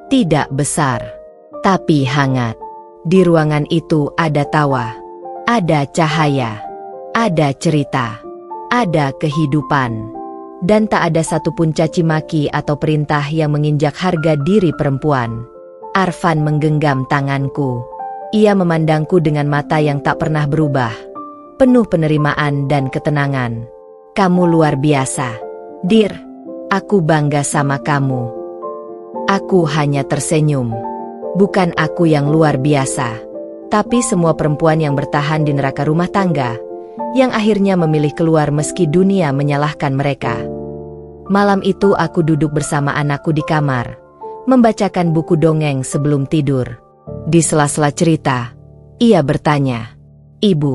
Tidak besar, tapi hangat. Di ruangan itu ada tawa, ada cahaya, ada cerita, ada kehidupan. Dan tak ada satupun caci maki atau perintah yang menginjak harga diri perempuan. Arfan menggenggam tanganku. Ia memandangku dengan mata yang tak pernah berubah, penuh penerimaan dan ketenangan. Kamu luar biasa, Dir. Aku bangga sama kamu. Aku hanya tersenyum. Bukan aku yang luar biasa, tapi semua perempuan yang bertahan di neraka rumah tangga, yang akhirnya memilih keluar meski dunia menyalahkan mereka. Malam itu aku duduk bersama anakku di kamar, membacakan buku dongeng sebelum tidur. Di sela-sela cerita, ia bertanya, "Ibu,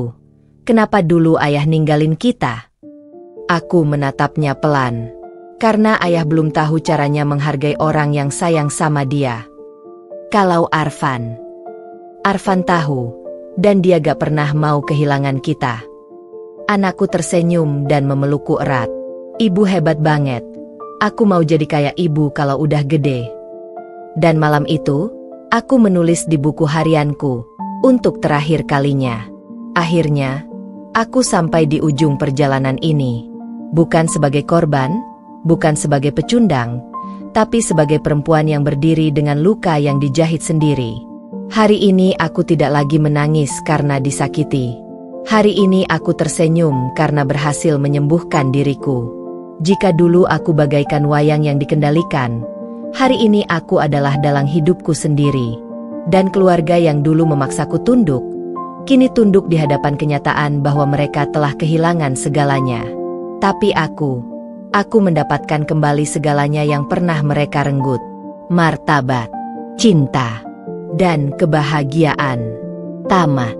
kenapa dulu ayah ninggalin kita?" Aku menatapnya pelan, karena ayah belum tahu caranya menghargai orang yang sayang sama dia. Kalau Arfan tahu, dan dia gak pernah mau kehilangan kita. Anakku tersenyum dan memelukku erat. Ibu hebat banget. Aku mau jadi kayak ibu kalau udah gede. Dan malam itu, aku menulis di buku harianku, untuk terakhir kalinya. Akhirnya, aku sampai di ujung perjalanan ini. Bukan sebagai korban, bukan sebagai pecundang, tapi sebagai perempuan yang berdiri dengan luka yang dijahit sendiri. Hari ini aku tidak lagi menangis karena disakiti. Hari ini aku tersenyum karena berhasil menyembuhkan diriku. Jika dulu aku bagaikan wayang yang dikendalikan, hari ini aku adalah dalang hidupku sendiri. Dan keluarga yang dulu memaksaku tunduk, kini tunduk di hadapan kenyataan bahwa mereka telah kehilangan segalanya. Tapi aku mendapatkan kembali segalanya yang pernah mereka renggut. Martabat, cinta, dan kebahagiaan. Tamat.